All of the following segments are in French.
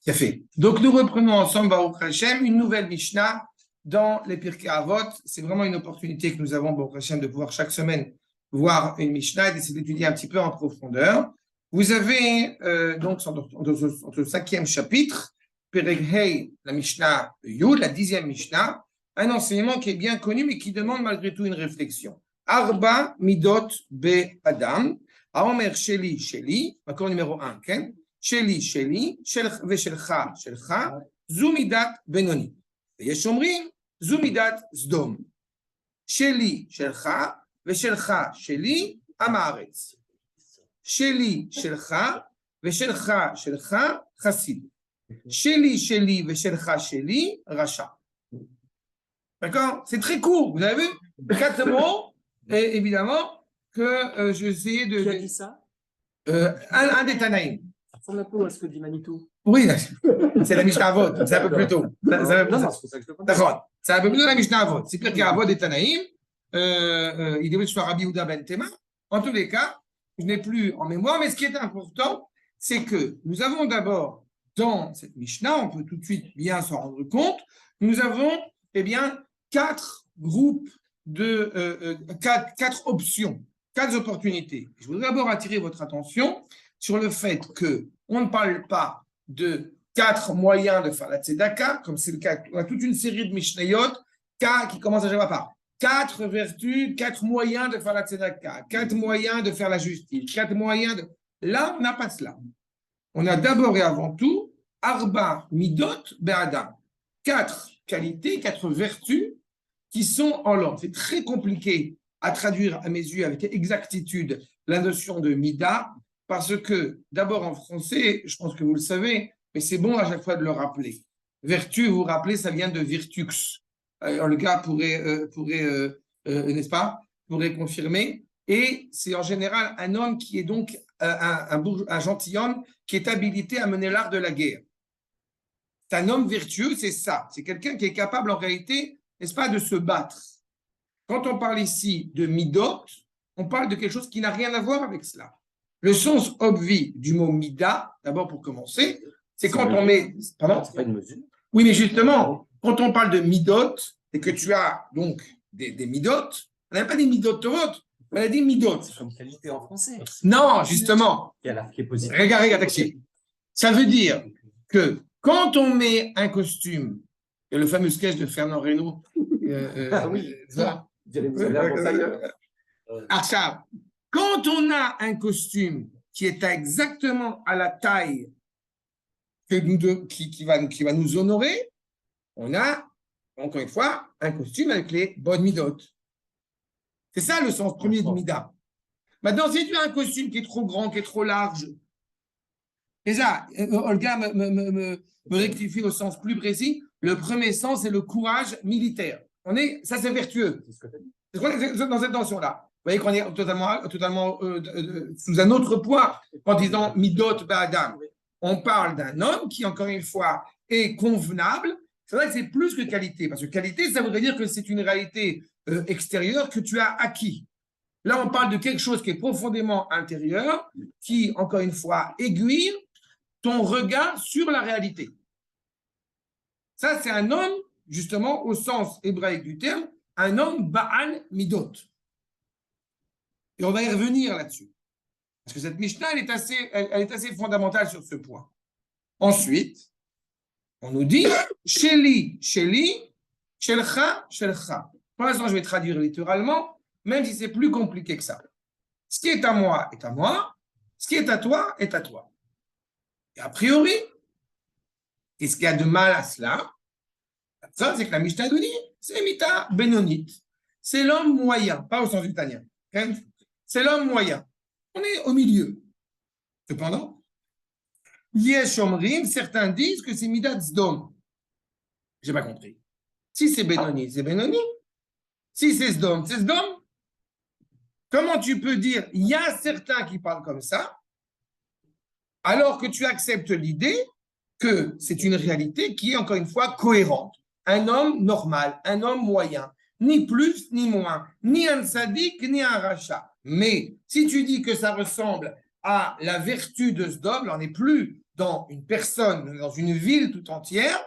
C'est fait. Donc, nous reprenons ensemble, Baruch Hashem, une nouvelle Mishnah dans les Pirkei Avot. C'est vraiment une opportunité que nous avons, Baruch Hashem, de pouvoir chaque semaine voir une Mishnah et d'essayer d'étudier un petit peu en profondeur. Vous avez, donc, dans le 5e chapitre, Perek Hei, la Mishnah Yud, la 10e Mishnah, un enseignement qui est bien connu, mais qui demande malgré tout une réflexion. Arba Midot Be Adam, Aomer Sheli Sheli, accord numéro 1, okay? Sheli, Sheli, ושלך, שלך, זו מידת בינוני. ויש אומרים, זו מידת סדום. שלי, שלך, ושלך, שלי, עם הארץ. שלי, שלך, ושלך, שלך, חסיד. שלי, שלי, ושלך, שלי, רשע. D'accord? C'est très court, vous avez vu? 4 mots, et évidemment, que j'ai essayé de... Qui a dit ça? Un des Tanaïm. Ça ressemble un peu à ce que dit Manitou. Oui, c'est la Mishnah Avot, c'est un peu plus tôt. Non, c'est pour ça que je te comprends. D'accord, c'est un peu plus tôt la Mishnah Avot. C'est clair qu'il y a Avot et Tanaïm. Il devait se faire Rabbi Yehuda ben Tema. En tous les cas, je n'ai plus en mémoire, mais ce qui est important, c'est que nous avons d'abord, dans cette Mishnah, on peut tout de suite bien s'en rendre compte, nous avons, eh bien, 4 groupes de 4 options, 4 opportunités. Je voudrais d'abord attirer votre attention sur le fait qu'on ne parle pas de 4 moyens de faire la tzedaka, comme c'est le cas, on a toute une série de Mishnayot qui commencent à chaque fois par 4 vertus, 4 moyens de faire la tzedaka, 4 moyens de faire la justice, 4 moyens de... Là, on n'a pas cela. On a d'abord et avant tout Arba Midot Be'adam, 4 qualités, 4 vertus qui sont en l'homme. C'est très compliqué à traduire à mes yeux avec exactitude la notion de Mida, parce que d'abord en français, je pense que vous le savez, mais c'est bon à chaque fois de le rappeler. Vertu, vous vous rappelez, ça vient de virtux. Le gars pourrait n'est-ce pas, pourrait confirmer. Et c'est en général un homme qui est donc un gentilhomme qui est habilité à mener l'art de la guerre. C'est un homme vertueux, c'est ça. C'est quelqu'un qui est capable en réalité, n'est-ce pas, de se battre. Quand on parle ici de midot, on parle de quelque chose qui n'a rien à voir avec cela. Le sens obvi du mot mida, d'abord pour commencer, c'est quand on met... Pardon ? C'est pas une mesure. Oui, mais justement, quand on parle de midot, et que tu as donc des midot, on n'a pas des midot torot, on a dit midot. C'est comme qualité en français. Non, justement. Il y a la qui est positive. Regarde, taxi. Ça veut dire que quand on met un costume, et le fameux sketch de Fernand Reynaud, Ah oui, ça. Ça, quand on a un costume qui est exactement à la taille qui va nous honorer, on a, encore une fois, un costume avec les bonnes midotes. C'est ça le sens premier de mida. Maintenant, si tu as un costume qui est trop grand, qui est trop large, déjà, Olga me rectifie au sens plus précis, le premier sens, c'est le courage militaire. Ça, c'est vertueux. C'est dans cette tension-là. Vous voyez qu'on est totalement sous un autre point en disant midot ba'adam. On parle d'un homme qui, encore une fois, est convenable. C'est vrai que c'est plus que qualité, parce que qualité, ça voudrait dire que c'est une réalité extérieure que tu as acquis. Là, on parle de quelque chose qui est profondément intérieur, qui, encore une fois, aiguille ton regard sur la réalité. Ça, c'est un homme, justement, au sens hébraïque du terme, un homme Baal Midot. Et on va y revenir là-dessus. Parce que cette Mishnah, elle est assez fondamentale sur ce point. Ensuite, on nous dit Sheli, Sheli, Shelcha, Shelcha. Pour l'instant, je vais traduire littéralement, même si c'est plus compliqué que ça. Ce qui est à moi est à moi, ce qui est à toi est à toi. Et a priori, qu'est-ce qu'il y a de mal à cela? Ça, c'est que la Mishnah nous dit c'est Mita Benonite. C'est l'homme moyen, pas au sens italien. Okay? C'est l'homme moyen. On est au milieu. Cependant, Yesh Omrim, certains disent que c'est Midat Zdom. Je n'ai pas compris. Si c'est Benoni, c'est Benoni. Si c'est Zdom, c'est Zdom. Comment tu peux dire, il y a certains qui parlent comme ça, alors que tu acceptes l'idée que c'est une réalité qui est, encore une fois, cohérente. Un homme normal, un homme moyen, ni plus ni moins, ni un sadique, ni un rachat. Mais si tu dis que ça ressemble à la vertu de Sdom. Là, on n'est plus dans une personne, dans une ville tout entière,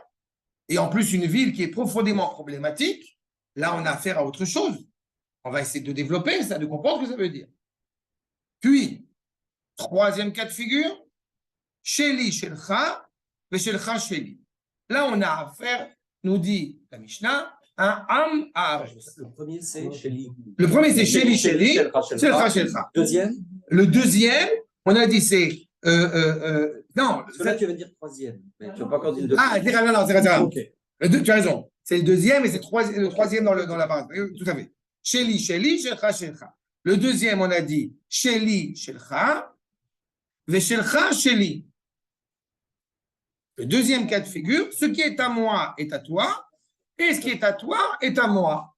et en plus une ville qui est profondément problématique. Là, on a affaire à autre chose. On va essayer de développer ça, de comprendre ce que ça veut dire. Puis, troisième cas de figure, Sheli Shelcha, Veshelcha Sheli. Là, on a affaire, nous dit la Mishnah, un Am Haaretz. Le premier, c'est Sheli. Le premier, c'est Sheli Sheli, Shelcha, Shelcha Shelcha. Deuxième. Le deuxième, on a dit c'est. Non. Parce que là, tu vas dire troisième. Mais tu n'as pas encore dit le deuxième. Ah, non, c'est vrai. Ok. Tu as raison. C'est le deuxième et c'est le troisième dans la base. Tout à fait. Sheli Sheli, Shelcha Shelcha. Le deuxième, on a dit Sheli Shelcha, Veshelcha Sheli. Le deuxième cas de figure, ce qui est à moi est à toi, et ce qui est à toi est à moi.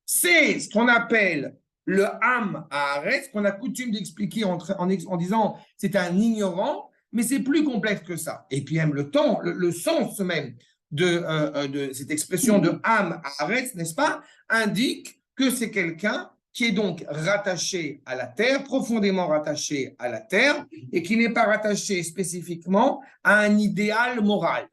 C'est ce qu'on appelle le Am Haaretz, qu'on a coutume d'expliquer en disant c'est un ignorant, mais c'est plus complexe que ça. Et puis même le sens même de cette expression de Am Haaretz, n'est-ce pas, indique que c'est quelqu'un qui est donc rattaché à la terre, profondément rattaché à la terre, et qui n'est pas rattaché spécifiquement à un idéal moral.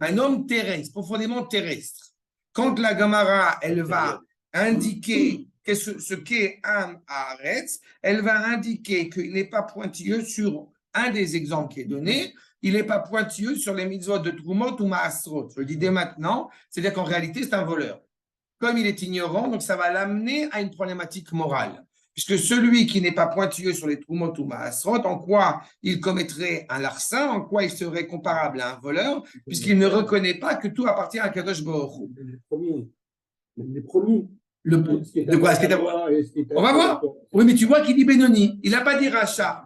Un homme terrestre, profondément terrestre. Quand la Gemara, elle va indiquer ce qu'est Am Haaretz, elle va indiquer qu'il n'est pas pointilleux sur un des exemples qui est donné, il n'est pas pointilleux sur les mitzvot de Trumot ou Maasrot. Je le dis dès maintenant, c'est-à-dire qu'en réalité, c'est un voleur. Comme il est ignorant, donc ça va l'amener à une problématique morale. Puisque celui qui n'est pas pointilleux sur les Trumot ou Maasrot, en quoi il commettrait un larcin, en quoi il serait comparable à un voleur, puisqu'il ne reconnaît pas que tout appartient à Kadosh Baruch Hu. Les premiers. De quoi On va voir. Oui, mais tu vois qu'il dit Benoni. Il n'a pas dit Racha.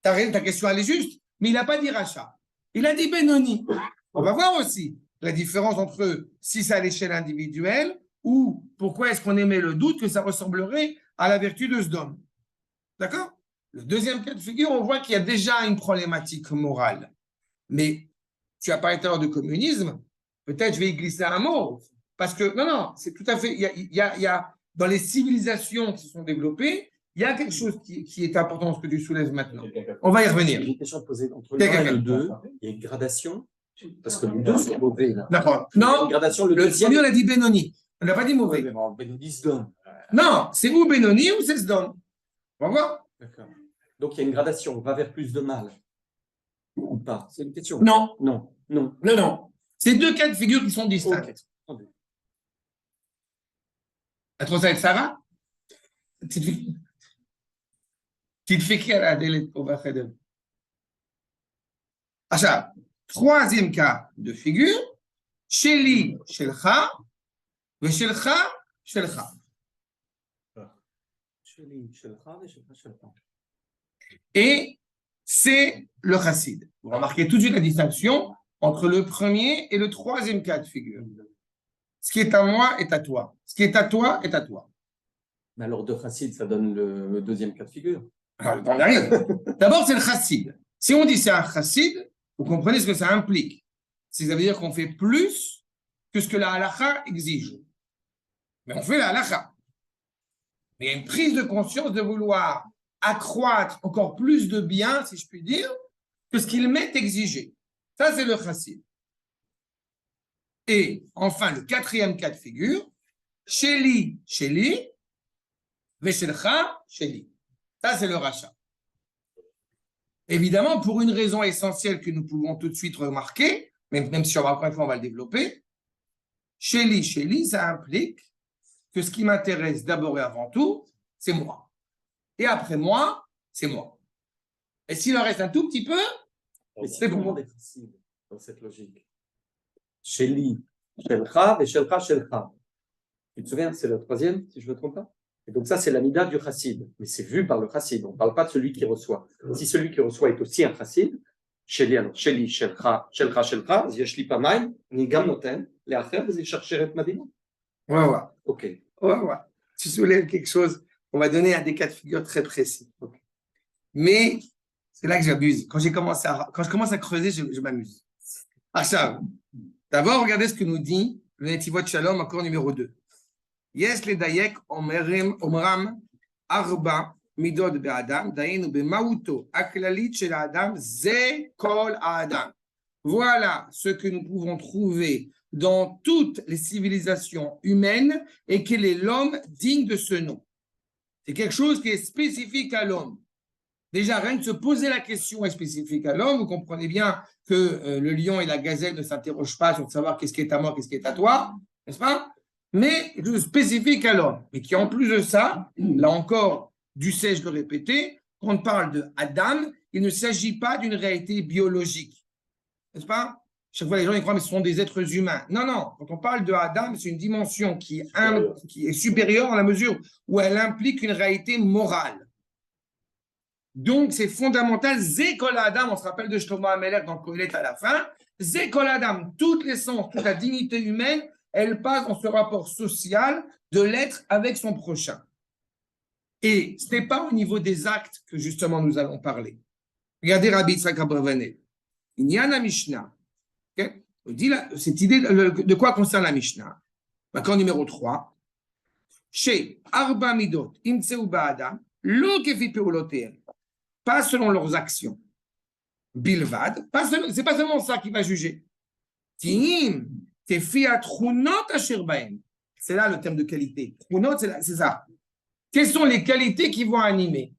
Ta question, elle est juste, mais il n'a pas dit Racha. Il a dit Benoni. On va voir aussi la différence entre si c'est à l'échelle individuelle ou pourquoi est-ce qu'on émet le doute que ça ressemblerait à la vertu de Sdom. D'accord? Le deuxième cas de figure, on voit qu'il y a déjà une problématique morale. Mais tu as parlé tout à l'heure de communisme, peut-être je vais y glisser un mot, parce que, non, c'est tout à fait, il y a dans les civilisations qui se sont développées, il y a quelque chose qui est important, ce que tu soulèves maintenant. On va y revenir. J'ai une question à poser. Entre le 1 et le 2, il y a une gradation, parce que le 2, c'est mauvais. Là. D'accord. Non, une gradation, le premier, deuxième. on a dit Benoni. On n'a pas dit mauvais. Benoni Sdom. Non, c'est ou Benoni ou c'est Sdom. On va voir. D'accord. Donc, il y a une gradation. On va vers plus de mal. Ou pas? C'est une question. Non. Non. C'est deux cas de figure qui sont distincts. Okay. את רוצה את שרה? תדפקי על הדלת פה בחדר. עכשיו, troisième cas de figure, שלי, שלך, ושלך, שלך. שלי, שלך ושלך, שלך. Et c'est le chassid. Vous remarquez tout de suite la distinction entre le premier et le troisième cas de figure. Ce qui est à moi est à toi. Ce qui est à toi est à toi. Mais alors, de chassid, ça donne le deuxième cas de figure. Alors, on arrive. D'abord, c'est le chassid. Si on dit c'est un chassid, vous comprenez ce que ça implique. Ça veut dire qu'on fait plus que ce que la halakha exige. Mais on fait la halakha. Mais il y a une prise de conscience de vouloir accroître encore plus de bien, si je puis dire, que ce qu'il m'est exigé. Ça, c'est le chassid. Et enfin, le quatrième cas de figure, Sheli, Veshelcha, Sheli. Ça, c'est le rachat. Évidemment, pour une raison essentielle que nous pouvons tout de suite remarquer, même si encore une fois, on va le développer, Sheli, ça implique que ce qui m'intéresse d'abord et avant tout, c'est moi. Et après moi, c'est moi. Et s'il en reste un tout petit peu, c'est bon. Tout le monde est facile dans cette logique. Sheli, Shelcha, et Shelcha, Shelcha. Tu te souviens, c'est le troisième, si je ne me trompe pas. Et donc ça, c'est l'amida du chassid. Mais c'est vu par le chassid. On ne parle pas de celui qui reçoit. Si celui qui reçoit est aussi un chassid, Sheli, alors, Sheli, Shelcha, Shelcha, Shelcha, Yeshli Pamaim, Nigam Noten, les Acher, vous y chercherez Madina. On va voir. Ok. On va voir. Tu soulèves quelque chose, on va donner un des cas de figure très précis. Okay. Mais c'est là que j'abuse. Quand je commence à creuser, je m'amuse. Achav. D'abord, regardez ce que nous dit le Netivot Shalom, encore numéro 2. Yes, les Dayek, Omram, Arba, midot be'adam, dainu be'mauto, aklalit shel adam, ze kol adam. Voilà ce que nous pouvons trouver dans toutes les civilisations humaines et quel est l'homme digne de ce nom. C'est quelque chose qui est spécifique à l'homme. Déjà, rien de se poser la question est spécifique à l'homme. Vous comprenez bien que le lion et la gazelle ne s'interrogent pas sur savoir qu'est-ce qui est à moi, qu'est-ce qui est à toi, n'est-ce pas? Mais quelque chose de spécifique à l'homme. Et qui, en plus de ça, là encore, dussé-je le répéter, quand on parle de Adam, il ne s'agit pas d'une réalité biologique. N'est-ce pas? Chaque fois, les gens ils croient, mais ce sont des êtres humains. Non, non. Quand on parle de Adam, c'est une dimension qui est supérieure dans la mesure où elle implique une réalité morale. Donc, c'est fondamental. Zekol Adam, on se rappelle de Shlomo Amelech dans Kohelet à la fin. Zekol Adam, toute l'essence, toute la dignité humaine, elle passe dans ce rapport social de l'être avec son prochain. Et ce n'est pas au niveau des actes que justement nous allons parler. Regardez Rabbi Yitzhak Abravanel. Il y a la Mishnah. Okay? On dit là, cette idée de quoi concerne la Mishnah. D'accord, numéro 3. Chez Arba Midot, Imtseu Ba'adam, Lo Kefi Peulotehen. Pas selon leurs actions. Bilvad, c'est pas seulement ça qui va juger. Tim, Tefiat Chunot Asher Baem. C'est là le terme de qualité. Chunot, c'est ça. Quelles sont les qualités qui vont animer?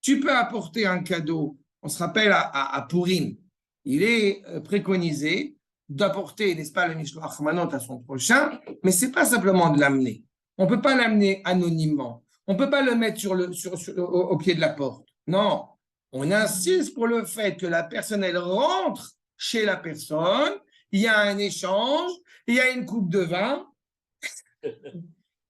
Tu peux apporter un cadeau. On se rappelle à Purim, il est préconisé d'apporter, n'est-ce pas, le Mishloach Manot à son prochain, mais ce n'est pas simplement de l'amener. On ne peut pas l'amener anonymement. On ne peut pas le mettre au pied de la porte. Non. On insiste pour le fait que la personne, elle rentre chez la personne, il y a un échange, il y a une coupe de vin,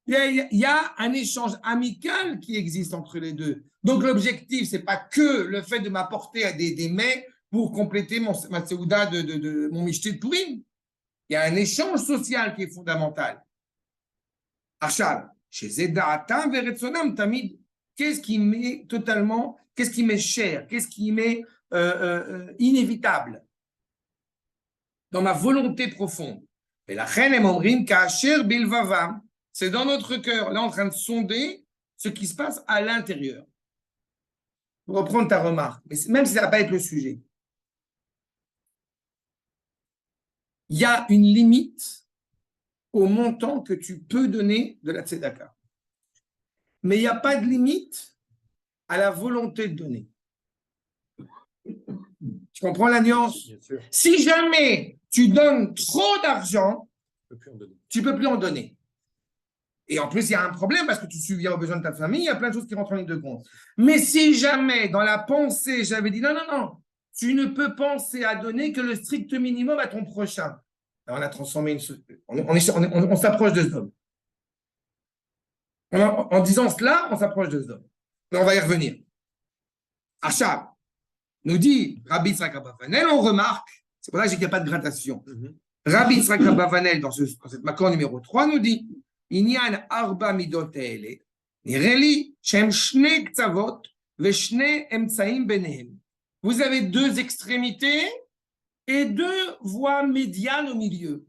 il y a un échange amical qui existe entre les deux. Donc l'objectif, ce n'est pas que le fait de m'apporter des mets pour compléter ma seouda de mon michté de Purim. Il y a un échange social qui est fondamental. Achal, chez Zeda'atam ve'retzonam tamid, qu'est-ce qui m'est totalement, qu'est-ce qui m'est cher, qu'est-ce qui m'est inévitable dans ma volonté profonde. Et la reine emomrim ka'asher bilvavam, c'est dans notre cœur, là en train de sonder ce qui se passe à l'intérieur. Pour reprendre ta remarque, mais même si ça ne va pas être le sujet, il y a une limite au montant que tu peux donner de la tzedaka. Mais il n'y a pas de limite à la volonté de donner. Tu comprends la nuance? Si jamais tu donnes trop d'argent, tu ne peux plus en donner. Et en plus, il y a un problème parce que tu subviens aux besoins de ta famille, il y a plein de choses qui rentrent en ligne de compte. Mais si jamais, dans la pensée, j'avais dit non, non, non, tu ne peux penser à donner que le strict minimum à ton prochain. Alors, on a transformé on s'approche de ce homme. En disant cela, on s'approche de ce homme. Mais on va y revenir. Achab nous dit Rabbi Yitzhak Abravanel, on remarque, c'est pour ça que j'ai qu'il n'y a pas de gradation. Rabbi Yitzhak Abravanel, dans cette makor numéro 3, nous dit Inyan arba midot e'ele, nireli shem shne ktsavot veshne emtsaim benehem. Vous avez deux extrémités et deux voies médianes au milieu.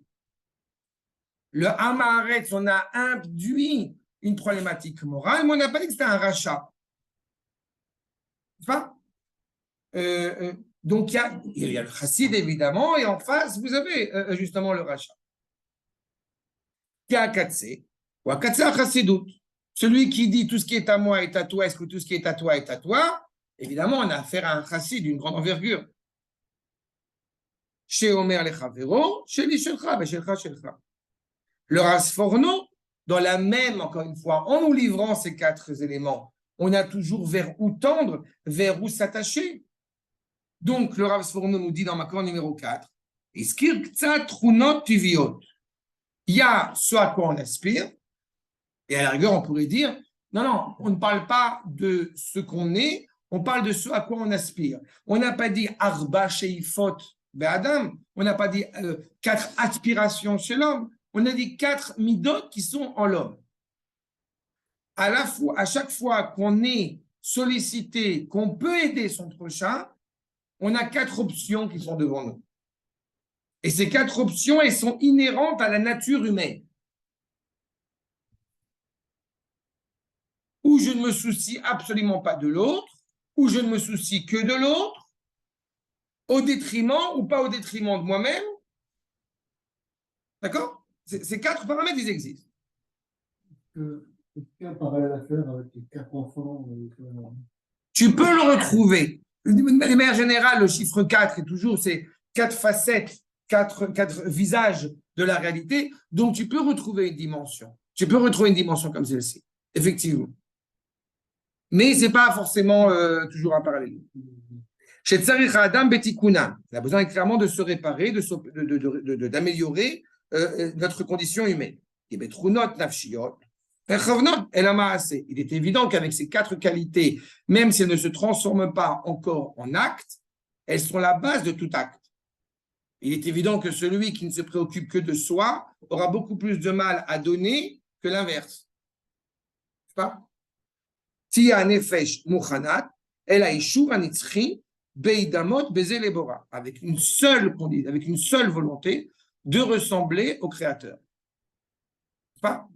Le Hamaretz, on a induit une problématique morale, mais on n'a pas dit que c'était un rachat. Enfin, donc il y a le chassid évidemment, et en face, vous avez justement le rachat. Qui a katsé, ou a katsé a chassidout. Celui qui dit tout ce qui est à moi est à toi, est-ce que tout ce qui est à toi est à toi? Évidemment, on a affaire à un chassid d'une grande envergure. Chez Omer le Chavero, chez l'Ishelcha, chez le Shelcha. Le Rasforno, dans la même, encore une fois, en nous livrant ces quatre éléments, on a toujours vers où tendre, vers où s'attacher. Donc, le Rav Sforno nous dit dans ma cour numéro 4, il y a ce à quoi on aspire, et à la rigueur, on pourrait dire, non, on ne parle pas de ce qu'on est, on parle de ce à quoi on aspire. On n'a pas dit Arba Sheifot Be'adam, on n'a pas dit 4 aspirations chez l'homme, on a dit 4 midot qui sont en l'homme. À chaque fois qu'on est sollicité, qu'on peut aider son prochain, on a 4 options qui sont devant nous. Et ces 4 options, elles sont inhérentes à la nature humaine. ou je ne me soucie absolument pas de l'autre, ou je ne me soucie que de l'autre, au détriment ou pas au détriment de moi-même. D'accord? Ces 4 paramètres, ils existent. Est-ce qu'il y a un parallèle à faire avec les 4 enfants Tu peux le retrouver. De manière générale, le chiffre 4 est toujours ces 4 facettes, 4 visages de la réalité. Donc, tu peux retrouver une dimension. Tu peux retrouver une dimension comme celle-ci, effectivement. Mais ce n'est pas forcément toujours un parallèle. Chez Tsarich Adam Betikuna, il a besoin clairement de se réparer, d'améliorer notre condition humaine. Il est évident qu'avec ces 4 qualités, même si elles ne se transforment pas encore en actes, elles sont la base de tout acte. Il est évident que celui qui ne se préoccupe que de soi aura beaucoup plus de mal à donner que l'inverse. Pas? Tia nefesh muchanat, el haishur anitzchi beidamot bezel ebora, avec une seule volonté de ressembler au Créateur. Pas?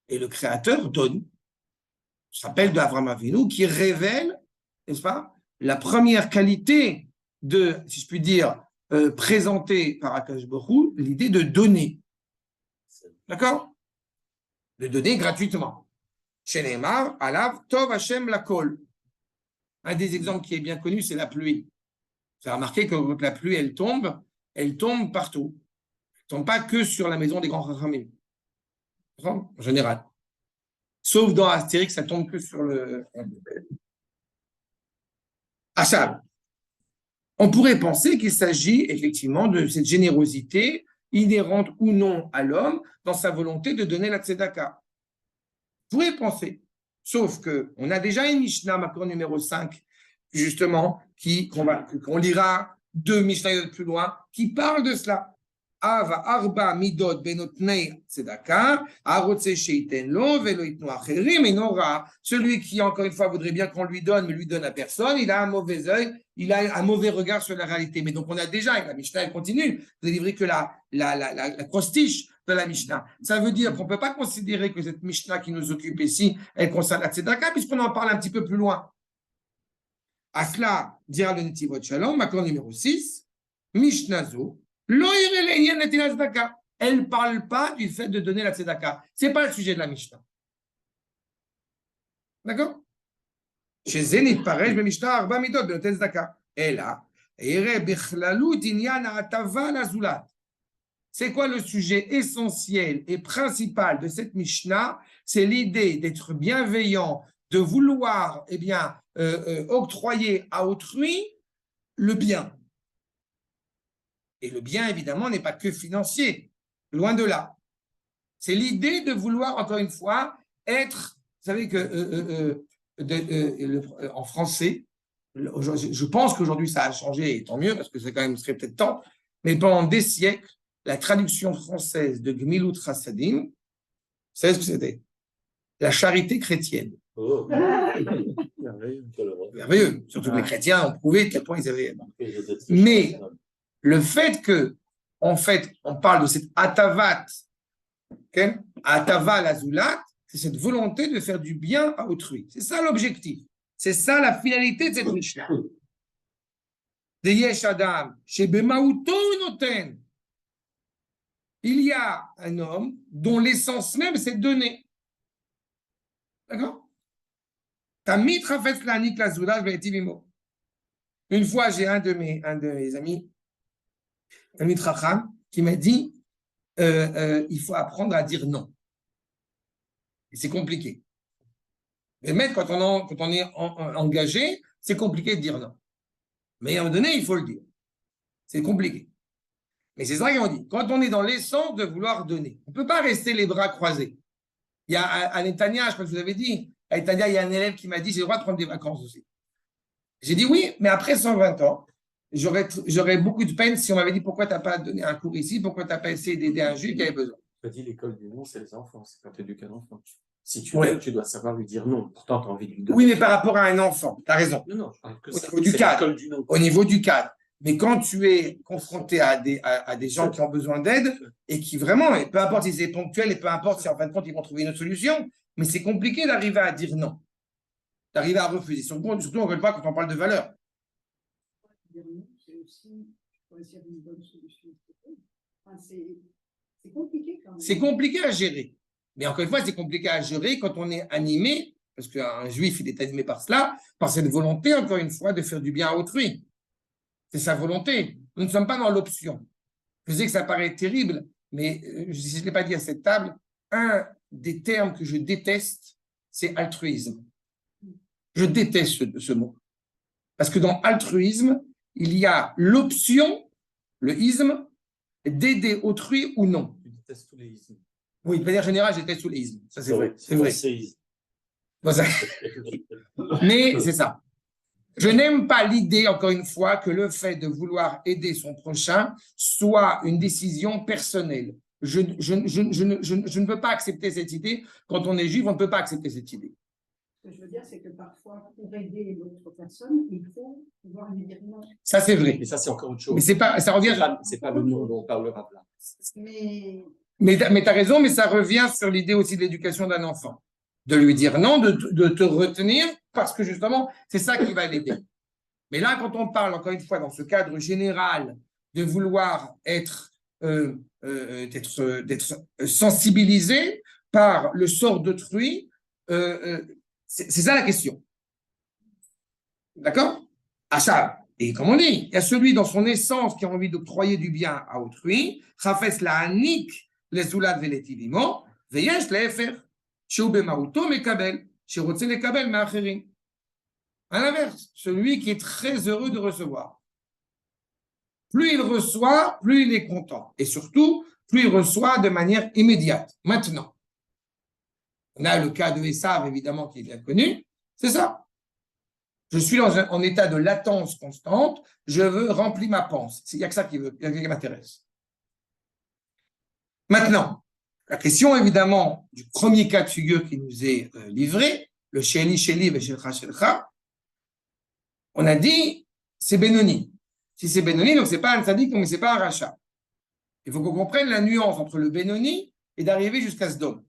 Et le Créateur donne. Ça s'appelle d'Avraham Avinu qui révèle, n'est-ce pas, la première qualité de, si je puis dire, présentée par Akash Baruch Hu, l'idée de donner. D'accord? De donner gratuitement. Chez Neymar, Alav, Tov Hashem Lakol. Un des exemples qui est bien connu, c'est la pluie. Vous avez remarqué que quand la pluie, elle tombe partout. Elle ne tombe pas que sur la maison des grands Chachamim. En général. Sauf dans Astérix, ça tombe que sur le. Achab. On pourrait penser qu'il s'agit effectivement de cette générosité inhérente ou non à l'homme dans sa volonté de donner la tzedaka. Vous pourriez penser. Sauf qu'on a déjà une Mishnah, Makor numéro 5, justement, qu'on lira 2 Mishnayot plus loin, qui parle de cela. Ava arba midot benotnei tzedaka, arotse sheiten lo velo itnu acherim enora. Celui qui, encore une fois, voudrait bien qu'on lui donne, mais lui donne à personne, il a un mauvais œil, il a un mauvais regard sur la réalité. Mais donc, on a déjà, et la Mishnah, elle continue, vous avez livré que la crostiche de la Mishnah. Ça veut dire qu'on ne peut pas considérer que cette Mishnah qui nous occupe ici, elle concerne la tzedaka, puisqu'on en parle un petit peu plus loin. À cela, dira le Netivot Shalom, accord numéro 6, Mishnah Zo. Elle ne parle pas du fait de donner la tzedaka. Ce n'est pas le sujet de la Mishnah. D'accord? Chez Zénith, pareil, le Mishnah, Arba Midot, de la tzedaka. Et là, c'est quoi le sujet essentiel et principal de cette Mishnah? C'est l'idée d'être bienveillant, de vouloir octroyer à autrui le bien. Et le bien, évidemment, n'est pas que financier, loin de là. C'est l'idée de vouloir, encore une fois, être, vous savez que en français, je pense qu'aujourd'hui ça a changé, et tant mieux, parce que c'est quand même, serait peut-être temps, mais pendant des siècles, la traduction française de Gmilut Chassadim, vous savez ce que c'était? La charité chrétienne. Oh. Merveilleux. Surtout que les chrétiens ont prouvé à quel point ils avaient. Mais le fait que, en fait, on parle de cette atavat, okay? Atava l'azulat, c'est cette volonté de faire du bien à autrui. C'est ça l'objectif. C'est ça la finalité de cette Mishnah. De Yesh Adam, chez Bemauto Noten. Il y a un homme dont l'essence même, c'est de donner. D'accord? Une fois, j'ai un de mes amis, un mitracham, qui m'a dit il faut apprendre à dire non. Et c'est compliqué. Mais même quand on est engagé, c'est compliqué de dire non. Mais à un moment donné, il faut le dire. C'est compliqué. Mais c'est ça qu'on dit. Quand on est dans l'essence de vouloir donner, on ne peut pas rester les bras croisés. Il y a à Netanya, je crois que je vous avais dit, à Netanya, il y a un élève qui m'a dit j'ai le droit de prendre des vacances aussi. J'ai dit oui, mais après 120 ans, j'aurais beaucoup de peine si on m'avait dit pourquoi tu n'as pas donné un cours ici, pourquoi tu n'as pas essayé d'aider un juif qui avait besoin. Tu as dit l'école du non, c'est les enfants, c'est quand tu éduques un enfant. Si tu veux, tu dois savoir lui dire non. Pourtant, tu as envie de lui donner. Oui, mais par rapport à un enfant, tu as raison. Non, je parle que au niveau du cadre. Au niveau du cadre. Mais quand tu es confronté à des gens qui ont besoin d'aide et qui vraiment, et peu importe si c'est ponctuel et peu importe si en fin de compte ils vont trouver une autre solution, mais c'est compliqué d'arriver à dire non. d'arriver à refuser son compte, surtout encore une fois quand on parle de valeur. C'est aussi choisir une bonne solution. Enfin, c'est compliqué quand même. C'est compliqué à gérer. Mais encore une fois, c'est compliqué à gérer quand on est animé, parce qu'un juif, il est animé par cela, par cette volonté, encore une fois, de faire du bien à autrui. C'est sa volonté. Nous ne sommes pas dans l'option. Je sais que ça paraît terrible, mais si je ne l'ai pas dit à cette table, un des termes que je déteste, c'est altruisme. Je déteste ce mot. Parce que dans altruisme, il y a l'option, le isme, d'aider autrui ou non. Tu détestes tous les ismes. Oui, de manière générale, je déteste tous les ismes. Ça, c'est vrai. C'est vrai. Bon, ça... Mais c'est ça. Je n'aime pas l'idée, encore une fois, que le fait de vouloir aider son prochain soit une décision personnelle. Je ne peux pas accepter cette idée. Quand on est juif, on ne peut pas accepter cette idée. Ce que je veux dire, c'est que parfois, pour aider l'autre personne, il faut pouvoir lui dire non. Ça, c'est vrai. Mais ça, c'est encore autre chose. Mais c'est pas, ça revient. C'est pas le nom dont on parlera là. Mais tu as raison, mais ça revient sur l'idée aussi de l'éducation d'un enfant. De lui dire non, de te retenir, parce que justement, c'est ça qui va l'aider. Mais là, quand on parle, encore une fois, dans ce cadre général, de vouloir d'être sensibilisé par le sort d'autrui, c'est ça la question. D'accord? À ça. Et comme on dit, il y a celui dans son essence qui a envie d'octroyer du bien à autrui, Chafes la anik les zoulad veletivimo, veyesh lefer, sheu bemauto mekabel, shirotze lekabel me'acherim. À l'inverse, celui qui est très heureux de recevoir. Plus il reçoit, plus il est content. Et surtout, plus il reçoit de manière immédiate. Maintenant, on a le cas de Esav, évidemment, qui est bien connu. C'est ça. Je suis en état de latence constante. Je veux remplir ma panse. Il n'y a que ça qui m'intéresse. Maintenant, la question, évidemment, du premier cas de figure qui nous est livré, le Sheli, Sheli, Veshelcha, Shelcha, on a dit, c'est Benoni. Si c'est Benoni, donc ce n'est pas un tzaddik, donc ce n'est pas un rachat. Il faut qu'on comprenne la nuance entre le Benoni et d'arriver jusqu'à Sdom.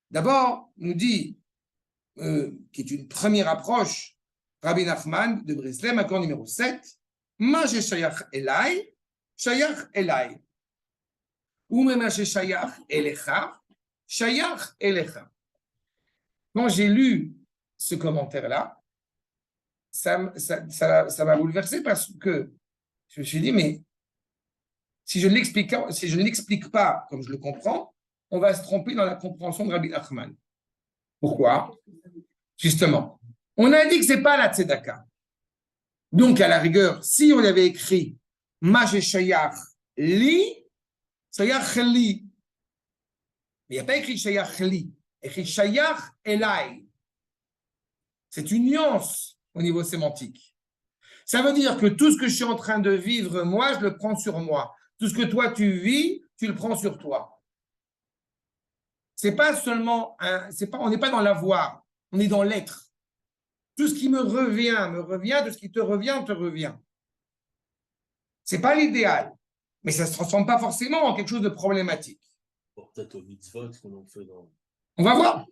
D'abord, nous dit, qui est une première approche, Rabbi Nachman de Breslev, accord numéro 7, Ma shayach elai, shayach elai. Ou ma shayach elecha, shayach elecha. Quand j'ai lu ce commentaire-là, ça m'a bouleversé parce que je me suis dit, mais si je ne l'explique pas comme je le comprends, on va se tromper dans la compréhension de Rabbi Nachman. Pourquoi? Justement, on a dit que ce n'est pas la tzedaka. Donc, à la rigueur, si on avait écrit Ma shayach li, shayach li, mais il n'y a pas écrit shayach li, écrit shayach elai. C'est une nuance au niveau sémantique. Ça veut dire que tout ce que je suis en train de vivre, moi, je le prends sur moi. Tout ce que toi, tu vis, tu le prends sur toi. C'est pas seulement, on n'est pas dans l'avoir, on est dans l'être. Tout ce qui me revient, tout ce qui te revient, te revient. C'est pas l'idéal, mais ça se transforme pas forcément en quelque chose de problématique. Peut-être au mitzvot qu'on en fait dans... On va voir.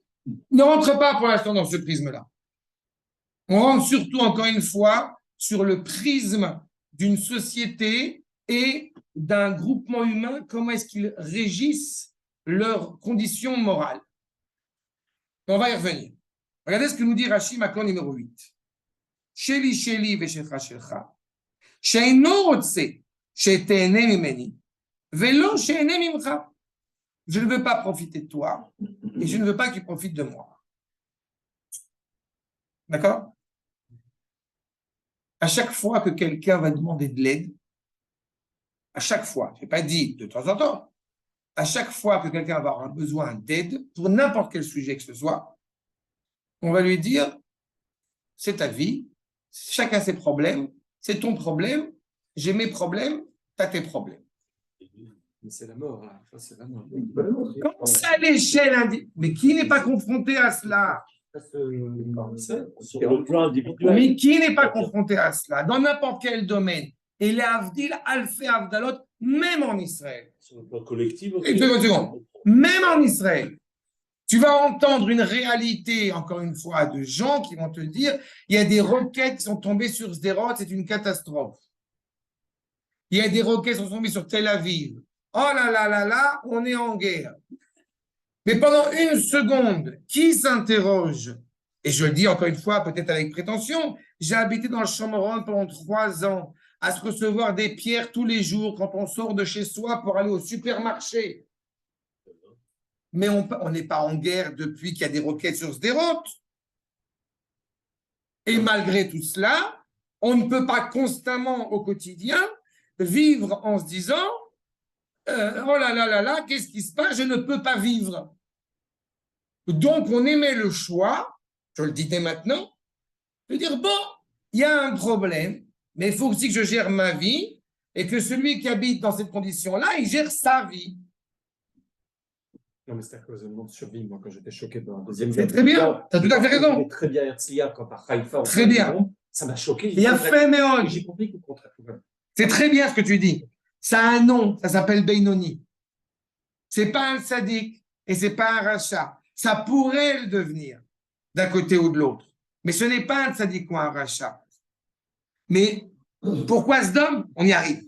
Ne rentre pas pour l'instant dans ce prisme-là. On rentre surtout, encore une fois, sur le prisme d'une société et d'un groupement humain, comment est-ce qu'ils régissent leurs conditions morales. On va y revenir. Regardez ce que nous dit Rashi, Makon numéro 8. Sheli, Sheli, Veshelcha, Shelcha. Sheino rotse, shetehene mimeni, velo shehene mimcha. Je ne veux pas profiter de toi et je ne veux pas que tu profites de moi. D'accord? À chaque fois que quelqu'un va demander de l'aide, à chaque fois, je n'ai pas dit de temps en temps, à chaque fois que quelqu'un va avoir besoin d'aide, pour n'importe quel sujet que ce soit, on va lui dire, c'est ta vie, chacun ses problèmes, c'est ton problème, j'ai mes problèmes, tu as tes problèmes. Mais c'est la mort, là. C'est la mort. Comment ça à l'échelle individuelle? Mais qui n'est pas confronté à cela? Sur le plan individuel. Mais qui n'est pas confronté à cela dans n'importe quel domaine? Et les Avdil, Alfé Avdalot, même en Israël. Sur le plan collectif. Une seconde. Même en Israël. Tu vas entendre une réalité, encore une fois, de gens qui vont te dire, il y a des roquettes qui sont tombées sur Sderot, c'est une catastrophe. Il y a des roquettes qui sont tombées sur Tel Aviv. Oh là là là là, on est en guerre. Mais pendant une seconde, qui s'interroge? Et je le dis encore une fois, peut-être avec prétention, j'ai habité dans le Shomron pendant 3 ans, à se recevoir des pierres tous les jours quand on sort de chez soi pour aller au supermarché. Mais on n'est pas en guerre depuis qu'il y a des roquettes sur Sderot. Et malgré tout cela, on ne peut pas constamment au quotidien vivre en se disant oh là là là là, qu'est-ce qui se passe? Je ne peux pas vivre. Donc, on émet le choix, je le dis dès maintenant, de dire bon, il y a un problème, mais il faut aussi que je gère ma vie et que celui qui habite dans cette condition-là, il gère sa vie. Non, mais c'est à cause de mon survie, moi, quand j'étais choqué dans la deuxième C'est très bien, tu as tout à fait raison. Très bien Herzliya, quand à Haïfa, très bien. Ça m'a choqué. Il y a fait, mais j'ai compris qu'au contraire. C'est très bien ce que tu dis. Ça a un nom, ça s'appelle Beinoni. C'est pas un sadique et c'est pas un rachat. Ça pourrait le devenir d'un côté ou de l'autre. Mais ce n'est pas un sadique ou un rachat. Mais pourquoi Sdom? On y arrive.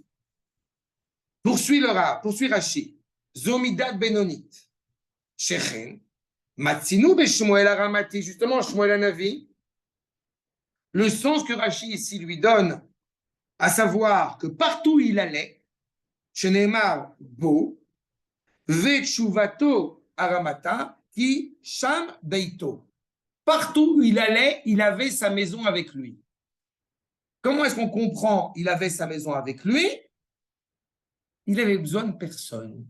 Poursuit Rashi. Zomidat Benonit. Shechen. Matsinou Beshmuel Aramati. Justement, Shmuel Hanavi. Le sens que Rashi ici lui donne, à savoir que partout où il allait, Shenemar Bo, Vechuvato Aramata, qui Sham Beito. Partout où il allait, il avait sa maison avec lui. Comment est-ce qu'on comprend il avait sa maison avec lui? Il avait besoin de personne.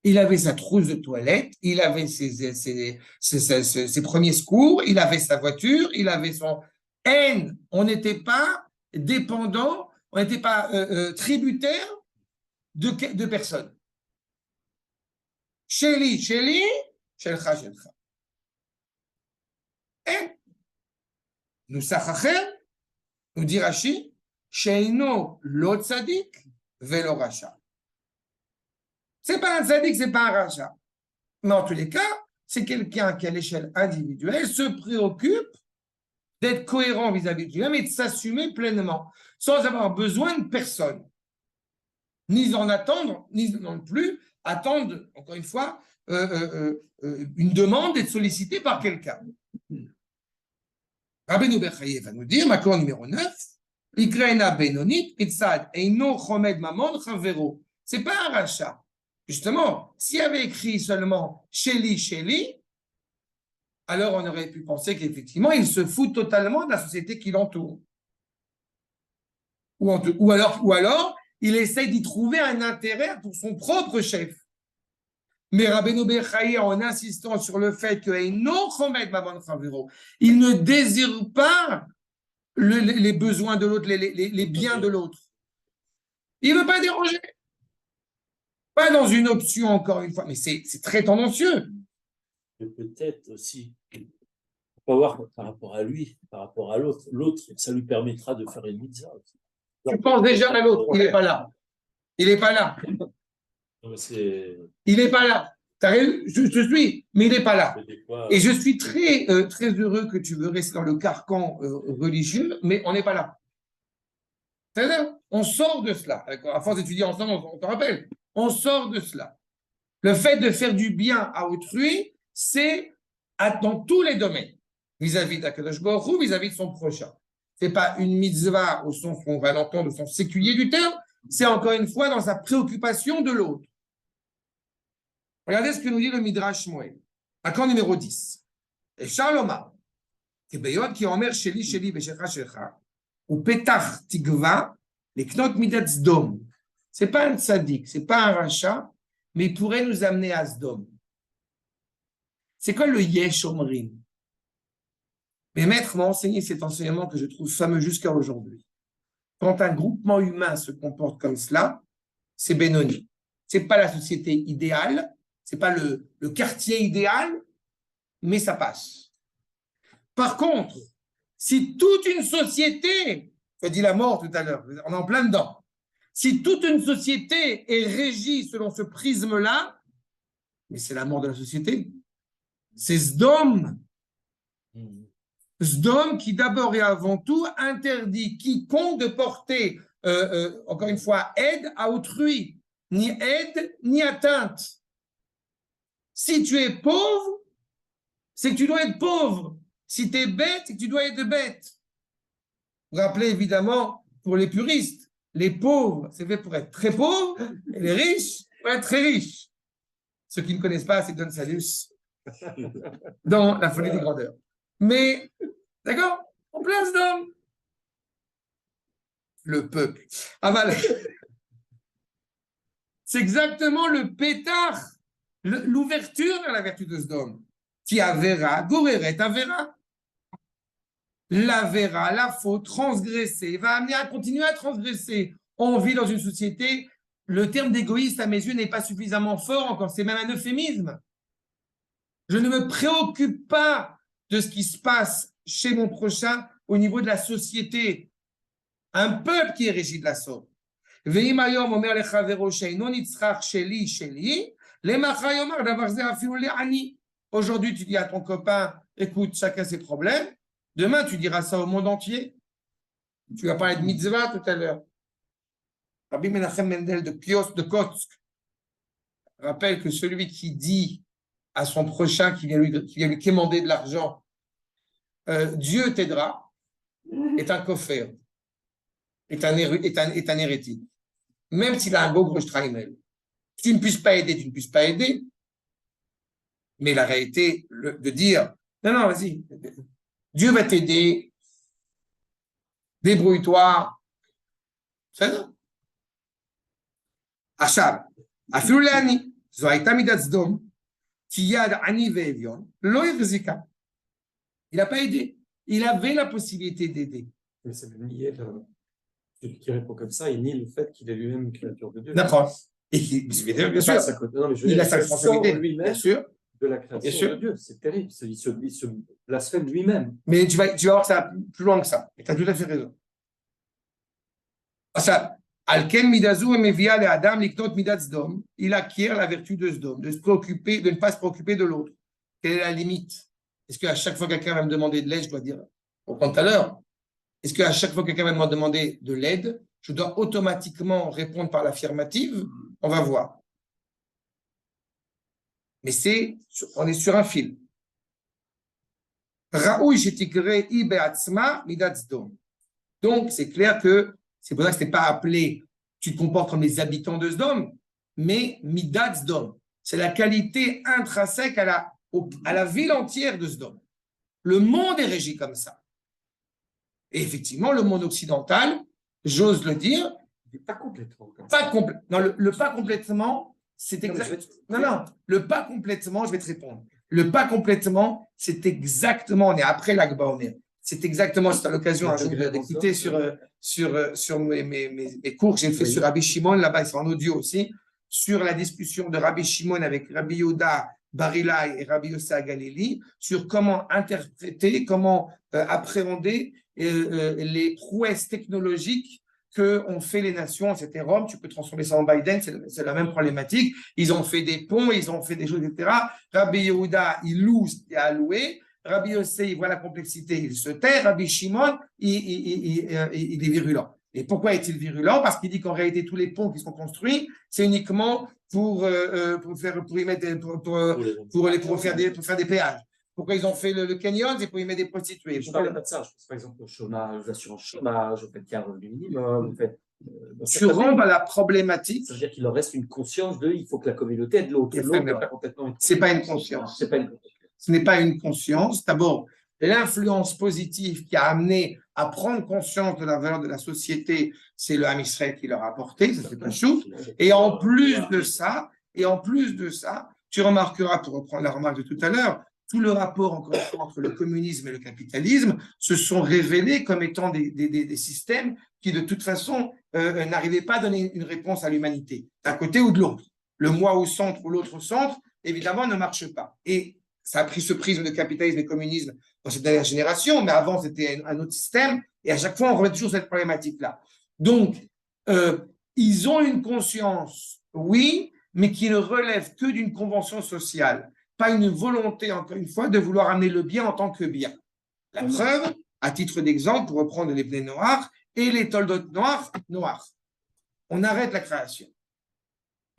Il avait sa trousse de toilette, il avait ses premiers secours, il avait sa voiture, il avait son haine. On n'était pas dépendant, on n'était pas tributaire de personne. Sheli, Shelcha, Shelcha. Et nous sachacher, nous dit Rashi, Sheino lo tzadik velo racha. C'est pas un tzadik, c'est pas un racha. Mais en tous les cas, c'est quelqu'un qui, à l'échelle individuelle, se préoccupe d'être cohérent vis-à-vis de lui-même et de s'assumer pleinement, sans avoir besoin de personne. Ni en attendre, ni non plus attendre, encore une fois, une demande d'être sollicité par quelqu'un. Rabbeinu Bechaye va nous dire, Makor numéro 9, Ikraina Benonit, Itzad, Eino Chomed Mamon Chavero. C'est pas un rachat. Justement, s'il y avait écrit seulement Sheli, alors on aurait pu penser qu'effectivement, il se fout totalement de la société qui l'entoure. Ou alors, il essaye d'y trouver un intérêt pour son propre chef. Mais Rabbeinu Bechaye, en insistant sur le fait que il ne désire pas les besoins de l'autre, les biens de l'autre. Il ne veut pas déranger. Pas dans une option, encore une fois, mais c'est très tendancieux. Et peut-être aussi, on va voir par rapport à lui, par rapport à l'autre. L'autre, ça lui permettra de faire une mitzvah. Tu penses déjà à l'autre, il n'est pas là. Il n'est pas là. Il n'est pas là. Je suis, mais il n'est pas là. Et je suis très, très heureux que tu veux rester dans le carcan religieux, mais on n'est pas là. C'est-à-dire, on sort de cela. À force d'étudier ensemble, on te rappelle. On sort de cela. Le fait de faire du bien à autrui, c'est dans tous les domaines, vis-à-vis d'Akadosh Baruch Hu, vis-à-vis de son prochain. Ce n'est pas une mitzvah au sens qu'on va l'entendre, au sens séculier du terme, c'est encore une fois dans sa préoccupation de l'autre. Regardez ce que nous dit le Midrash Shmuel. Accord numéro 10. Et Shalomar, qui omer Sheli, Beshecha, Shecha, ou Petach Tigva, les Knot Midat Zdom. Ce n'est pas un tzaddik, ce n'est pas un rachat, mais il pourrait nous amener à Sdom. C'est quoi le Yesh Omrim? Mes maîtres m'ont enseigné cet enseignement que je trouve fameux jusqu'à aujourd'hui. Quand un groupement humain se comporte comme cela, c'est Benoni. Ce n'est pas la société idéale, ce n'est pas le quartier idéal, mais ça passe. Par contre, si toute une société, je dis la mort tout à l'heure, on est en plein dedans, si toute une société est régie selon ce prisme-là, mais c'est la mort de la société. C'est Sdom. Mhm. Sdom qui d'abord et avant tout interdit quiconque de porter, encore une fois, aide à autrui, ni aide ni atteinte. Si tu es pauvre, c'est que tu dois être pauvre. Si tu es bête, c'est que tu dois être bête. Vous vous rappelez évidemment, pour les puristes, les pauvres, c'est fait pour être très pauvres, et les riches, pour être très riches. Ceux qui ne connaissent pas, c'est Don Salus dans La folie des grandeurs. Mais, d'accord, en place d'homme. Le peuple. Ah bah, c'est exactement le pétard, l'ouverture vers la vertu de ce homme. Qui avera, goreret avera. L'avera, la faute, transgresser, va amener à continuer à transgresser. On vit dans une société, le terme d'égoïste à mes yeux n'est pas suffisamment fort encore, c'est même un euphémisme. Je ne me préoccupe pas de ce qui se passe chez mon prochain au niveau de la société. Un peuple qui est régi de la sorte. Aujourd'hui, tu dis à ton copain, écoute, chacun ses problèmes. Demain, tu diras ça au monde entier. Tu vas parler de mitzvah tout à l'heure. Rabbi Menachem Mendel de Kotsk rappelle que celui qui dit à son prochain qui vient lui quémander de l'argent, Dieu t'aidera, est un koffer, est un hérétique. Même s'il a un beau gros shtraimel. Si tu ne puisses pas aider, tu ne puisses pas aider. Mais la réalité de dire, non, vas-y, Dieu va t'aider, débrouille-toi. C'est ça. Achab, אפילו לעני, זו הייתה מידת סדום, כי יד עני ואביון לא החזיקה. Il n'a pas aidé. Il avait la possibilité d'aider. Mais c'est même nier, celui qui répond comme ça, il nie le fait qu'il est lui-même une créature de Dieu. D'accord. Et bien sûr, Non, mais il a sa responsabilité, lui-même bien sûr. De la création de Dieu. C'est terrible. Il se blasphème lui-même. Mais tu vas voir que ça va plus loin que ça. Et tu as tout à fait raison. Ça, Alken Midazu et Mevia le Adam Liktot Midat Sdom, il acquiert la vertu de Sdom, de se préoccuper, de ne pas se préoccuper de l'autre. Quelle est la limite? Est-ce qu'à chaque fois que quelqu'un va me demander de l'aide, je dois dire, au tout à l'heure, est-ce qu'à chaque fois que quelqu'un va me demander de l'aide, je dois automatiquement répondre par l'affirmative? On va voir. Mais on est sur un fil. Donc, c'est clair que c'est pour ça que ce n'est pas appelé, tu te comportes comme les habitants de Sdom, mais Midat Sdom. C'est la qualité intrinsèque à la ville entière de Sdom. Le monde est régi comme ça. Et effectivement, le monde occidental, j'ose le dire, pas complètement. Non, le pas complètement, c'est exact. Non, le pas complètement, je vais te répondre. Le pas complètement, c'est exactement, on est après l'Agba Omer. C'est exactement, c'est à l'occasion d'écouter sur mes cours que j'ai fait sur Rabbi Shimon, là-bas, c'est en audio aussi, sur la discussion de Rabbi Shimon avec Rabbi Yehuda Barilai et Rabbi Yossi Galili, sur comment interpréter, comment appréhender les prouesses technologiques qu'ont fait les nations. C'était Rome, tu peux transformer ça en Biden, c'est la même problématique. Ils ont fait des ponts, ils ont fait des choses, etc. Rabbi Yehuda, il loue ce qu'il a à louer. Rabbi Yossi, il voit la complexité, il se tait. Rabbi Shimon, il est virulent. Et pourquoi est-il virulent? Parce qu'il dit qu'en réalité, tous les ponts qui sont construits, c'est uniquement pour faire des péages. Pourquoi ils ont fait le canyon? C'est pour y mettre des prostituées. Je parle pas de ça. Je pense par exemple au chômage, l'assurance chômage, au fait qu'il y a un revenu minimum, au fait. Tu rentres à la problématique. Ça veut dire qu'il leur reste une conscience il faut que la communauté aide l'autre. C'est pas une conscience. C'est pas une conscience. Ce n'est pas une conscience. D'abord, l'influence positive qui a amené à prendre conscience de la valeur de la société, c'est le Ham Israël qui leur a apporté, ça c'est pas chou. Et en plus de ça, tu remarqueras, pour reprendre la remarque de tout à l'heure, tout le rapport encore une fois entre le communisme et le capitalisme se sont révélés comme étant des systèmes qui de toute façon n'arrivaient pas à donner une réponse à l'humanité, d'un côté ou de l'autre. Le moi au centre ou l'autre au centre, évidemment, ne marche pas. Et ça a pris ce prisme de capitalisme et communisme dans cette dernière génération, mais avant, c'était un autre système. Et à chaque fois, on remet toujours cette problématique-là. Donc, ils ont une conscience, oui, mais qui ne relève que d'une convention sociale. pas une volonté, encore une fois, de vouloir amener le bien en tant que bien. La preuve, à titre d'exemple, pour reprendre les blés noirs et les toldotes noirs. On arrête la création.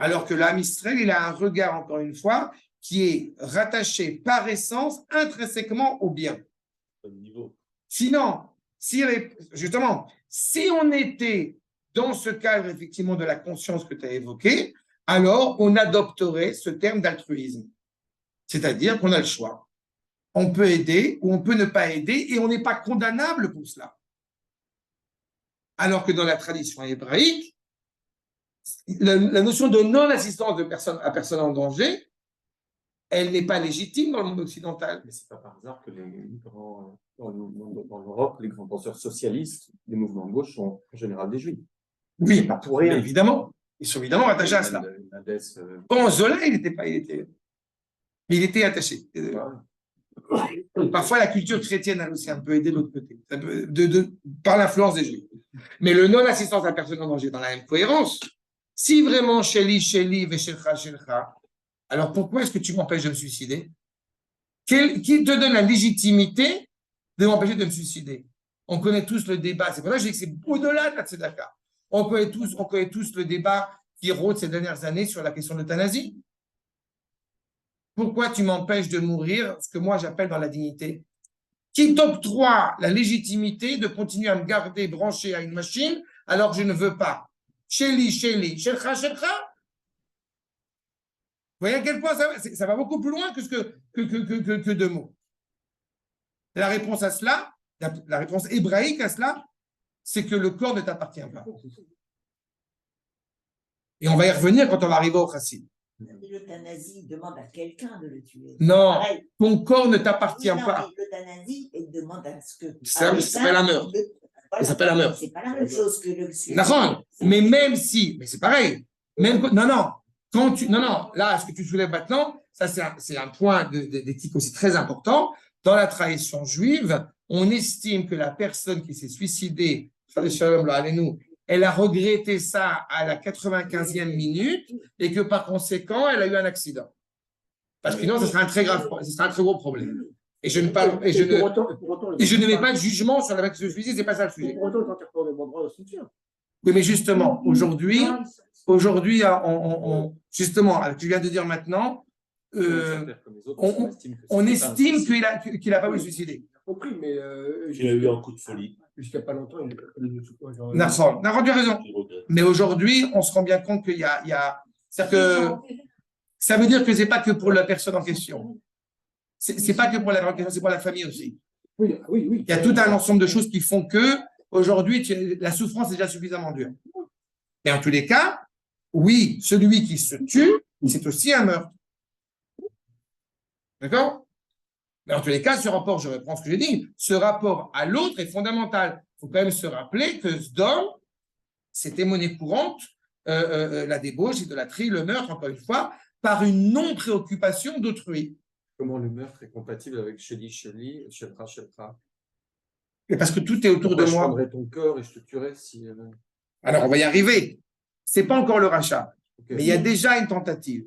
Alors que l'âme Israël, il a un regard, encore une fois, qui est rattaché par essence, intrinsèquement au bien. Au niveau. Sinon, justement, si on était dans ce cadre, effectivement, de la conscience que tu as évoqué, alors on adopterait ce terme d'altruisme. C'est-à-dire qu'on a le choix. On peut aider ou on peut ne pas aider et on n'est pas condamnable pour cela. Alors que dans la tradition hébraïque, la notion de non-assistance à personne en danger, elle n'est pas légitime dans le monde occidental. Mais ce n'est pas par hasard que dans l'Europe, les grands penseurs socialistes, les mouvements de gauche sont en général des juifs. Oui, Pas pour rien. évidemment. Ils sont évidemment attachés à cela. Bon, Zola, il était attaché. Parfois, la culture chrétienne a aussi un peu aidé de l'autre côté, par l'influence des juifs. Mais le non-assistance à personne en danger dans la même cohérence, si vraiment Sheli, Veshelcha, alors pourquoi est-ce que tu m'empêches de me suicider? Qui te donne la légitimité de m'empêcher de me suicider? On connaît tous le débat, c'est pour ça que je dis que c'est au-delà de la tzedaka. On connaît tous le débat qui rôde ces dernières années sur la question de l'euthanasie. Pourquoi tu m'empêches de mourir, ce que moi j'appelle dans la dignité? Qui t'octroie la légitimité de continuer à me garder branché à une machine alors que je ne veux pas? Sheli, Shelcha. Vous voyez à quel point ça va beaucoup plus loin que deux mots. La réponse à cela, la réponse hébraïque à cela, c'est que le corps ne t'appartient pas. Et on va y revenir quand on va arriver au chassid. L'euthanasie demande à quelqu'un de le tuer. Non, ton corps ne t'appartient pas. L'euthanasie demande à ce que. Ça s'appelle un meurtre. Ça s'appelle un meurtre. C'est pas la même chose que le suicide. D'accord. Mais même si, mais c'est pareil. Non, là, ce que tu soulèves maintenant, ça c'est un point d'éthique aussi très important. Dans la tradition juive, on estime que la personne qui s'est suicidée, elle a regretté ça à la 95e minute et que par conséquent, elle a eu un accident. Parce que sinon, ce serait un très gros problème. Et je ne mets pas de jugement sur la personne qui se suicide, c'est pas ça le sujet. Pour autant, quand on demandera au cimetière. Oui, mais justement, aujourd'hui, justement, tu viens de dire maintenant, on estime qu'il n'a pas voulu se suicider. Compris, mais Il a eu un coup de folie. Jusqu'à pas longtemps, il a Nahon, tu as raison. Mais aujourd'hui, on se rend bien compte qu'il y a c'est-à-dire que ça veut dire que c'est pas que pour la personne en question. C'est pas que pour la personne en question, c'est pour la famille aussi. Oui. Il y a tout un ensemble de choses qui font que aujourd'hui, la souffrance est déjà suffisamment dure. Mais en tous les cas, oui, celui qui se tue, c'est aussi un meurtre. D'accord? Mais en tous les cas, ce rapport, je reprends ce que j'ai dit, ce rapport à l'autre est fondamental. Il faut quand même se rappeler que Sdom, c'était monnaie courante, la débauche, l'idolâtrie, le meurtre, encore une fois, par une non-préoccupation d'autrui. Comment le meurtre est compatible avec Sheli, Shelcha? Et parce que tout est autour de Je moi. prendrais ton cœur et je te tuerais si. Alors, on va y arriver. Ce n'est pas encore le rachat, Okay. mais il y a déjà une tentative.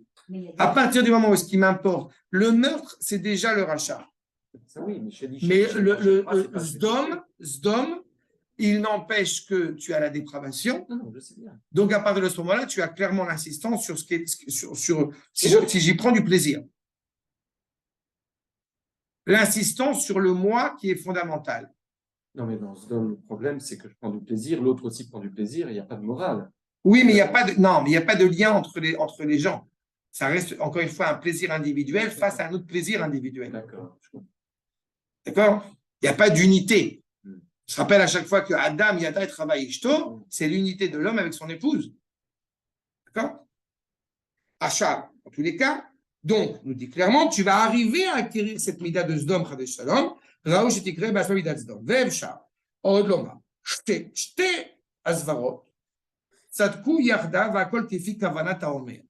À partir du moment où ce qui m'importe, le meurtre, c'est déjà le rachat. Ça, oui, mais Sheli, Mais Shelcha, Sdom, il n'empêche que tu as la dépravation. Non, je sais bien. Donc, à partir de ce moment-là, tu as clairement l'insistance sur ce qui est, si j'y prends du plaisir. L'insistance sur le moi qui est fondamental. Non, mais dans ce domaine, le problème, c'est que je prends du plaisir, l'autre aussi prend du plaisir, il n'y a pas de morale. Oui, mais il n'y a pas de lien entre les gens. Ça reste, encore une fois, un plaisir individuel face à un autre plaisir individuel. D'accord. D'accord? Il n'y a pas d'unité. Je rappelle à chaque fois que Adam, Yada et Travail Ishto, c'est l'unité de l'homme avec son épouse. D'accord? Achar, en tous les cas. Donc, nous dit clairement, tu vas arriver à acquérir cette mida de Sdom, Chadesh Shalom, Raou Shetikre, Basma Midat Sdom. Vev Shar, Orod Loma, Shte Asvarot, Tzadku Yarda, Vakol Kefi Kavanat Haomer.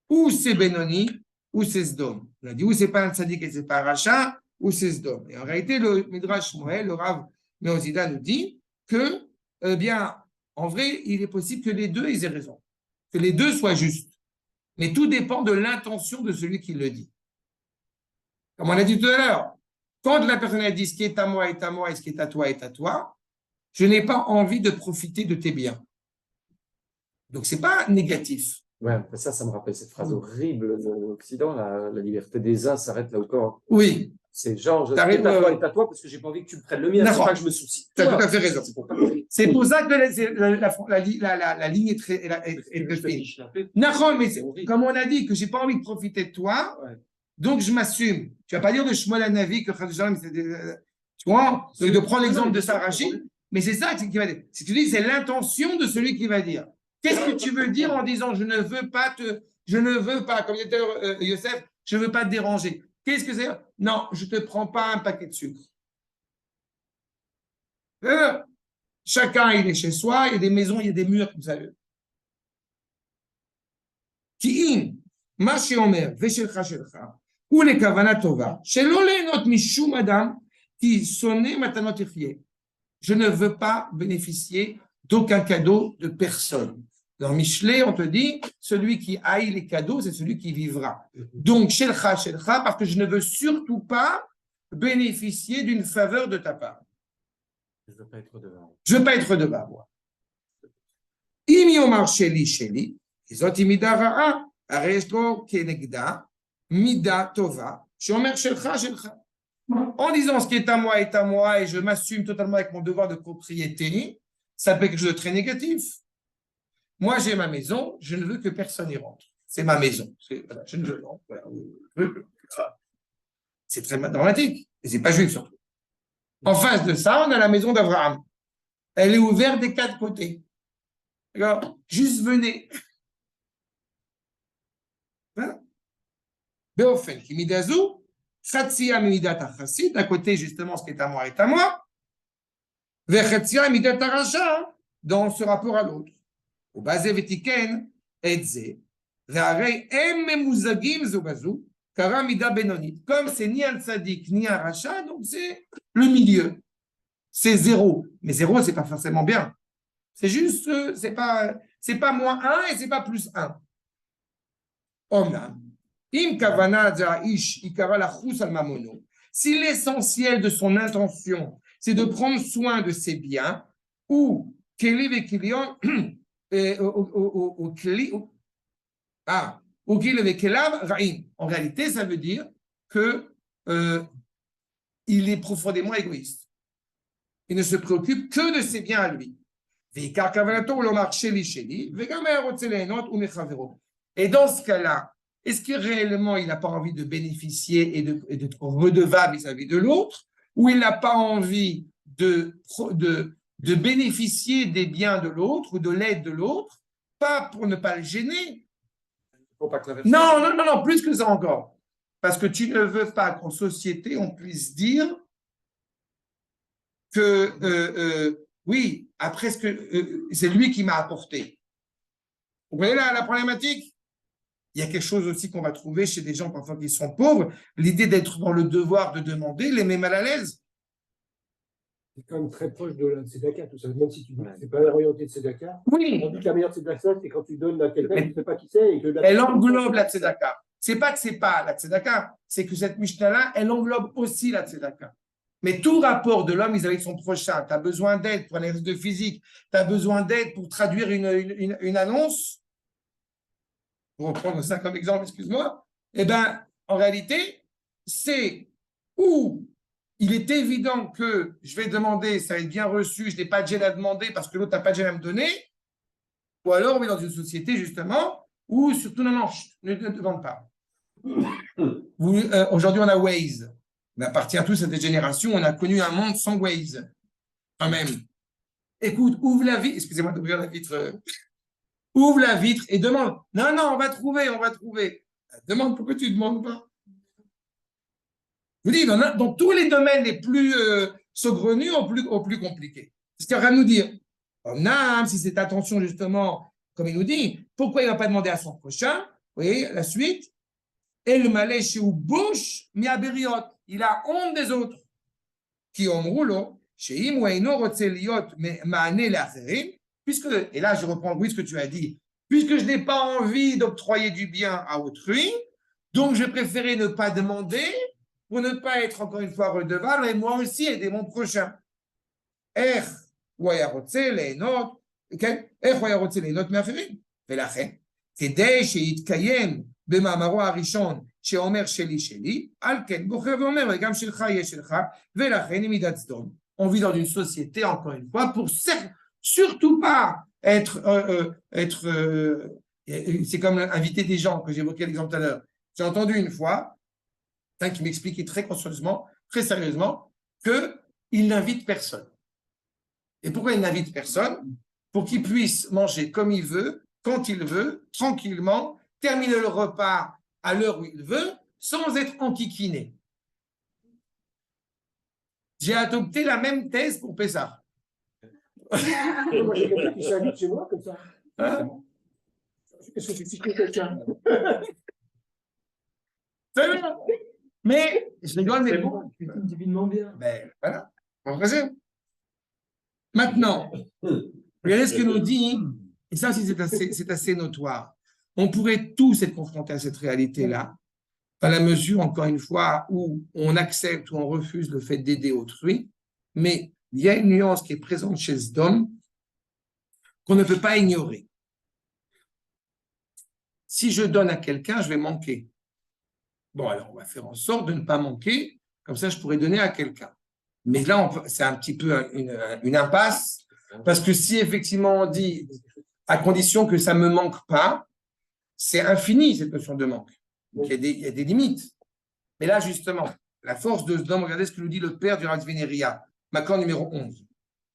Ou c'est Benoni, ou c'est Sdom. On a dit, ou c'est pas un tzadik et c'est pas un rachat, ou c'est Sdom. Et en réalité, le Midrash Moël, le Rav Meozida nous dit que, bien, en vrai, il est possible que les deux aient raison, que les deux soient justes. Mais tout dépend de l'intention de celui qui le dit. Comme on a dit tout à l'heure, quand la personne a dit ce qui est à moi est à moi et ce qui est à toi est à toi, je n'ai pas envie de profiter de tes biens. Donc, ce n'est pas négatif. Ouais, ça me rappelle cette phrase horrible de l'Occident, la liberté des uns s'arrête là encore. Oui. C'est genre, ce qui T'arrives, est à toi est à toi parce que j'ai pas envie que tu me prennes le mien, c'est D'accord. pas que je me soucie. Tu as tout à fait raison. C'est pour pas que- C'est pour ça que la ligne est très fine. D'accord, mais comme on a dit que j'ai pas envie de profiter de toi, Ouais. donc je m'assume. Tu vas pas dire de Shmuel Hanavi que tu vois, de prendre l'exemple de Sarachi, mais c'est ça qui va dire. Si tu dis, c'est l'intention de celui qui va dire. Qu'est-ce que tu veux dire en disant je ne veux pas, comme disait Youssef, je ne veux pas te déranger. Qu'est-ce que c'est? Non, je ne te prends pas un paquet de sucre. Chacun, il est chez soi, il y a des maisons, il y a des murs, comme ça. Qui ma sheomer, veshelcha shelcha, ou les kavana tova, shelo leenot mishum adam, qui sonne matanot echie. Je ne veux pas bénéficier d'aucun cadeau de personne. Dans Michelet, on te dit, celui qui haït les cadeaux, c'est celui qui vivra. Donc, shelcha, shelcha, parce que je ne veux surtout pas bénéficier d'une faveur de ta part. Je veux pas être redevable. Je ne veux pas être redevable, moi. Im yomar sheli, sheli, izot imida ra'a, aresto kenegda, mida tova, shomer shelcha, shelcha. En disant ce qui est à moi, et je m'assume totalement avec mon devoir de propriété, ça peut être quelque chose de très négatif. Moi, j'ai ma maison, je ne veux que personne y rentre. C'est ma maison. Voilà, je ne veux pas. C'est très dramatique. Et ce n'est pas juif surtout. En face de ça, on a la maison d'Abraham. Elle est ouverte des 4 côtés. D'accord? Juste venez. Voilà. Beofen, Kimidazou, Khatsia Midat Achassid, d'un côté, justement, ce qui est à moi est à moi. Vechatsia Midat Aracha, dans ce rapport à l'autre. Au basé Vetiken, Edze, Ve'arei Em Memuzagim Zubazou, Kara Mida Benonit. Comme c'est ni un tzaddik, ni un rachat, donc c'est le milieu. C'est 0. Mais 0, c'est pas forcément bien. C'est juste, c'est pas moins 1 et c'est pas plus 1. Omnam. Im kavana ish ikara la chous al mamono. Si l'essentiel de son intention, c'est de prendre soin de ses biens, ou keli vekilion, en réalité, ça veut dire que il est profondément égoïste. Il ne se préoccupe que de ses biens à lui. Et dans ce cas-là, est-ce que réellement il n'a pas envie de bénéficier et d'être redevable vis-à-vis de l'autre, ou il n'a pas envie de bénéficier des biens de l'autre ou de l'aide de l'autre, pas pour ne pas le gêner? Faut pas que la Non, plus que ça encore. Parce que tu ne veux pas qu'en société, on puisse dire que, oui, après, c'est lui qui m'a apporté. Vous voyez la problématique? Il y a quelque chose aussi qu'on va trouver chez des gens parfois qui sont pauvres. L'idée d'être dans le devoir de demander les met mal à l'aise. C'est quand même très proche de la tzedaka, tout ça. Même si tu dis que c'est pas orienté de tzedaka. Oui. On dit que la meilleure tzedaka, c'est quand tu donnes à quelqu'un qui ne sait pas qui c'est. Elle englobe la tzedaka. C'est pas que c'est pas la tzedaka, c'est que cette Mishnah-là, elle englobe aussi la tzedaka. Mais tout rapport de l'homme vis-à-vis de son prochain, tu as besoin d'aide pour un exercice de physique, tu as besoin d'aide pour traduire une annonce, pour reprendre ça comme exemple, excuse-moi, eh bien, en réalité, c'est où il est évident que je vais demander, ça va être bien reçu, je n'ai pas de gêne à demander parce que l'autre n'a pas de gêne à me donner, ou alors on est dans une société, justement, où surtout, non, ne demande pas. Aujourd'hui, on a Waze. On appartient tous à des générations, on a connu un monde sans Waze, quand même. Écoute, ouvre la vitre, excusez-moi d'ouvrir la vitre, ouvre la vitre et demande. Non, on va trouver. Demande pourquoi tu ne demandes pas. Je vous dis, dans tous les domaines les plus saugrenus au plus compliqués. C'est ce qu'il va nous dire. Non, si c'est attention justement, comme il nous dit, pourquoi il ne va pas demander à son prochain? Vous voyez, la suite. Et le malais chez bouche miaberiot. Il a honte des autres. Qui ont roulo, chez Imouaino Rotseliot, mais Maane l'Acherim, puisque, et là je reprends oui ce que tu as dit, puisque je n'ai pas envie d'octroyer du bien à autrui, donc je préférais ne pas demander pour ne pas être encore une fois redevable, et moi aussi aider mon prochain. איך הוא היה רוצה ליהנות, כן? איך הוא היה רוצה ליהנות מאחרים? ולכן, כדי שיתקיים במאמרו הראשון שאומר שלי שלי, על כן בוחר ואומר, וגם שלך יהיה שלך, ולכן היא מידת סדום. On vit dans une société, encore une fois, pour surtout pas être c'est comme inviter des gens que j'évoquais l'exemple tout à l'heure. J'ai entendu une fois un qui m'expliquait très consciencieusement, très sérieusement, qu'il n'invite personne. Et pourquoi il n'invite personne? Pour qu'il puisse manger comme il veut, quand il veut, tranquillement, terminer le repas à l'heure où il veut, sans être enquiquiné. J'ai adopté la même thèse pour Pessah. Moi, j'ai quelqu'un qui s'invite chez moi comme ça. Hein? Qu'est-ce que tu dis quelqu'un? C'est vrai. Mais je rigole, mais bon, tu cuisines divinement bien. ben voilà, en vrai. Maintenant, regardez ce que nous dit, et ça aussi c'est assez notoire. On pourrait tous être confrontés à cette réalité-là, à la mesure, encore une fois, où on accepte ou on refuse le fait d'aider autrui, mais il y a une nuance qui est présente chez Sdom qu'on ne peut pas ignorer. Si je donne à quelqu'un, je vais manquer. Bon, alors on va faire en sorte de ne pas manquer, comme ça je pourrais donner à quelqu'un. Mais là, c'est un petit peu une impasse, parce que si effectivement on dit, à condition que ça ne me manque pas, c'est infini cette notion de manque. Donc il y a des limites. Mais là, justement, la force de Sdom, regardez ce que nous dit le père du Rav Veneria, Makor numéro 11.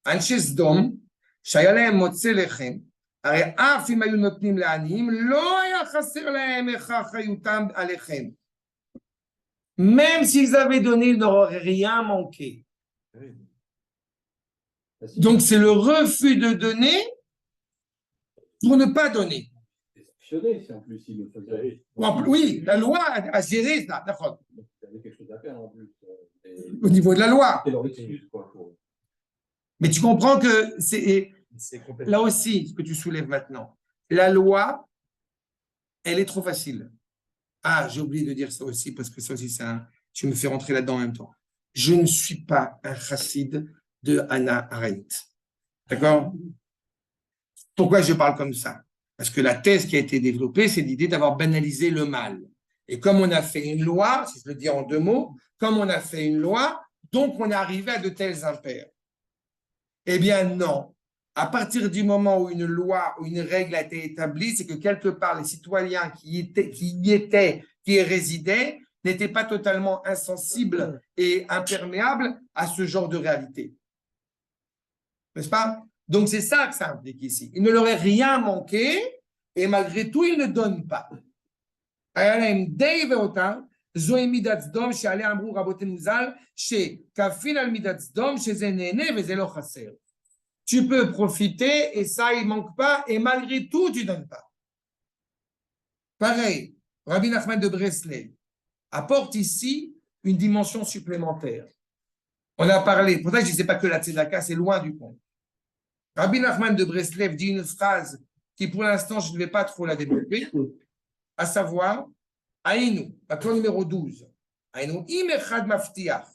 Anshe Sdom, shaya lahem motze lechem, הרי אף אם היו נותנים לעניים, לא היה חסר להם איכה חיותם עליכם. Même s'ils avaient donné, ils n'auraient rien manqué. Donc, c'est le refus de donner pour ne pas donner. Sanctionné, si en plus il le faisait. Oui, la loi a géré ça, d'accord. Il y avait quelque chose à faire en plus. Au niveau de la loi. C'est leur excuse, quoi. Mais tu comprends que c'est là aussi ce que tu soulèves maintenant. La loi, elle est trop facile. Ah, j'ai oublié de dire ça aussi, parce que ça aussi, je me fais rentrer là-dedans en même temps. Je ne suis pas un chassid de Hannah Arendt. D'accord? Pourquoi je parle comme ça? Parce que la thèse qui a été développée, c'est l'idée d'avoir banalisé le mal. Et comme on a fait une loi, si je le dis en deux mots, comme on a fait une loi, donc on est arrivé à de tels impairs. Eh bien non. À partir du moment où une loi ou une règle a été établie, c'est que quelque part, les citoyens qui y résidaient, n'étaient pas totalement insensibles et imperméables à ce genre de réalité. N'est-ce pas? Donc, c'est ça que ça implique ici. Il ne leur est rien manqué et malgré tout, ils ne donnent pas. Tu peux profiter et ça, il ne manque pas et malgré tout, tu ne donnes pas. Pareil, Rabbi Nachman de Breslev apporte ici une dimension supplémentaire. On a parlé, pour ça je ne disais pas que la tzedaka, c'est loin du compte. Rabbi Nachman de Breslev dit une phrase qui, pour l'instant, je ne vais pas trop la développer, à savoir, Aïnou, accord numéro 12, Aïnou, im echad maftiach,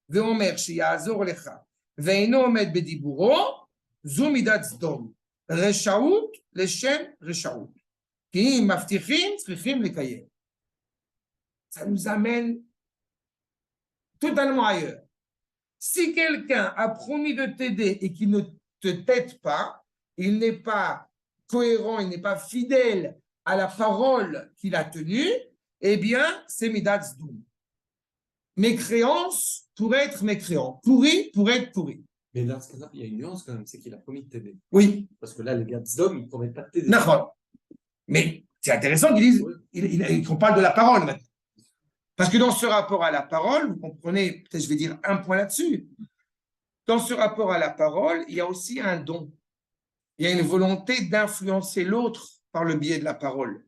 veomer sheyazor lecha, ve'eno omed bediburo, zu midat sdom, reshaut leshem reshaut. Ki im maftichim tzrichim lekayem. Ça nous amène totalement ailleurs. Si quelqu'un a promis de t'aider et qu'il ne te t'aide pas, il n'est pas cohérent, il n'est pas fidèle à la parole qu'il a tenue, eh bien, c'est midat sdom. Mécréance pour être mécréant, pourri pour être pourri. Mais dans ce cas-là, il y a une nuance quand même, c'est qu'il a promis de t'aider. Oui. Parce que là, les gars de Sdom, ils ne promettent pas de t'aider. D'accord. Mais c'est intéressant qu'ils disent, qu'on parle de la parole maintenant. Parce que dans ce rapport à la parole, vous comprenez, peut-être je vais dire un point là-dessus. Dans ce rapport à la parole, il y a aussi un don. Il y a une volonté d'influencer l'autre par le biais de la parole,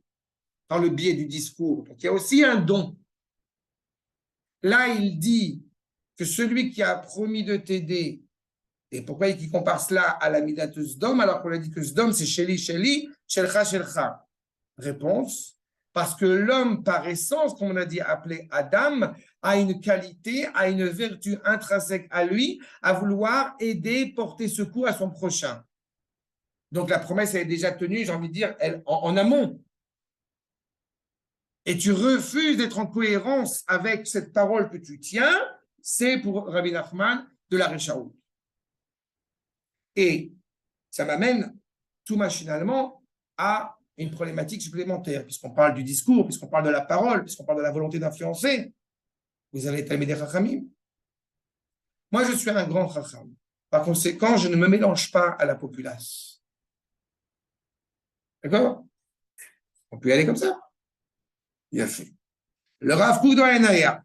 par le biais du discours. Donc il y a aussi un don. Là, il dit que celui qui a promis de t'aider, et pourquoi il compare cela à la midat Sdom, alors qu'on a dit que Sdom, c'est Sheli, Sheli, Shelcha, Shelcha. Réponse, Parce que l'homme, par essence, comme on a dit, appelé Adam, a une qualité, a une vertu intrinsèque à lui, à vouloir aider, porter secours à son prochain. Donc la promesse, elle est déjà tenue, j'ai envie de dire, en amont. Et tu refuses d'être en cohérence avec cette parole que tu tiens, c'est pour Rabbi Nachman de la Réchaout. Et ça m'amène tout machinalement à une problématique supplémentaire, puisqu'on parle du discours, puisqu'on parle de la parole, puisqu'on parle de la volonté d'influencer. Vous avez été des Chachamim. Moi, je suis un grand Chacham. Par conséquent, je ne me mélange pas à la populace. D'accord? On peut y aller comme ça. Bien fait. Le Rav Kook dans l'Enaya,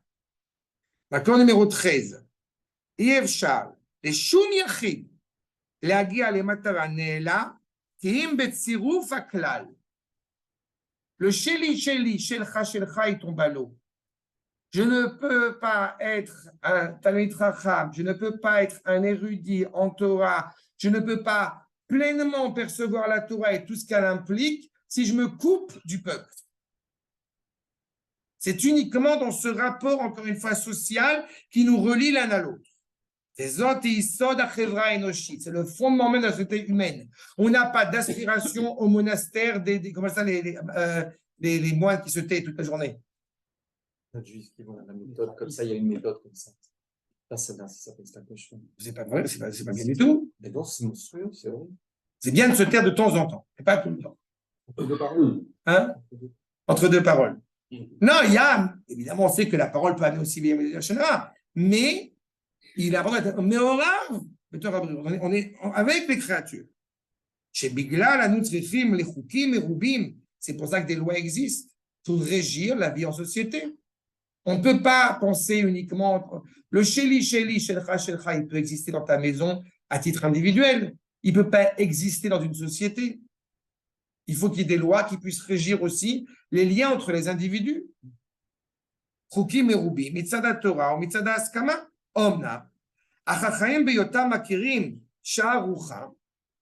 l'accord numéro 13. Yev Shal, les Shun Yachid, להגיע למטרה נעלה, כי אם בצירוף הכלל, le sheli, shelcha, il tombe à l'eau. Je ne peux pas être un Talmid Chacham, je ne peux pas être un érudit en Torah, je ne peux pas pleinement percevoir la Torah et tout ce qu'elle implique si je me coupe du peuple. C'est uniquement dans ce rapport, encore une fois, social, qui nous relie l'un à l'autre. C'est le fondement même de la société humaine. On n'a pas d'aspiration au monastère comment ça, les moines qui se taisent toute la journée. Les juifs qui vont à la méthode comme ça, il y a une méthode comme ça. Là, ça s'appelle Stakashon. C'est pas vrai, c'est pas bien du tout. Mais non, c'est monstrueux, c'est vrai. C'est bien de se taire de temps en temps, mais pas tout le temps. Entre deux paroles. Hein? Entre deux paroles. Non, il y a, évidemment, on sait que la parole peut amener aussi bien la Shana, mais il a mais on est avec les créatures. Chez Bigla, la Nutrifim, les Choukim, les Roubim, c'est pour ça que des lois existent, pour régir la vie en société. On ne peut pas penser uniquement. Le Sheli, Shelcha, il peut exister dans ta maison à titre individuel. Il ne peut pas exister dans une société. Il faut qu'il y ait des lois qui puissent régir aussi les liens entre les individus. Choukim et Roubim, Mitzada Torah ou Mitzada Askama.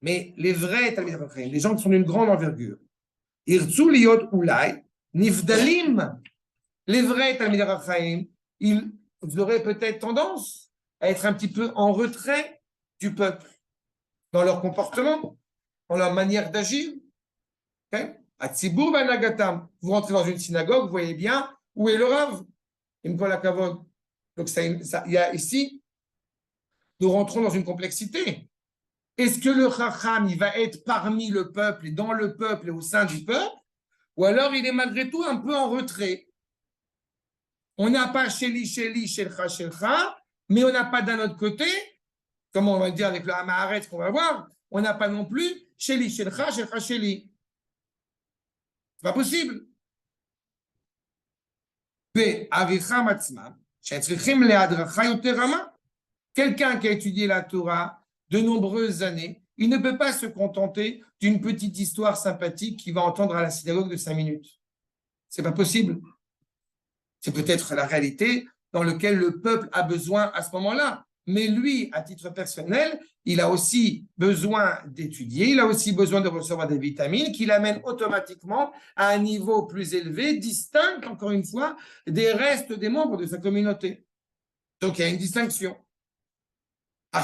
Mais les vrais Talmidei Chacham, les gens qui sont d'une grande envergure, Irtzu liot ulai nifdalim. Les vrais Talmidei Chacham, ils auraient peut-être tendance à être un petit peu en retrait du peuple dans leur comportement, dans leur manière d'agir. Atzibur v'anagatam. Vous rentrez dans une synagogue, vous voyez bien où est le Rav. Imkol hakavod. Donc, il y a ici, nous rentrons dans une complexité. Est-ce que le Chacham, il va être parmi le peuple et dans le peuple et au sein du peuple, ou alors il est malgré tout un peu en retrait? On n'a pas Sheli, Shelcha, mais on n'a pas d'un autre côté, comme on va dire avec le Hamaharetz qu'on va voir, on n'a pas non plus Sheli, Shelcha, Sheli. C'est pas possible. Quelqu'un qui a étudié la Torah de nombreuses années, il ne peut pas se contenter d'une petite histoire sympathique qu'il va entendre à la synagogue de 5 minutes. C'est pas possible. C'est peut-être la réalité dans laquelle le peuple a besoin à ce moment-là. Mais lui, à titre personnel, il a aussi besoin d'étudier, il a aussi besoin de recevoir des vitamines qui l'amènent automatiquement à un niveau plus élevé, distinct, encore une fois, des restes des membres de sa communauté. Donc, il y a une distinction. On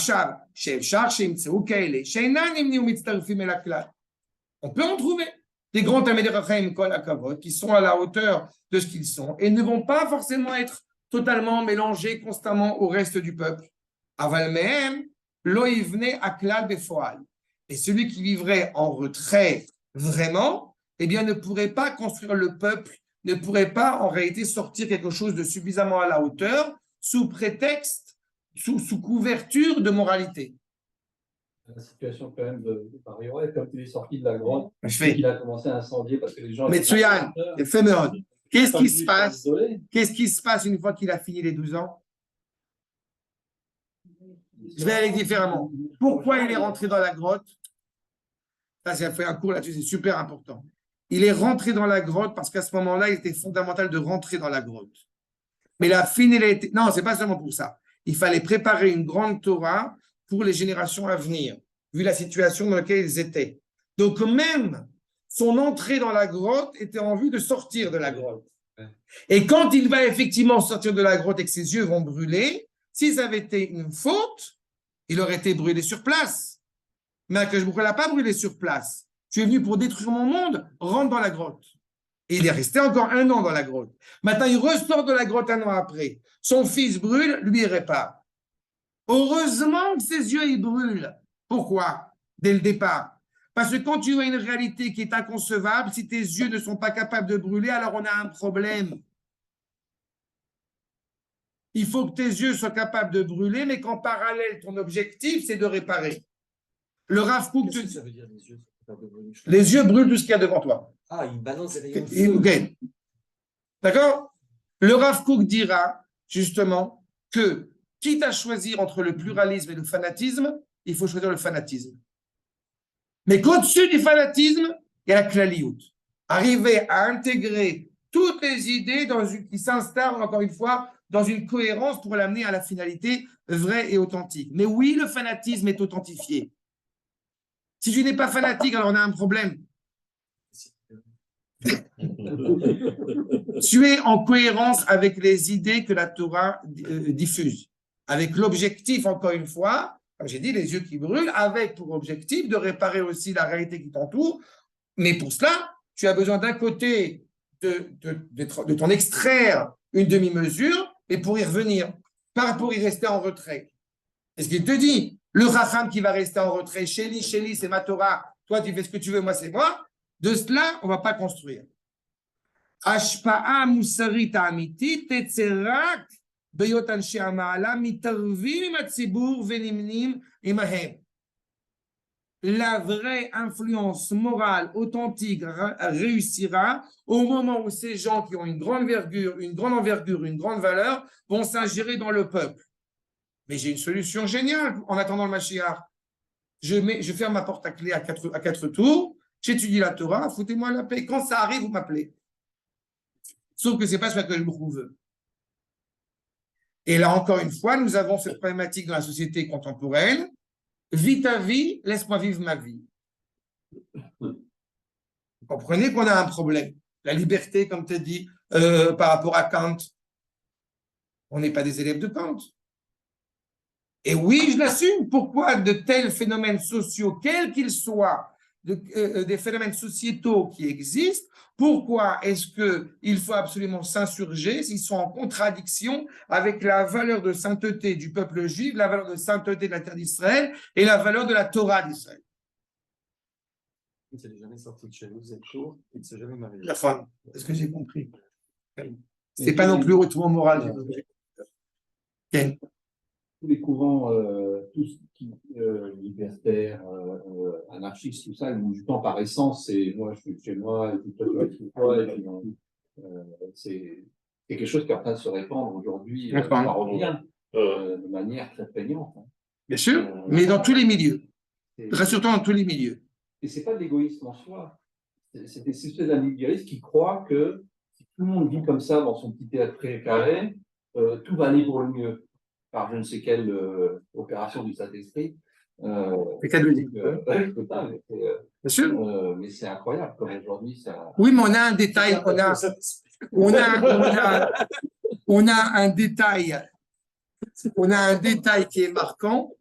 peut en trouver des grands Talmidei Chacham Kol Hakavod qui sont à la hauteur de ce qu'ils sont et ne vont pas forcément être totalement mélangés constamment au reste du peuple. Aval mehem lo yivne aklal befoal. Et celui qui vivrait en retrait vraiment, eh bien, ne pourrait pas construire le peuple, ne pourrait pas en réalité sortir quelque chose de suffisamment à la hauteur sous prétexte, sous couverture de moralité. La situation quand même de Paris-Ouest, comme il est sorti de la grotte, et qu'il a commencé à incendier parce que les gens... Mais Tsuyan, qu'est-ce qui se passe? Qu'est-ce qui se passe une fois qu'il a fini les 12 ans? Je vais aller différemment. Pourquoi il est rentré dans la grotte? Ça, j'ai fait un cours là-dessus, c'est super important. Il est rentré dans la grotte parce qu'à ce moment-là, il était fondamental de rentrer dans la grotte. Mais la fin, il a été... Non, c'est pas seulement pour ça. Il fallait préparer une grande Torah pour les générations à venir, vu la situation dans laquelle ils étaient. Donc même son entrée dans la grotte était en vue de sortir de la grotte. Et quand il va effectivement sortir de la grotte et que ses yeux vont brûler, si ça avait été une faute, il aurait été brûlé sur place. Mais Akadosh Baruch Hu n'a pas brûlé sur place. Tu es venu pour détruire mon monde, rentre dans la grotte. Et il est resté encore 1 an dans la grotte. Maintenant, il ressort de la grotte 1 an après. Son fils brûle, lui il répare. Heureusement que ses yeux, ils brûlent. Pourquoi? Dès le départ. Parce que quand tu as une réalité qui est inconcevable, si tes yeux ne sont pas capables de brûler, alors on a un problème. Il faut que tes yeux soient capables de brûler, mais qu'en parallèle, ton objectif, c'est de réparer. Le Rav Kook, Qu'est-ce que ça veut dire les yeux? les yeux brûlent tout ce qu'il y a devant toi. Ah, il balance des rayons de feu. Ok. D'accord? Le Rav Kook dira justement que, quitte à choisir entre le pluralisme et le fanatisme, il faut choisir le fanatisme. Mais qu'au-dessus du fanatisme, il y a la klaliout. Arriver à intégrer toutes les idées qui s'installent, encore une fois, dans une cohérence pour l'amener à la finalité vraie et authentique. Mais oui, le fanatisme est authentifié. Si tu n'es pas fanatique, alors on a un problème. Tu es en cohérence avec les idées que la Torah diffuse, avec l'objectif, encore une fois, comme j'ai dit, les yeux qui brûlent, avec pour objectif de réparer aussi la réalité qui t'entoure. Mais pour cela, tu as besoin d'un côté de t'en extraire une demi-mesure et pour y revenir, pas pour y rester en retrait. Et ce qu'il te dit, le Chacham qui va rester en retrait, Chéli, c'est ma Torah, toi tu fais ce que tu veux, moi c'est moi, de cela, on ne va pas construire. Ashpa'a musarit amitit tetzerak beyot anshe ha'ma'ala mitarvim im hatzibur venimnim imahem. La vraie influence morale authentique réussira au moment où ces gens qui ont une grande envergure, une grande valeur vont s'ingérer dans le peuple. Mais j'ai une solution géniale en attendant le Mashiach. Je ferme ma porte à clé à quatre tours, j'étudie la Torah, foutez-moi la paix. Quand ça arrive, vous m'appelez. Sauf que ce n'est pas ce que je me veux. Et là, encore une fois, nous avons cette problématique dans la société contemporaine. Vis ta vie, laisse-moi vivre ma vie. Vous comprenez qu'on a un problème. La liberté, comme tu as dit, par rapport à Kant. On n'est pas des élèves de Kant. Et oui, je l'assume. Pourquoi de tels phénomènes sociaux, quels qu'ils soient, des phénomènes sociétaux qui existent, pourquoi est-ce qu'il faut absolument s'insurger s'ils sont en contradiction avec la valeur de sainteté du peuple juif, la valeur de sainteté de la terre d'Israël et la valeur de la Torah d'Israël? Il ne s'est jamais sorti de chez nous, c'est chaud, il ne s'est jamais marié. La femme, est-ce que j'ai compris? C'est pas non plus retour moral. Okay. Tous les courants, tous libertaires, anarchistes, tout ça, du temps par essence, c'est moi je suis chez moi, et puis toi tu vas chez toi, et puis c'est quelque chose qui est en train de se répandre aujourd'hui, ça revient de manière très prégnante. Hein. Bien sûr, mais dans tous les milieux. Rassure-toi, dans tous les milieux. Et c'est pas de l'égoïsme en soi, c'est des espèces d'individualistes qui croient que si tout le monde vit comme ça dans son petit théâtre carré, tout va aller pour le mieux. Par je ne sais quelle opération du Saint-Esprit. C'est qu'à le dire. Bien sûr. Mais c'est incroyable comme aujourd'hui ça. Oui, mais on a un détail. On a un détail. On a un détail qui est marquant.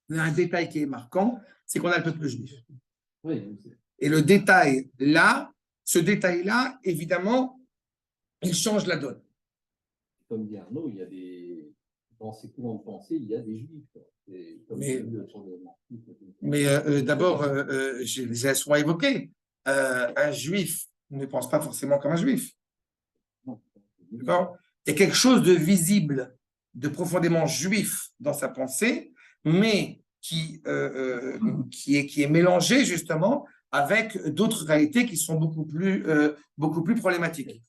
On a un détail qui est marquant, c'est qu'on a le peuple juif. Oui. Et le détail là, ce détail-là, évidemment, il change la donne. Comme dit Arnaud, il y a des. Dans ces courants de pensée, il y a des juifs. Mais d'abord, je les ai souvent évoqués. Un juif ne pense pas forcément comme un juif. D'accord ? Il y a quelque chose de visible, de profondément juif dans sa pensée, mais qui est mélangé justement avec d'autres réalités qui sont beaucoup plus problématiques.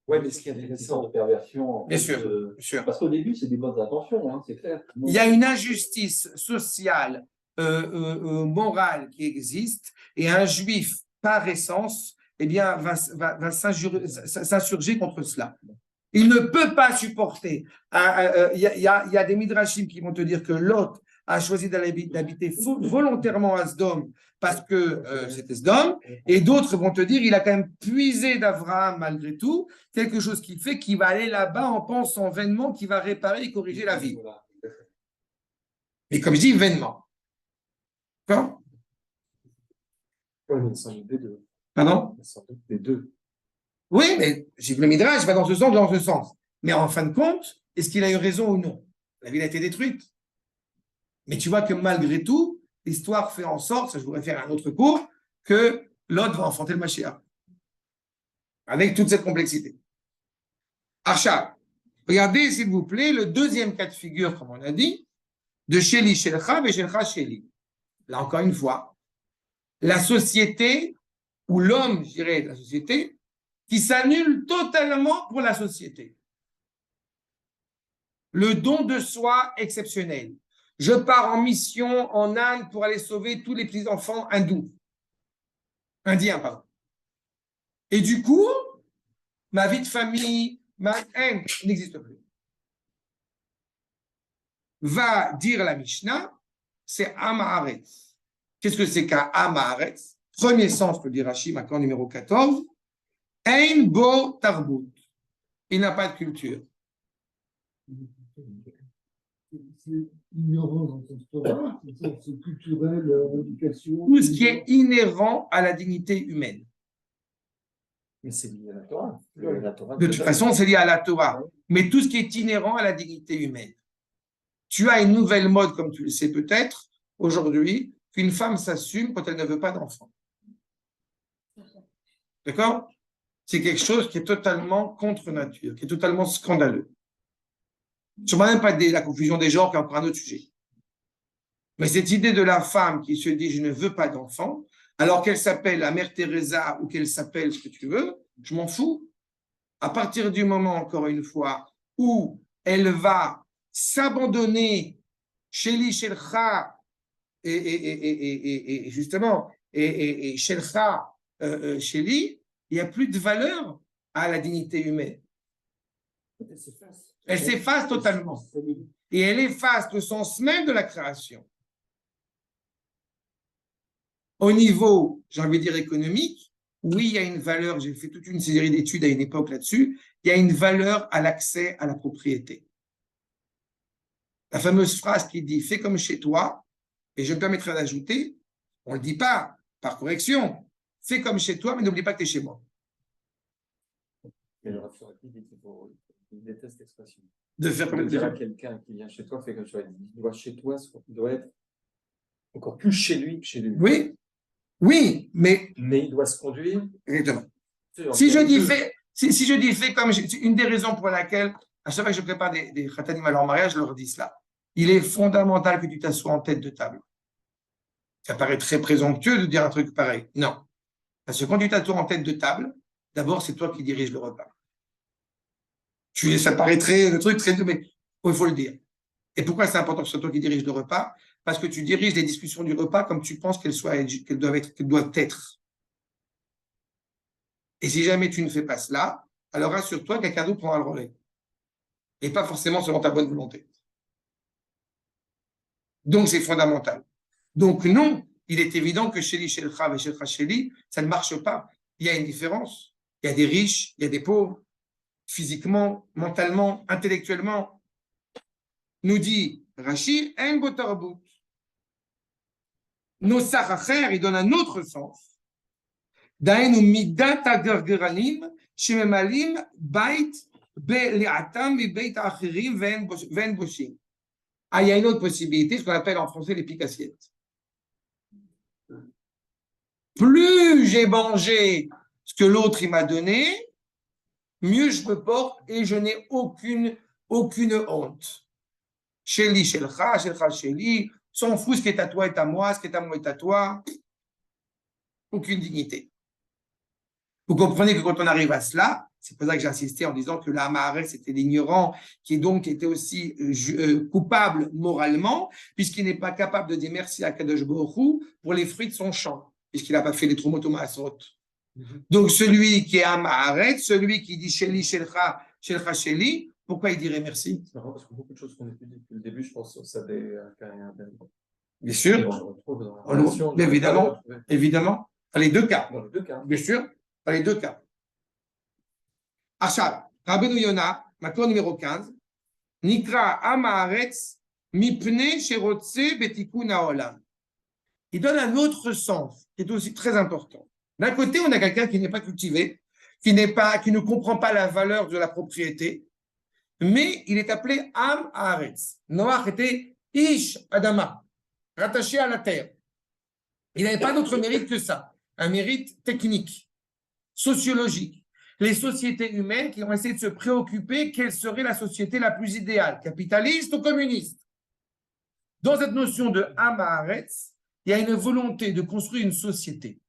Oui, mais ce qui est intéressant, de perversion. Bien sûr, bien sûr. Parce qu'au début, c'est des bonnes intentions, hein, c'est clair. Il y a une injustice sociale, morale qui existe, et un juif, par essence, eh bien, va s'insurger contre cela. Il ne peut pas supporter. Il y a des midrashim qui vont te dire que Lot a choisi d'habiter volontairement à Sdom parce que c'était Sdom, et d'autres vont te dire il a quand même puisé d'Abraham malgré tout quelque chose qui fait qu'il va aller là-bas en pensant vainement qu'il va réparer et corriger la vie. Mais comme je dis, vainement. D'accord? Oui, mais sans doute des deux. Pardon? Sans doute des deux. Oui, mais j'ai vu le Midrash, va dans ce sens, dans ce sens. Mais en fin de compte, est-ce qu'il a eu raison ou non? La ville a été détruite. Mais tu vois que malgré tout, l'histoire fait en sorte, ça je voudrais faire un autre cours, que Lot va enfanter le Mashiach. Avec toute cette complexité. Achat. Regardez, s'il vous plaît, le deuxième cas de figure, comme on a dit, de Sheli Shelcha et Shelcha Sheli. Là, encore une fois, la société, ou l'homme, je dirais, de la société, qui s'annule totalement pour la société. Le don de soi exceptionnel. Je pars en mission en Inde pour aller sauver tous les petits-enfants hindous. Indiens, pardon. Et du coup, ma vie de famille, ma haine n'existe plus. Va dire la Mishnah, c'est Amaharetz. Qu'est-ce que c'est qu'un Amaharetz? Premier sens, peut dire Rashi, accord numéro 14. Ein bo tarbut. Il n'a pas de culture. C'est ignorant dans ton Torah, c'est culturel, éducation. Tout ce qui est inhérent à la dignité humaine. Mais c'est lié à la Torah. De toute façon, c'est lié à la Torah. Mais tout ce qui est inhérent à la dignité humaine. Tu as une nouvelle mode, comme tu le sais peut-être, aujourd'hui, qu'une femme s'assume quand elle ne veut pas d'enfant. D'accord? C'est quelque chose qui est totalement contre nature, qui est totalement scandaleux. Je ne parle même pas de la confusion des genres, qui est encore un autre sujet. Mais cette idée de la femme qui se dit « je ne veux pas d'enfant », alors qu'elle s'appelle la mère Teresa ou qu'elle s'appelle ce que tu veux, je m'en fous. À partir du moment, encore une fois, où elle va s'abandonner chez Li Shelcha et justement et Shelcha chez Li, il n'y a plus de valeur à la dignité humaine. Elle s'efface totalement. Et elle efface le sens même de la création. Au niveau, j'ai envie de dire, économique, oui, il y a une valeur, j'ai fait toute une série d'études à une époque là-dessus, il y a une valeur à l'accès à la propriété. La fameuse phrase qui dit « fais comme chez toi », et je me permettrai d'ajouter, on ne le dit pas par correction, « fais comme chez toi, mais n'oublie pas que tu es chez moi ». Mais le Rav Shoraki dit qu'il déteste l'expression. De faire comme dire à quelqu'un qui vient chez toi, fais comme chez toi. Il doit chez toi, il doit être encore plus chez lui que chez lui. Oui, oui, mais il doit se conduire. Exactement. Si je dis fais comme une des raisons pour laquelle à chaque fois que je prépare des khatanim à leur mariage, je leur dis cela. Il est fondamental que tu t'assoies en tête de table. Ça paraît très présomptueux de dire un truc pareil. Non. Parce que quand tu t'assois en tête de table, d'abord, c'est toi qui diriges le repas. Ça paraît le truc très, mais il faut le dire. Et pourquoi c'est important que ce soit toi qui diriges le repas? Parce que tu diriges les discussions du repas comme tu penses qu'elles doivent être. Et si jamais tu ne fais pas cela, alors rassure-toi que quelqu'un d'autre prendra le relais. Et pas forcément selon ta bonne volonté. Donc, c'est fondamental. Donc, non, il est évident que chez Li Shelcha et Shelcha Sheli, ça ne marche pas. Il y a une différence. Il y a des riches, il y a des pauvres, physiquement, mentalement, intellectuellement. Nous dit Rashi, en botarbut. Nos sachacher, il donne un autre sens. Daenu midat agargeranim, shememalim bait bele'atam mi beit achirim ven boshim. Ah, il y a une autre possibilité, ce qu'on appelle en français les piques-assiettes. Plus j'ai mangé ce que l'autre il m'a donné, mieux je me porte et je n'ai aucune honte. Sheli, Shelcha, Shelcha, Sheli, s'en fout, ce qui est à toi est à moi, ce qui est à moi est à toi. Aucune dignité. Vous comprenez que quand on arrive à cela, c'est pour ça que j'ai insisté en disant que l'Amaharet, c'était l'ignorant qui était aussi coupable moralement, puisqu'il n'est pas capable de dire merci à Kadosh Baruch Hu pour les fruits de son champ, puisqu'il n'a pas fait les Trumot Maasrot. Donc celui qui est Amaharet, celui qui dit Sheli, Shelcha, Shelcha, Sheli, Pourquoi il dirait merci? C'est marrant parce que beaucoup de choses qu'on étudie depuis le début, je pense, ça des Bien sûr, on le retrouve dans la relation. évidemment, évidemment. Dans les deux cas. Dans les deux cas. Bien sûr, dans les deux cas. Achab, Rabbeinu Yona, Makor numéro 15, Nikra Amaretz Mipne Sherotse Betikun Haolam. Il donne un autre sens qui est aussi très important. D'un côté, on a quelqu'un qui n'est pas cultivé, qui ne comprend pas la valeur de la propriété, mais il est appelé Am Haaretz. Noach était Ish Adama, rattaché à la terre. Il n'avait pas d'autre mérite que ça, un mérite technique, sociologique. Les sociétés humaines qui ont essayé de se préoccuper quelle serait la société la plus idéale, capitaliste ou communiste. Dans cette notion de Am Haaretz, il y a une volonté de construire une société.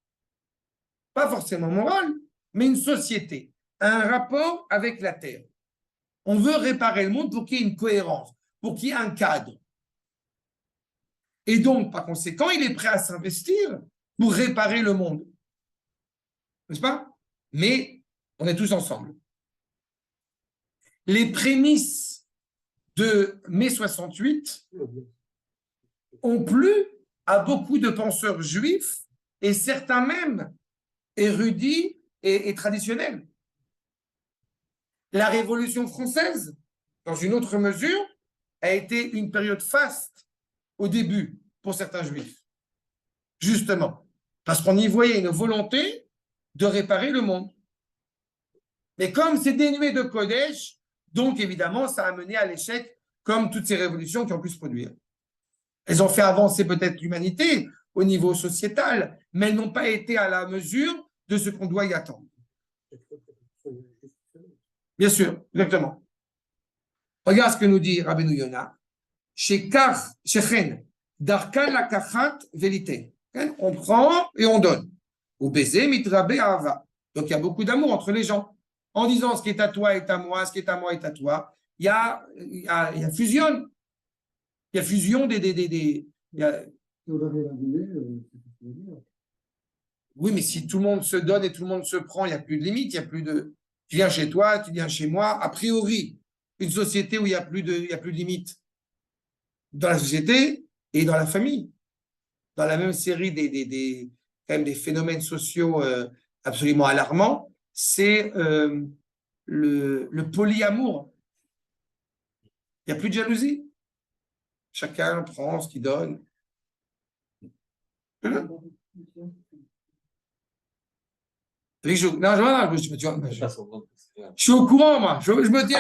Pas forcément morale, mais une société, un rapport avec la terre. On veut réparer le monde pour qu'il y ait une cohérence, pour qu'il y ait un cadre. Et donc, par conséquent, il est prêt à s'investir pour réparer le monde. N'est-ce pas? Mais on est tous ensemble. Les prémices de mai 68 ont plu à beaucoup de penseurs juifs et certains même érudits et traditionnels. La Révolution française, dans une autre mesure, a été une période faste au début pour certains juifs. Justement, parce qu'on y voyait une volonté de réparer le monde. Mais comme c'est dénué de Kodesh, donc évidemment, ça a mené à l'échec, comme toutes ces révolutions qui ont pu se produire. Elles ont fait avancer peut-être l'humanité au niveau sociétal, mais elles n'ont pas été à la mesure de ce qu'on doit y attendre. Bien sûr, exactement. Regarde ce que nous dit Rabbeinu Yona. Shechen, darkan la kachat velite. On prend et on donne. Ou baiser mitrabe ava. Donc il y a beaucoup d'amour entre les gens. En disant ce qui est à toi est à moi, ce qui est à moi est à toi, il y a fusion. Il y a fusion des Oui, mais si tout le monde se donne et tout le monde se prend, il n'y a plus de limite, il n'y a plus de. Tu viens chez toi, tu viens chez moi. A priori, une société où il n'y a plus de limite. Dans la société et dans la famille. Dans la même série quand même des phénomènes sociaux absolument alarmants, c'est le polyamour. Il n'y a plus de jalousie. Chacun prend ce qu'il donne. Voilà. Je suis au courant, moi. Je me dis,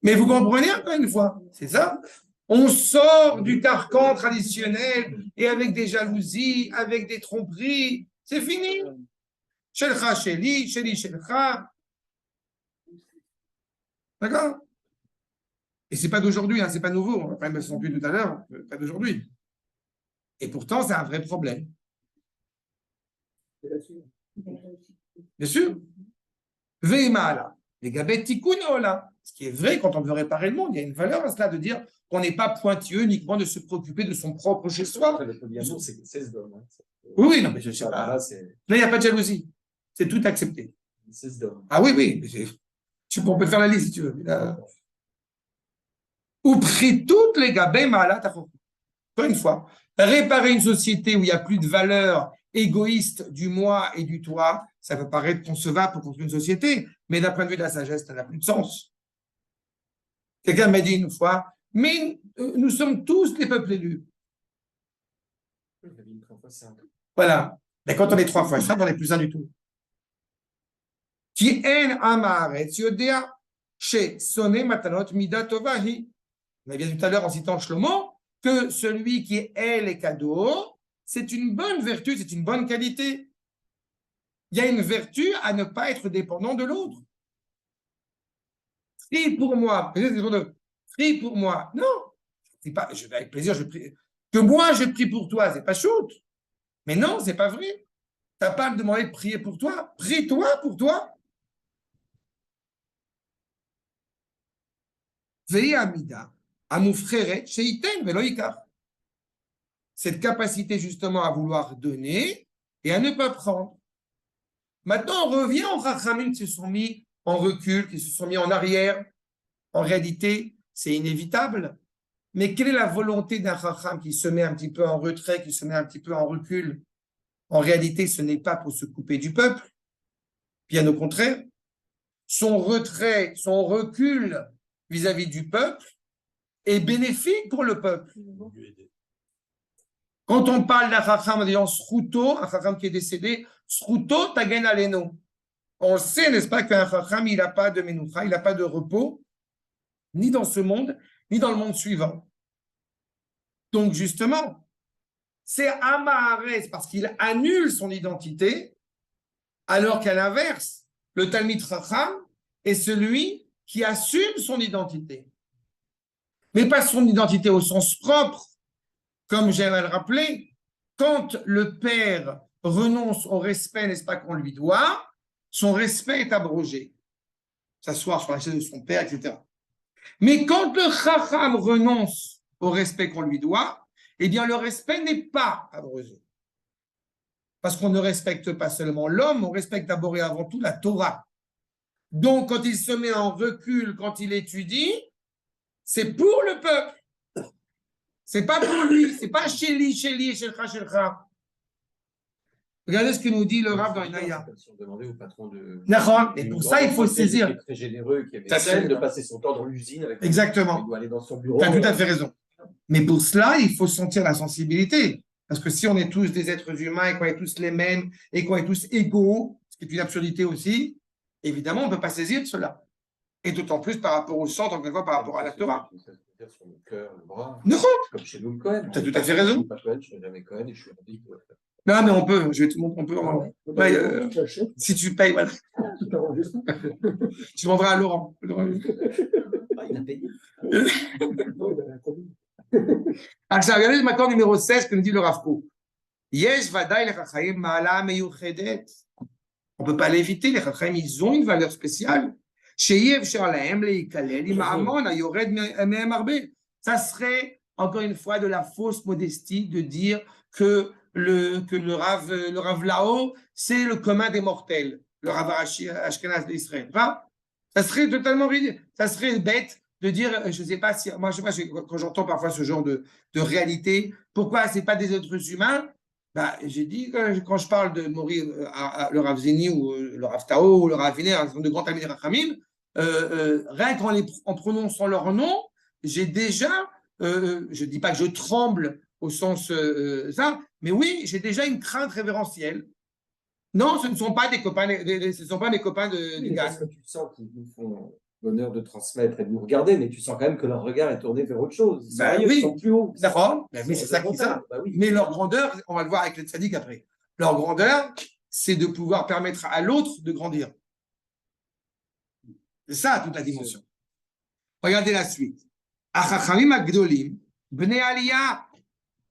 mais vous comprenez encore une fois, c'est ça. On sort du carcan traditionnel et avec des jalousies, avec des tromperies, c'est fini. Shelcha, Sheli, Sheli, Shelcha. D'accord? Et c'est pas d'aujourd'hui, hein, c'est pas nouveau. On va quand même se sentir tout à l'heure, pas d'aujourd'hui. Et pourtant, c'est un vrai problème. Bien sûr. Veimala. Les gabet tikkun ola. Ce qui est vrai quand on veut réparer le monde, il y a une valeur à cela de dire qu'on n'est pas pointilleux uniquement de se préoccuper de son propre chez-soi. Le polyamour, c'est Sesdom. Oui, non, mais je sais pas. Là, il n'y a pas de jalousie. C'est tout accepté. Ah oui, oui. On peut faire la liste si tu veux. Ou pris toutes les gabets malat. Encore une fois, réparer une société où il n'y a plus de valeur égoïste du moi et du toi, ça peut paraître concevable pour construire une société, mais d'un point de vue de la sagesse, ça n'a plus de sens. Quelqu'un m'a dit une fois, mais nous sommes tous les peuples élus. Voilà. Mais quand on est 3 fois ça, on n'est plus un du tout. Qui en amaretz yodea chez sonné matanot mida tovahi. On a bien tout à l'heure en citant Shlomo que celui qui est les cadeaux, c'est une bonne vertu, c'est une bonne qualité. Il y a une vertu à ne pas être dépendant de l'autre. Prie pour moi. Prie pour moi. Non. Pas, avec plaisir, je prie. Que moi, je prie pour toi, c'est pas shoot. Mais non, c'est pas vrai. Tu n'as pas à me demander de prier pour toi. Prie-toi pour toi. Vei amida, amufreret, sheiten, veloikar. Cette capacité justement à vouloir donner et à ne pas prendre. Maintenant, on revient aux Rachamim qui se sont mis en recul, qui se sont mis en arrière. En réalité, c'est inévitable. Mais quelle est la volonté d'un Chacham qui se met un petit peu en retrait, qui se met un petit peu en recul? En réalité, ce n'est pas pour se couper du peuple. Bien au contraire, son retrait, son recul vis-à-vis du peuple est bénéfique pour le peuple. Quand on parle d'un Chacham en disant Sruto, un Chacham qui est décédé, Sruto tagen aleno. On sait, n'est-ce pas, qu'un Chacham, il n'a pas de menoucha, il n'a pas de repos, ni dans ce monde, ni dans le monde suivant. Donc, justement, c'est Amahares parce qu'il annule son identité, alors qu'à l'inverse, le Talmid Chacham est celui qui assume son identité. Mais pas son identité au sens propre, comme j'aime à le rappeler, quand le père renonce au respect, n'est-ce pas, qu'on lui doit, son respect est abrogé. S'asseoir sur la chaise de son père, etc. Mais quand le Chacham renonce au respect qu'on lui doit, eh bien le respect n'est pas abrogé. Parce qu'on ne respecte pas seulement l'homme, on respecte d'abord et avant tout la Torah. Donc quand il se met en recul, quand il étudie, c'est pour le peuple. C'est pas pour lui, c'est pas chez lui, et Shelcha. Regardez ce que nous dit le Rav dans Inaya. Si on demandait au patron de. Et pour ça, il faut saisir. Qui est très généreux, qui avait Ça, celle de passer son temps dans l'usine avec. Exactement. Il doit aller dans son bureau. Tu as tout à fait raison. Mais pour cela, il faut sentir la sensibilité. Parce que si on est tous des êtres humains et qu'on est tous les mêmes et qu'on est tous égaux, ce qui est une absurdité aussi, évidemment, on ne peut pas saisir de cela. Et d'autant plus par rapport au centre, encore une fois, par rapport à la Torah. Sur le cœur, le bras. Non, comme chez nous, le Cohen. Tu as tout à fait raison. Je ne suis pas Cohen, je ne suis jamais Cohen et je suis ravi. Non, mais on peut, je vais te montrer, on peut. Si tu payes, voilà. Tu demanderas à Laurent. Ah, il a payé. Alors, regardez maintenant numéro 16 que nous dit le Rav Kook. Yesh vadaï lechachaim ma'ala meyuchedet. On ne peut pas l'éviter, les chachaim, ils ont une valeur spéciale. Sheyev sharlahem leikalel ima'amon ayored mehem arbe. Ça serait, encore une fois, de la fausse modestie de dire que le Rav là-haut, c'est le commun des mortels, le Rav Ashkenaz d'Israël. Ça serait totalement ridicule. Ça serait bête de dire, je ne sais pas si, moi, je sais pas, quand j'entends parfois ce genre de réalité, pourquoi ce n'est pas des êtres humains? Bah, j'ai dit, quand je parle de mourir le Rav Zini ou le Rav Tao ou le Rav Viner, un certain nombre de grands amis de Rachamim, rien qu'en prononçant leur nom, j'ai déjà, je ne dis pas que je tremble au sens ça, mais oui, j'ai déjà une crainte révérentielle. Non, ce ne sont pas des copains, ce ne sont pas mes copains du gars. Parce que tu sens qu'ils nous font l'honneur de transmettre et de nous regarder, mais tu sens quand même que leur regard est tourné vers autre chose. Ils sont plus hauts. D'accord, mais c'est ça qui ça. Bah oui. Mais leur grandeur, on va le voir avec les tzaddik après. Leur grandeur, c'est de pouvoir permettre à l'autre de grandir. C'est ça toute la dimension. Regardez la suite. Achachamim agdolim, bnei aliyah.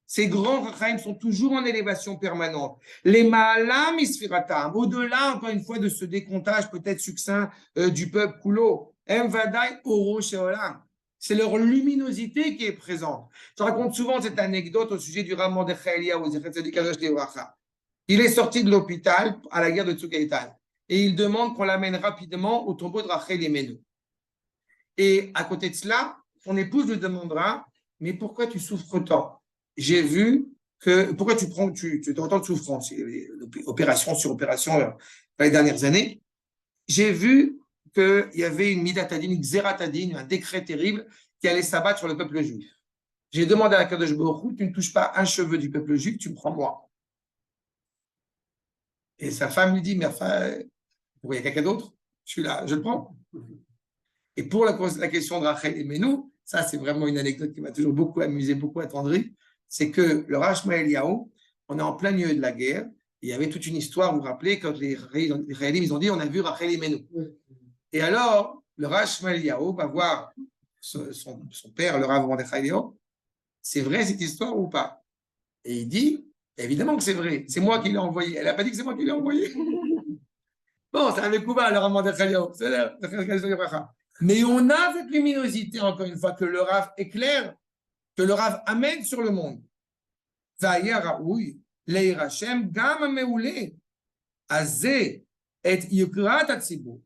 Ces grands Chachamim sont toujours en élévation permanente. Les Ma'alam Isfiratam, au-delà, encore une fois, de ce décomptage peut-être succinct du peuple Kulo, Mvadai Oro Sheolam. C'est leur luminosité qui est présente. Je raconte souvent cette anecdote au sujet du Rav Mordechai Eliyahu, il est sorti de l'hôpital à la guerre de Tzukaitan et il demande qu'on l'amène rapidement au tombeau de Rachel Imenu. Et à côté de cela, son épouse lui demandera, mais pourquoi tu souffres tant? J'ai vu que, pourquoi tu as autant de souffrance, opération sur opération les dernières années. J'ai vu qu'il y avait une midatadine, une xératadine, un décret terrible qui allait s'abattre sur le peuple juif. J'ai demandé à Kadosh Baruch Hu, tu ne touches pas un cheveu du peuple juif, tu me prends moi. Et sa femme lui dit, mais enfin, pourquoi il y a quelqu'un d'autre? Je suis là, je le prends. Et pour la question de Rachel et Menou, ça c'est vraiment une anecdote qui m'a toujours beaucoup amusé, beaucoup attendri. C'est que le Rav Shmuel Eliyahu, on est en plein milieu de la guerre, il y avait toute une histoire, vous vous rappelez, quand les Israéliens, ils ont dit, on a vu Rachel et Menou. Et alors, le Rav Shmuel Eliyahu va voir son père, le Rav Mordechai Eliyahu, c'est vrai cette histoire ou pas? Et il dit, évidemment que c'est vrai, c'est moi qui l'ai envoyé. Elle n'a pas dit que c'est moi qui l'ai envoyé. Bon, c'est un Mekouba, le Rav Mordechai Eliyahu. Mais on a cette luminosité, encore une fois, que le Rav éclaire, que le Rav amène sur le monde. Zaya Raoui, Leirachem, Gam Meoulé, Azé, et Yukrat Atzibou.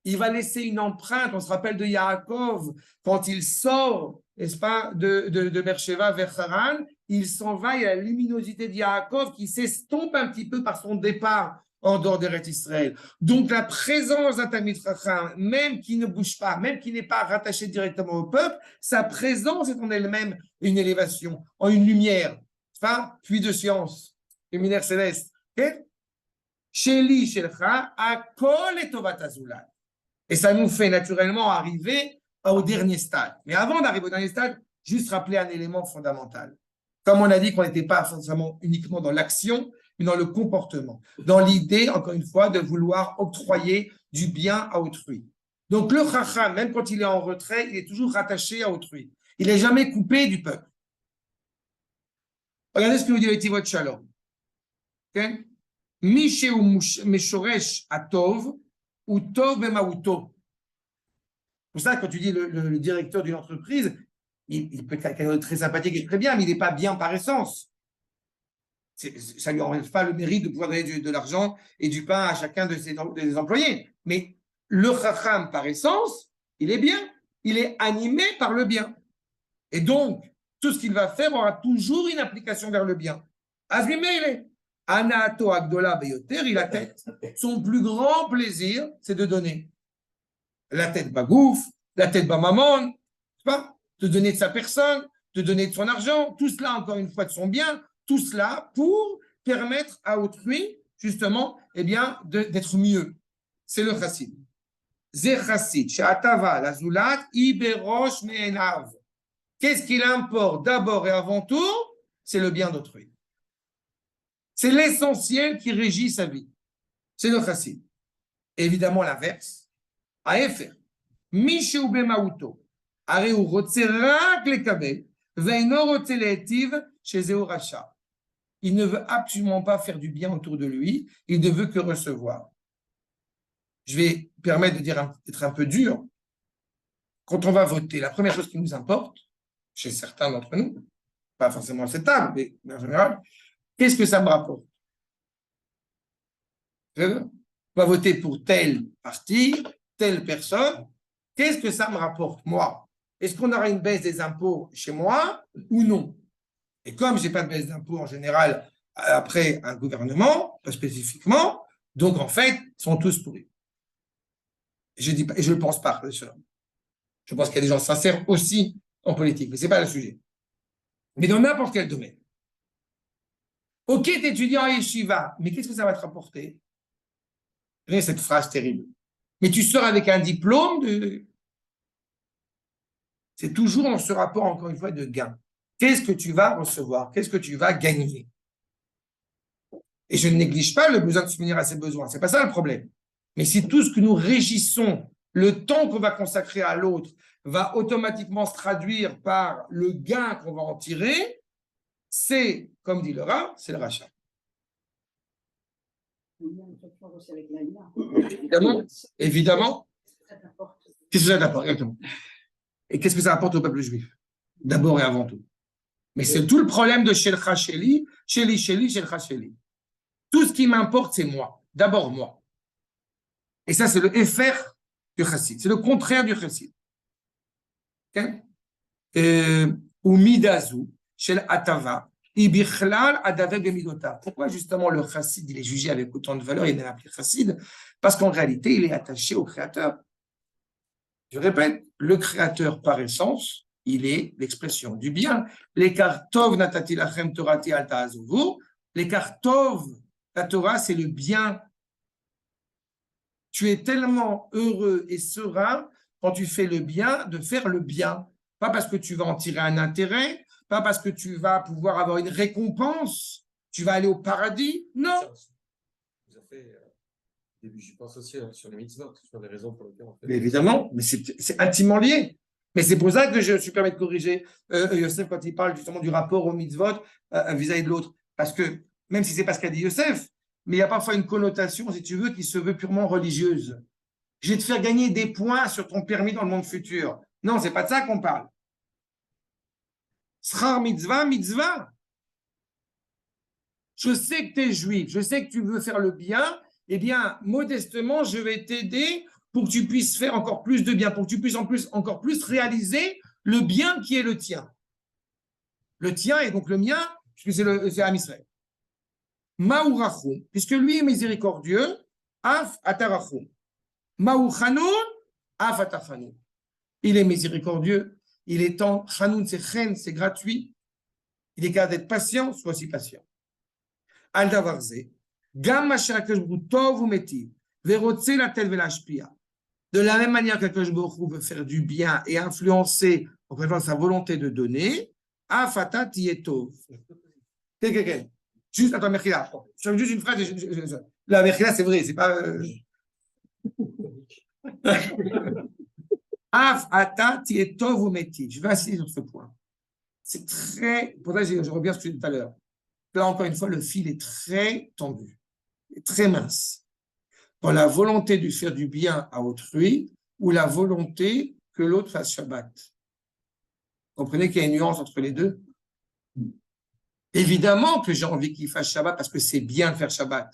il va laisser une empreinte. On se rappelle de Yaakov, quand il sort, n'est-ce pas, de Beersheba vers Haran, il s'en va, il y a la luminosité de Yaakov qui s'estompe un petit peu par son départ en dehors d'Eretz Israël. Donc la présence d'un Talmid Chacham, même qui ne bouge pas, même qui n'est pas rattaché directement au peuple, sa présence est en elle-même une élévation, en une lumière, enfin, puits de science, luminaire céleste. Okay? Sheli Shelcha, Akol et Tovat Azulat. Et ça nous fait naturellement arriver au dernier stade. Mais avant d'arriver au dernier stade, juste rappeler un élément fondamental. Comme on a dit qu'on n'était pas forcément uniquement dans l'action, mais dans le comportement, dans l'idée, encore une fois, de vouloir octroyer du bien à autrui. Donc le chacham, même quand il est en retrait, il est toujours rattaché à autrui. Il n'est jamais coupé du peuple. Regardez ce que nous dit le Tivot Shalom. Okay? Misheu meshoresh atov ou tov bemauto. Pour ça, quand tu dis le directeur d'une entreprise, il peut être quelqu'un de très sympathique et très bien, mais il n'est pas bien par essence. Ça ne lui enlève pas le mérite de pouvoir donner de l'argent et du pain à chacun de ses employés. Mais le chacham, par essence, il est bien. Il est animé par le bien. Et donc, tout ce qu'il va faire aura toujours une application vers le bien. Azrimele, Anato Agdola Beyoter, il a tête. Son plus grand plaisir, c'est de donner. La tête bagouf, la tête bamamon, de donner de sa personne, de donner de son argent, tout cela, encore une fois, de son bien. Tout cela pour permettre à autrui, justement, eh bien, d'être mieux. C'est le chassid. Ze chassid, she'atava la zulat, iberosh me'enav. Qu'est-ce qu'il importe d'abord et avant tout? C'est le bien d'autrui. C'est l'essentiel qui régit sa vie. C'est le chassid. Évidemment, l'inverse. Aefer. Misheu bemauto. Areu rotze rak lekabel. Ve'eno rotze le'etiv chez Zéo Racha. Il ne veut absolument pas faire du bien autour de lui, il ne veut que recevoir. Je vais permettre d'être un peu dur. Quand on va voter, la première chose qui nous importe, chez certains d'entre nous, pas forcément à cette table, mais en général, qu'est-ce que ça me rapporte? On va voter pour tel parti, telle personne. Qu'est-ce que ça me rapporte, moi? Est-ce qu'on aura une baisse des impôts chez moi ou non? Et comme je n'ai pas de baisse d'impôts en général après un gouvernement, pas spécifiquement, donc en fait, ils sont tous pourris. Et je ne le pense pas, bien sûr. Je pense qu'il y a des gens sincères aussi en politique, mais ce n'est pas le sujet. Mais dans n'importe quel domaine. Ok, tu es étudiant à Yeshiva, mais qu'est-ce que ça va te rapporter? Regardez cette phrase terrible. Mais tu sors avec un diplôme de... C'est toujours dans ce rapport, encore une fois, de gain. Qu'est-ce que tu vas recevoir? Qu'est-ce que tu vas gagner? Et je ne néglige pas le besoin de subvenir à ses besoins. Ce n'est pas ça le problème. Mais si tout ce que nous régissons, le temps qu'on va consacrer à l'autre, va automatiquement se traduire par le gain qu'on va en tirer, c'est, comme dit le Rav, c'est le rachat. Évidemment, évidemment. Qu'est-ce que ça apporte? Exactement. Et qu'est-ce que ça apporte au peuple juif? D'abord et avant tout. Mais c'est tout le problème de Shelcha Sheli, Sheli, Shelcha Sheli. Tout ce qui m'importe, c'est moi. D'abord moi. Et ça, c'est le Efer du Chassid. C'est le contraire du Chassid. Ou Midazu, Shel Atava, Ibichlal Adave Bemidota. Pourquoi justement le Chassid, il est jugé avec autant de valeur, il est appelé Chassid? Parce qu'en réalité, il est attaché au Créateur. Je répète, le Créateur par essence, il est l'expression du bien. L'écart Tov natati lachem torati al ta'azuvu. L'écart Tov, la Torah, c'est le bien. Tu es tellement heureux et serein quand tu fais le bien, de faire le bien. Pas parce que tu vas en tirer un intérêt, pas parce que tu vas pouvoir avoir une récompense, tu vas aller au paradis. Non. Vous avez fait, début, j'y pense aussi sur les mitzvot, sur les raisons pour lesquelles on fait. Mais évidemment, mais c'est intimement lié. Mais c'est pour ça que je suis permis de corriger Yosef quand il parle justement du rapport au mitzvot vis-à-vis de l'autre. Parce que, même si c'est pas ce qu'a dit Yosef, mais il y a parfois une connotation, si tu veux, qui se veut purement religieuse. Je vais te faire gagner des points sur ton permis dans le monde futur. Non, c'est pas de ça qu'on parle. Srar mitzvah, mitzvah. Je sais que tu es juif, je sais que tu veux faire le bien, eh bien, modestement, je vais t'aider pour que tu puisses faire encore plus de bien, pour que tu puisses encore plus réaliser le bien qui est le tien. Le tien et donc le mien, puisque c'est Am Israël. Ma'u rachum, puisque lui est miséricordieux, af atarachum. Ma'u chanoun, af atachanoun. Il est miséricordieux, il est temps, chanoun c'est chen, c'est gratuit. Il est capable d'être patient, sois aussi patient. Al davarze, gam masher HaKadosh Baruch Hu tov umetiv, ve'rotze latel ve'lashpia. De la même manière qu'HaKadosh Baruch Hu veut faire du bien et influencer, encore une fois, sa volonté de donner, afata tiyetov. Juste, attends, Mechila. Je juste une phrase. La Mechila, c'est vrai, c'est pas. Afata tiyetov umetiv. Je vais insister sur ce point. C'est très. Pour ça, je reviens sur ce que j'ai dit tout à l'heure. Là, encore une fois, le fil est très tendu, très mince. Dans la volonté de faire du bien à autrui ou la volonté que l'autre fasse Shabbat. Vous comprenez qu'il y a une nuance entre les deux? Évidemment que j'ai envie qu'il fasse Shabbat parce que c'est bien de faire Shabbat.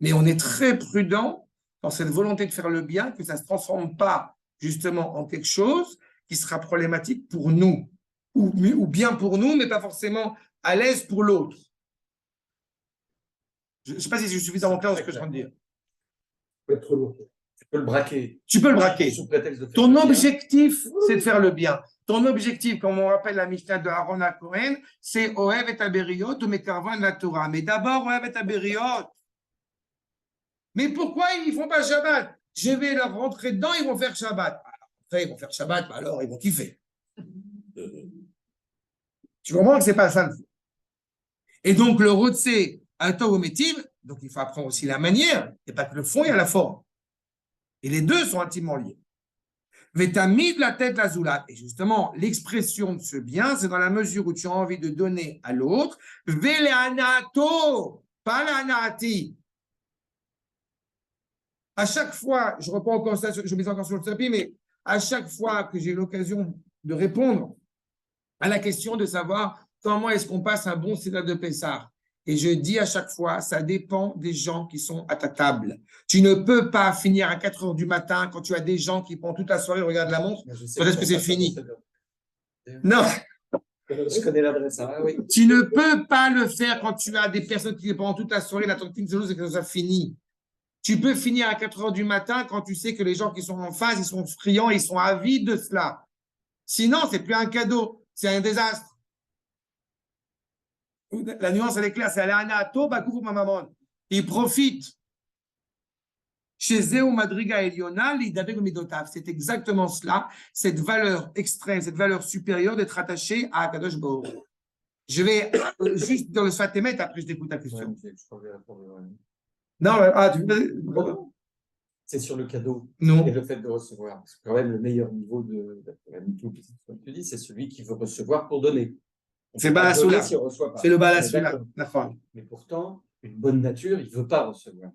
Mais on est très prudent dans cette volonté de faire le bien, que ça ne se transforme pas justement en quelque chose qui sera problématique pour nous, ou bien pour nous, mais pas forcément à l'aise pour l'autre. Je ne sais pas si je suis suffisamment clair dans ce que je viens de dire. Être trop lourd. Tu peux le braquer. Tu peux le braquer. Sous prétexte de faire Ton le bien. objectif, c'est de faire le bien. Ton objectif, comme on rappelle la Mishnah de Aaron à Cohen, c'est Ohev et Aberiot ou Mekarvan la Torah. Mais d'abord, Ohev et Aberiot. Mais pourquoi ils ne font pas Shabbat? Je vais leur rentrer dedans, ils vont faire Shabbat. Après, ils vont faire Shabbat, bah alors ils vont kiffer. Tu comprends que ce n'est pas ça le fond. Et donc, le Rotse à Tov Metiv, donc il faut apprendre aussi la manière, et pas que le fond, il y a la forme. Et les deux sont intimement liés. Vétamid la tête la zoulate. Et justement, l'expression de ce bien, c'est dans la mesure où tu as envie de donner à l'autre. Véléanato, pas l'anati. À chaque fois, je reprends encore ça, je mets encore sur le tapis, mais à chaque fois que j'ai l'occasion de répondre à la question de savoir comment est-ce qu'on passe un bon Seder de Pessah, et je dis à chaque fois, ça dépend des gens qui sont à ta table. Tu ne peux pas finir à 4 heures du matin quand tu as des gens qui pendant toute la soirée regardent la montre. Peut-être que c'est fini. Non. Je connais l'adresse. Hein, oui. Tu ne peux pas le faire quand tu as des personnes qui pendant toute la soirée l'attendent une seule chose et que ça finit. Tu peux finir à 4 heures du matin quand tu sais que les gens qui sont en face, ils sont friands, ils sont avides de cela. Sinon, c'est plus un cadeau, c'est un désastre. La nuance, elle est claire, c'est Alanato, Bakouf ma maman. Il profite. Chez Zéou Madriga Eliona, l'Idabeg Midotav. C'est exactement cela, cette valeur extrême, cette valeur supérieure d'être attaché à Akadosh Baruch Hu. Je vais juste dans le Sfatémet, après je t'écoute ta question. Non, c'est sur le cadeau non. Et le fait de recevoir. C'est quand même le meilleur niveau de tout. Comme tu dis, c'est celui qui veut recevoir pour donner. C'est Balasoula. Si c'est le Balasoula. Mais pourtant, une bonne nature, il ne veut pas recevoir.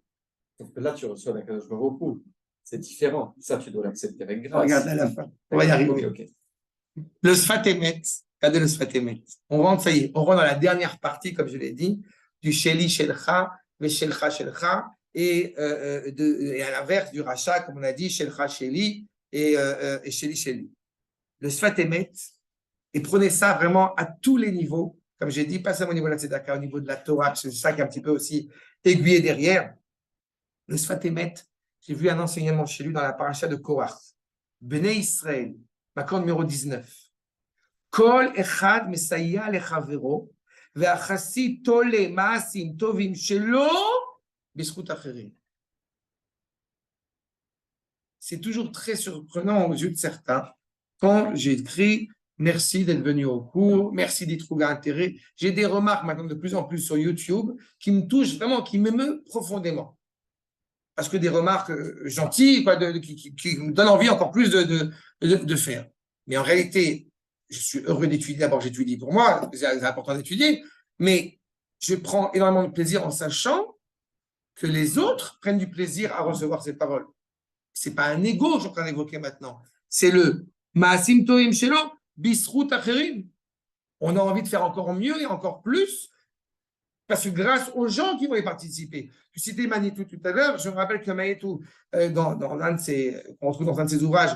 Donc là, tu reçois la Kadosh Baruch Hu. C'est différent. Ça, tu dois l'accepter avec grâce. Regarde à la fin. On va y arriver. Okay. Le Sfatémet. Regardez le Sfatémet. On rentre, ça y est, on rentre dans la dernière partie, comme je l'ai dit, du Sheli Shelcha, Veshelcha Shelcha, et à l'inverse du Racha, comme on a dit, Shelcha Sheli et Sheli Sheli. Le Sfatémet, et prenez ça vraiment à tous les niveaux, comme j'ai dit, pas seulement au niveau de la Tzedaka, au niveau de la Torah, c'est ça qui est un petit peu aussi aiguillé derrière. Le Sfatémet, j'ai vu un enseignement chez lui dans la paracha de Korach. Bnei Israël, Makor numéro 19. Kol echad mesaya lechavero, ve'achasi tole ma'asim tovim shelo, b'zchut acherim. C'est toujours très surprenant aux yeux de certains quand j'écris merci d'être venu au cours, merci d'y trouver intérêt. J'ai des remarques maintenant de plus en plus sur YouTube qui me touchent vraiment, qui m'émeuvent profondément. Parce que des remarques gentilles, quoi, qui me donnent envie encore plus de faire. Mais en réalité, je suis heureux d'étudier. D'abord, j'étudie pour moi, c'est important d'étudier, mais je prends énormément de plaisir en sachant que les autres prennent du plaisir à recevoir ces paroles. Ce n'est pas un ego que je suis en train d'évoquer maintenant, c'est le Ma'asim Toim Shelo, Bisrut Acherim. On a envie de faire encore mieux et encore plus Parce que grâce aux gens qui vont y participer. Tu citais Manitou tout à l'heure, je me rappelle que Manitou, dans un de ses, on trouve dans un de ses ouvrages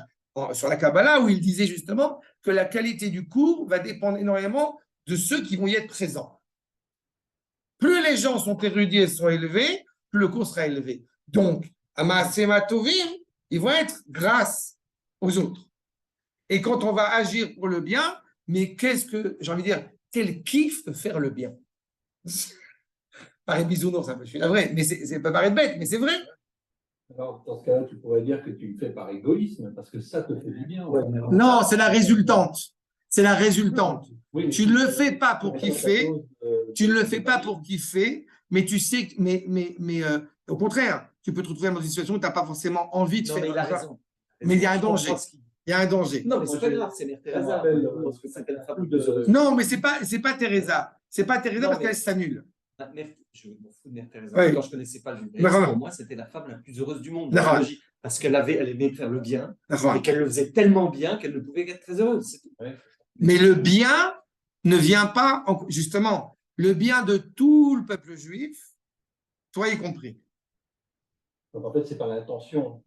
sur la Kabbalah, où il disait justement que la qualité du cours va dépendre énormément de ceux qui vont y être présents. Plus les gens sont érudits et sont élevés, plus le cours sera élevé. Donc, à Maasema Tovim, ils vont être grâce aux autres. Et quand on va agir pour le bien, mais qu'est-ce que, j'ai envie de dire, quel kiff de faire le bien. Paraît bisounours, je suis vrai, mais c'est pas paraître bête, mais c'est vrai. Alors, dans ce cas-là, tu pourrais dire que tu le fais par égoïsme, parce que ça te fait du bien. Non, c'est la résultante. C'est la résultante. Oui, Tu ne le fais pas pour kiffer, tu ne le fais pas pour kiffer, mais tu sais, au contraire, tu peux te retrouver dans une situation où tu n'as pas forcément envie de Non, faire mais il a ça. raison. Mais il y a un Je comprends danger. ce qu'il dit. Il y a un danger. Non, mais c'est pas grave, c'est Mère Teresa. Parce que ça s'appelle la fable de... Non, mais c'est pas Teresa. C'est pas Teresa Non, parce mais- qu'elle s'annule. Je m'en fous de Mère Teresa. Oui. Quand je ne connaissais pas le judaïsme, D'accord. pour moi, c'était la femme la plus heureuse du monde. D'accord. Parce qu'elle aimait faire le bien D'accord. et qu'elle le faisait tellement bien qu'elle ne pouvait qu'être très heureuse. C'est tout. Mais le bien ne vient pas, justement, le bien de tout le peuple juif, toi y compris. Donc, en fait, c'est pas l'intention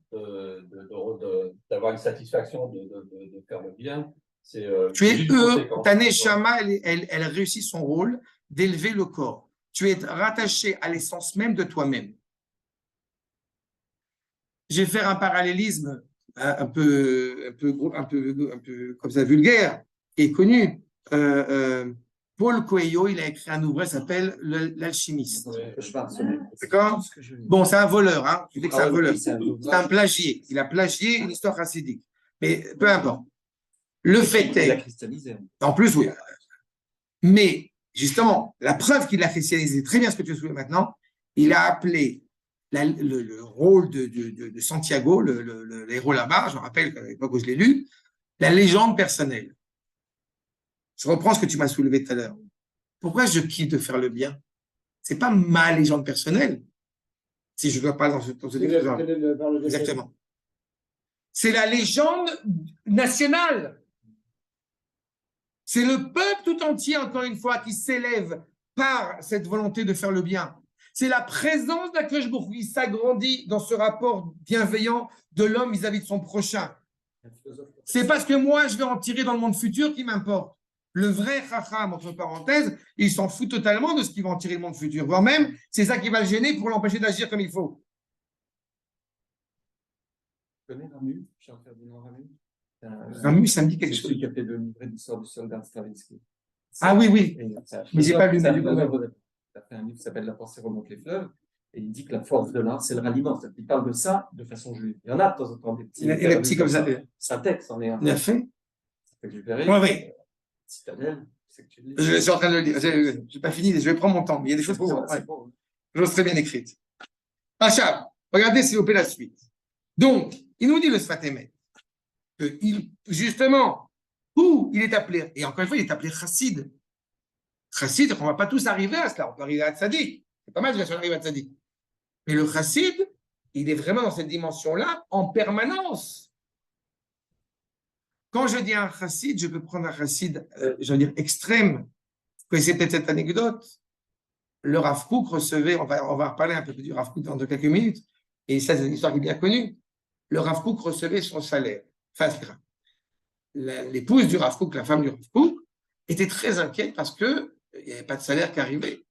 d'avoir une satisfaction de faire le bien. C'est Tu es juste une heureux, conséquence. ta neshama, elle réussit son rôle d'élever le corps. Tu es rattaché à l'essence même de toi-même. Je vais faire un parallélisme un peu comme ça vulgaire et connu. Paul Coelho, il a écrit un ouvrage qui s'appelle L'Alchimiste. D'accord? Bon, c'est un voleur, hein. Je dis que c'est un voleur. C'est un plagié. Il a plagié une histoire chassidique. Mais peu importe. Le fait Il a est, cristallisé. en plus, oui. Mais justement, la preuve qu'il a cristallisé très bien ce que tu souviens maintenant, il a appelé le rôle de Santiago, le héros là-bas, je me rappelle à l'époque où je l'ai lu, la légende personnelle. Je reprends ce que tu m'as soulevé tout à l'heure. Pourquoi je quitte de faire le bien? C'est pas ma légende personnelle, si je dois pas dans ce exemple. Exactement. C'est la légende nationale. C'est le peuple tout entier, encore une fois, qui s'élève par cette volonté de faire le bien. C'est la présence d'Akadosh Baruch Hu qui s'agrandit dans ce rapport bienveillant de l'homme vis-à-vis de son prochain. C'est parce que moi, je vais en tirer dans le monde futur qui m'importe. Le vrai chacham, entre parenthèses, il s'en fout totalement de ce qui va en tirer le monde futur. Voire même, c'est ça qui va le gêner pour l'empêcher d'agir comme il faut. Tu connais Ramu, Charles-Ferdinand Ramu? Ramu, ça me dit quelque C'est chose. celui qui a fait le livret d'histoire du soldat Stravinsky. Ah oui, oui. Mais j'ai pas lu. Il a fait un livre qui s'appelle La pensée remonte les fleuves. Et il dit que la force de l'art, c'est le ralliement. Il parle de ça de façon juive. Il y en a de temps en temps des petits. Il y a des petits comme ça. Sa tête, c'en est un. Il a fait. Oui, oui. Citadelle, c'est que tu le lis. Je suis en train de le lire. Je n'ai pas fini, je vais prendre mon temps. Mais il y a des choses qui sont très bien écrites. Achab, regardez s'il vous plaît la suite. Donc, il nous dit le Sfat Emet, que justement, où il est appelé, et encore une fois, il est appelé Chassid. Chassid, on ne va pas tous arriver à cela, on peut arriver à Tzadik. C'est pas mal déjà si on arrive à Tzadik. Mais le Chassid, il est vraiment dans cette dimension-là en permanence. Quand je dis un chassid, je peux prendre un chassid, je veux dire, extrême. Vous connaissez peut-être cette anecdote. Le Rav Kook recevait, on va reparler un peu plus du Rav Kook dans quelques minutes, et ça, c'est une histoire qui est bien connue. Le Rav Kook recevait son salaire. Enfin, l'épouse du Rav Kook, la femme du Rav Kook, était très inquiète parce qu'il n'y avait pas de salaire qui arrivait.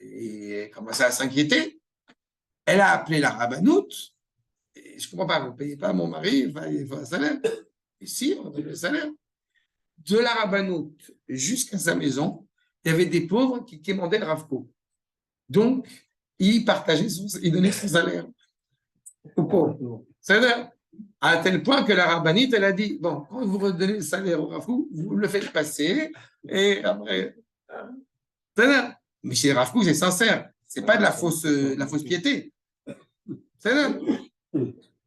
Et elle commençait à s'inquiéter. Elle a appelé la rabbanoute. Et je ne comprends pas, vous ne payez pas mon mari, il faut un salaire. Et si, on donne le salaire. De la rabbanoute jusqu'à sa maison, il y avait des pauvres qui quémandaient le Rav Kook. Donc, il donnait son salaire aux pauvres. C'est-à-dire, à tel point que la rabbinite, elle a dit, bon, quand vous redonnez le salaire au Rav Kook, vous le faites passer, et après... C'est-à-dire, mais chez le Rav Kook, c'est sincère. Ce n'est pas de la fausse piété. C'est-à-dire,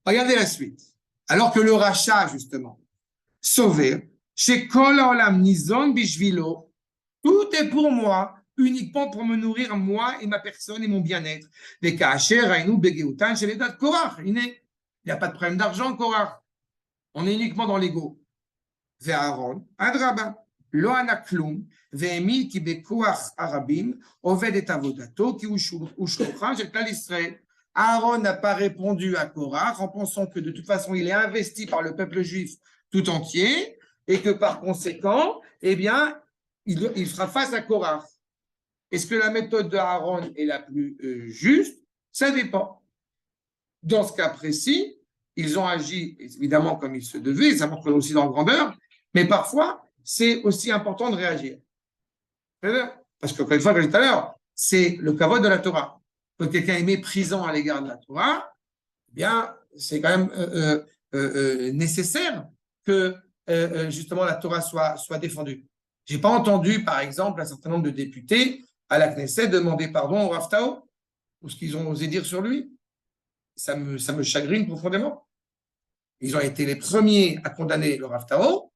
regardez la suite. Alors que le rachat, justement, sauvé, chez Kol Haolam Nizon Bishvilo, tout est pour moi, uniquement pour me nourrir moi et ma personne et mon bien-être. Les Kacher, Rainu, Begeutan, chez les dates Korach. Il n'y a pas de problème d'argent, Korach. On est uniquement dans l'ego. Ve'Aaron, Adraba, Lo Anaklum, והאמין כי בכוח הרבים עובד את עבודתו, כי הוא שלוחה של כלל ישראל. Aaron n'a pas répondu à Korach en pensant que de toute façon il est investi par le peuple juif tout entier et que par conséquent, eh bien, il fera face à Korach. Est-ce que la méthode de Aaron est la plus juste? Ça dépend. Dans ce cas précis, ils ont agi évidemment comme il se devait, ça montre aussi leur grandeur, mais parfois, c'est aussi important de réagir. Parce que, encore une fois, comme je disais tout à l'heure, c'est le kavod de la Torah. Quand quelqu'un est méprisant à l'égard de la Torah, eh bien, c'est quand même nécessaire que justement la Torah soit défendue. Je n'ai pas entendu, par exemple, un certain nombre de députés à la Knesset demander pardon au Rav Tao pour ce qu'ils ont osé dire sur lui. Ça me chagrine profondément. Ils ont été les premiers à condamner le Rav Tao,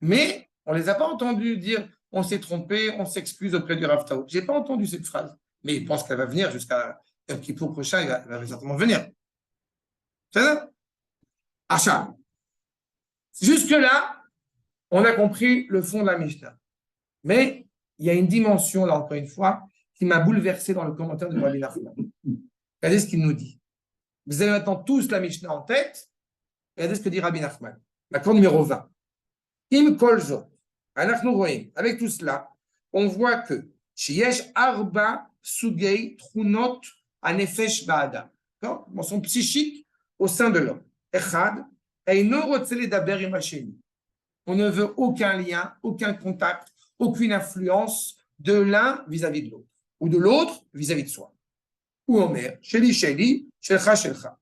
mais on ne les a pas entendus dire on s'est trompé, on s'excuse auprès du Rav Tao. Je n'ai pas entendu cette phrase, mais je pense qu'elle va venir jusqu'à Yom Kippour prochain, elle va certainement venir. C'est ça? Achat. Jusque-là, on a compris le fond de la Mishnah. Mais il y a une dimension, là encore une fois, qui m'a bouleversé dans le commentaire de Rabbi Nachman. Regardez ce qu'il nous dit. Vous avez maintenant tous la Mishnah en tête. Regardez ce que dit Rabbi Nachman. L'accord numéro 20. Im kolzo. Avec tout cela, on voit que Sheyesh arba sugei trunot anefesh ba'adam. Mention psychique au sein de l'homme. Echad, eino rotze ledaber im hasheni. On ne veut aucun lien, aucun contact, aucune influence de l'un vis-à-vis de l'autre, ou de l'autre vis-à-vis de soi. Ou Omer, Sheli Sheli, Shelcha Shelcha.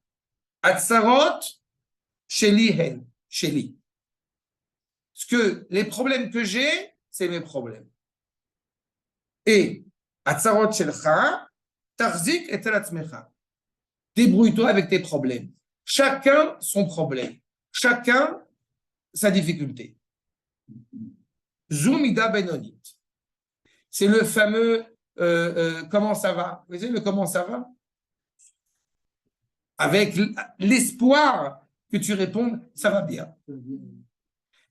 Atzarot, Sheli Hen, Sheli. Parce que les problèmes que j'ai, c'est mes problèmes. Et Atzarot Shelcha, Tarzik et Telatzmecha. Débrouille-toi avec tes problèmes. Chacun son problème. Chacun sa difficulté. Zoumida Benonit. C'est le fameux comment ça va? Vous savez le comment ça va? Avec l'espoir que tu répondes, ça va bien.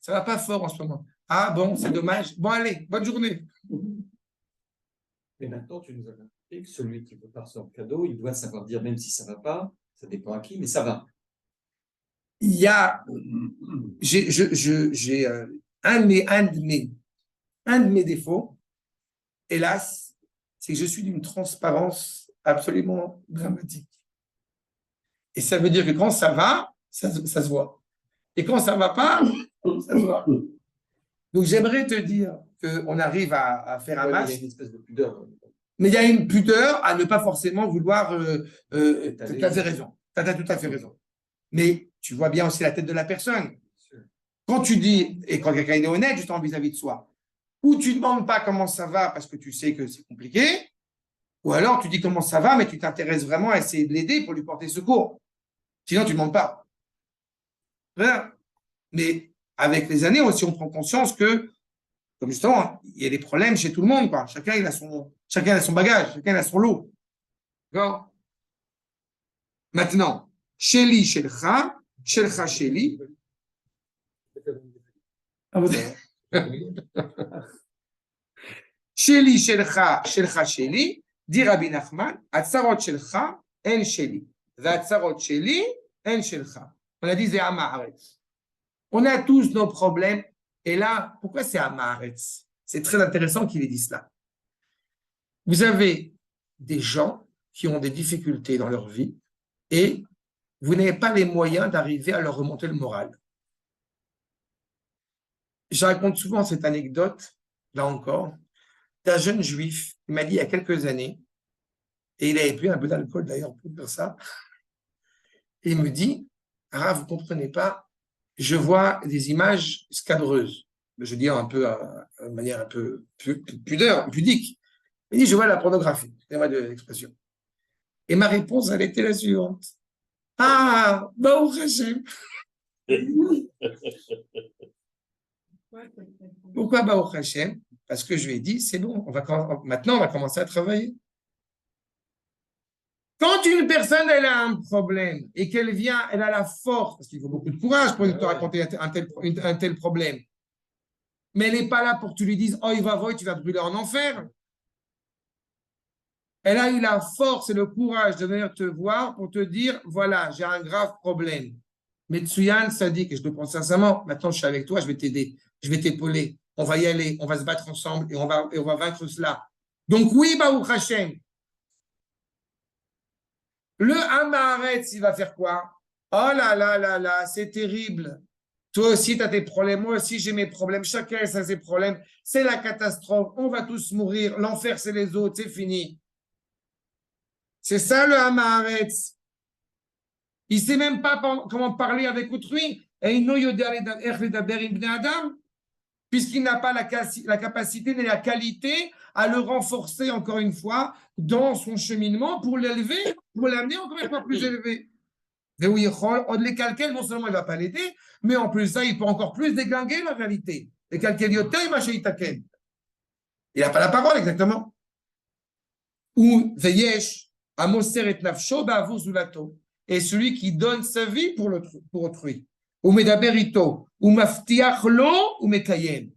Ça va pas fort en ce moment. Ah bon, c'est dommage. Bon, allez, bonne journée. Mais maintenant, tu nous as expliqué que celui qui prépare son cadeau, il doit savoir dire, même si ça va pas, ça dépend à qui, mais ça va. Il y a, j'ai un de mes défauts, hélas, c'est que je suis d'une transparence absolument dramatique. Et ça veut dire que quand ça va, ça se voit. Et quand ça ne va pas, ça se voit. Donc j'aimerais te dire qu'on arrive à faire un match. Il y a une espèce de pudeur. Mais il y a une pudeur à ne pas forcément vouloir. Tu as tout à fait raison. Tu as tout à fait raison. Mais tu vois bien aussi la tête de la personne. Quand tu dis, et quand quelqu'un est honnête, justement vis-à-vis de soi, ou tu ne demandes pas comment ça va parce que tu sais que c'est compliqué, ou alors tu dis comment ça va, mais tu t'intéresses vraiment à essayer de l'aider pour lui porter secours. Sinon, tu ne demandes pas. Voilà. Mais avec les années aussi, on prend conscience que, comme justement, il y a des problèmes chez tout le monde, quoi. Chacun a son bagage, chacun a son lot. D'accord? Maintenant, Sheli, Shelcha, Shelcha, Sheli. Sheli, Shelcha, Shelcha, Sheli, dit Rabbi Nachman, Atzarot Shelcha, En Sheli. Atzarot Sheli, En Shelcha. On a dit c'est Amaretz. On a tous nos problèmes. Et là, pourquoi c'est Amaretz? C'est très intéressant qu'il ait dit cela. Vous avez des gens qui ont des difficultés dans leur vie et vous n'avez pas les moyens d'arriver à leur remonter le moral. Je raconte souvent cette anecdote, là encore, d'un jeune juif qui m'a dit il y a quelques années, et il avait pris un peu d'alcool d'ailleurs pour dire ça, et il me dit, ah, vous ne comprenez pas, je vois des images scabreuses. Je dis un peu de manière un peu pudique. Il dit, je vois la pornographie, excusez-moi de l'expression. Et ma réponse, elle était la suivante. Ah, Baruch Hashem. Pourquoi Baruch Hashem? Parce que je lui ai dit, c'est bon, maintenant on va commencer à travailler. Quand une personne elle a un problème et qu'elle vient, elle a la force, parce qu'il faut beaucoup de courage pour te raconter un tel problème. Mais elle n'est pas là pour que tu lui dises, oh, il va voir, tu vas brûler en enfer. Elle a eu la force et le courage de venir te voir pour te dire, voilà, j'ai un grave problème. Mais Tsuyan, ça dit que je te prends sincèrement, maintenant je suis avec toi, je vais t'aider, je vais t'épauler, on va y aller, on va se battre ensemble et on va vaincre cela. Donc oui, Baruch Hashem. Le Hamaretz, il va faire quoi? Oh là là là là, c'est terrible. Toi aussi, tu as tes problèmes, moi aussi, j'ai mes problèmes, chacun a ses problèmes. C'est la catastrophe, on va tous mourir, l'enfer, c'est les autres, c'est fini. C'est ça le Hamaretz. Il ne sait même pas comment parler avec autrui. Puisqu'il n'a pas la capacité ni la qualité à le renforcer encore une fois dans son cheminement pour l'élever, pour l'amener encore une fois plus élevé. Les calculs, non seulement il ne va pas l'aider, mais en plus ça, il peut encore plus déglinguer la réalité. Les calculs, il n'a pas la parole exactement. Ou Veyesh, Amoser et Nafsho, Ba'avur Zulato. Et celui qui donne sa vie pour autrui. Ou Medaberito, ou Maftiach Lo, ou Mekayem.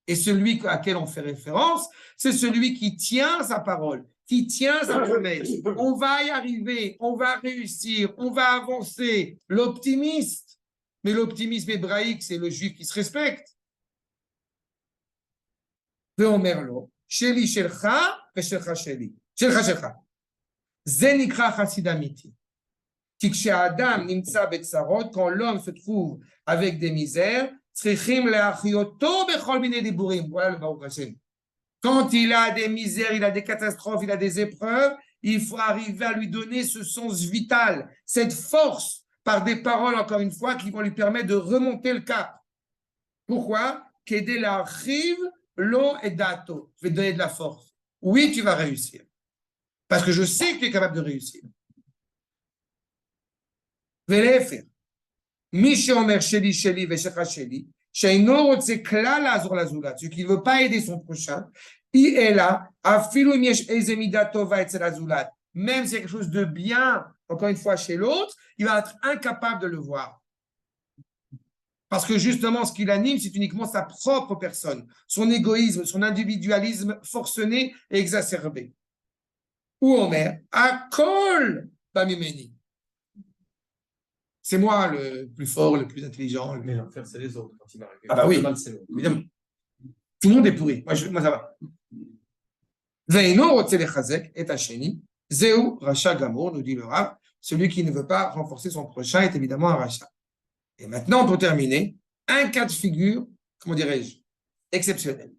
Et celui à quel on fait référence, c'est celui qui tient sa parole, qui tient sa promesse. On va y arriver, on va réussir, on va avancer. L'optimiste, mais l'optimisme hébraïque, c'est le juif qui se respecte. Veomerlo, Sheli Shelcha, Veshelcha Sheli. Shelcha Shelcha. Zenikra Chasidamiti. Quand l'homme se trouve avec des misères, voilà le Baruch Hashem. Quand il a des misères, il a des catastrophes, il a des épreuves, il faut arriver à lui donner ce sens vital, cette force, par des paroles, encore une fois, qui vont lui permettre de remonter le cap. Pourquoi? Qu'aider la rive, l'eau et dato. Je vais te donner de la force. Oui, tu vas réussir. Parce que je sais que tu es capable de réussir. ולהפך, מי שאומר שלי שלי ושלך שלי, שאינו רוצה כלל לעזור לזולת, qui ne veut pas aider son prochain, היא אלא, אפילו אם יש איזה מידה טובה אצל הזולת, même si il y a quelque chose de bien, encore une fois, chez l'autre, il va être incapable de le voir. Parce que justement, ce qui l'anime, c'est uniquement sa propre personne, son égoïsme, son individualisme forcené et exacerbé. Ou Omer, Akol Bamimeni. C'est moi le plus fort, le plus intelligent. Mais l'enfer, c'est les autres quand il m'arrive. Ah bah oui, évidemment. Tout le monde est pourri. Moi, ça va. Veino rotze lechazek et hasheni, zeu racha gamour, nous dit le Rav. Celui qui ne veut pas renforcer son prochain est évidemment un racha. Et maintenant, pour terminer, un cas de figure, comment dirais-je, exceptionnel.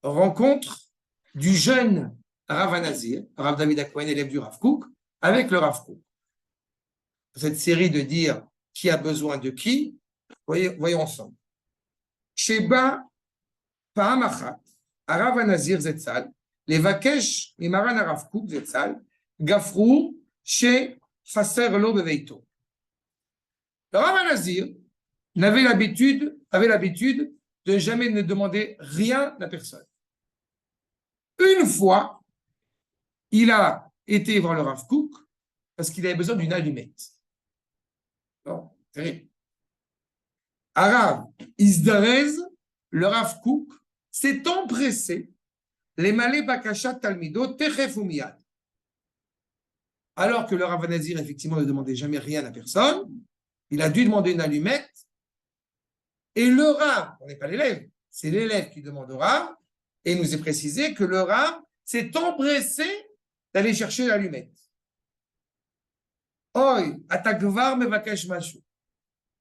Rencontre du jeune Rav Anazir, Rav David Akouhen, élève du Rav Kook, avec le Rav Kook. Cette série de dire qui a besoin de qui, voyons ensemble. Sheba Pahamachat, Arav Anazir Zetzal, les Vakesh, les Maran Arav Kook Zetzal, Gafrou, chez Chaser Lo Beveito. Le Rav Anazir avait l'habitude de jamais ne demander rien à personne. Une fois, il a été voir le Rav Kook parce qu'il avait besoin d'une allumette. Non, terrible. Arav Isdarez, le Rav Kook, s'est empressé, les Malé Bakashat Talmido, Techef ou Miyad. Alors que le Rav Anazir, effectivement, ne demandait jamais rien à personne, il a dû demander une allumette. Et le Rav, on n'est pas l'élève, c'est l'élève qui demande au Rav, et il nous est précisé que le Rav s'est empressé d'aller chercher l'allumette. Oi, atagvar me vakesh mashu.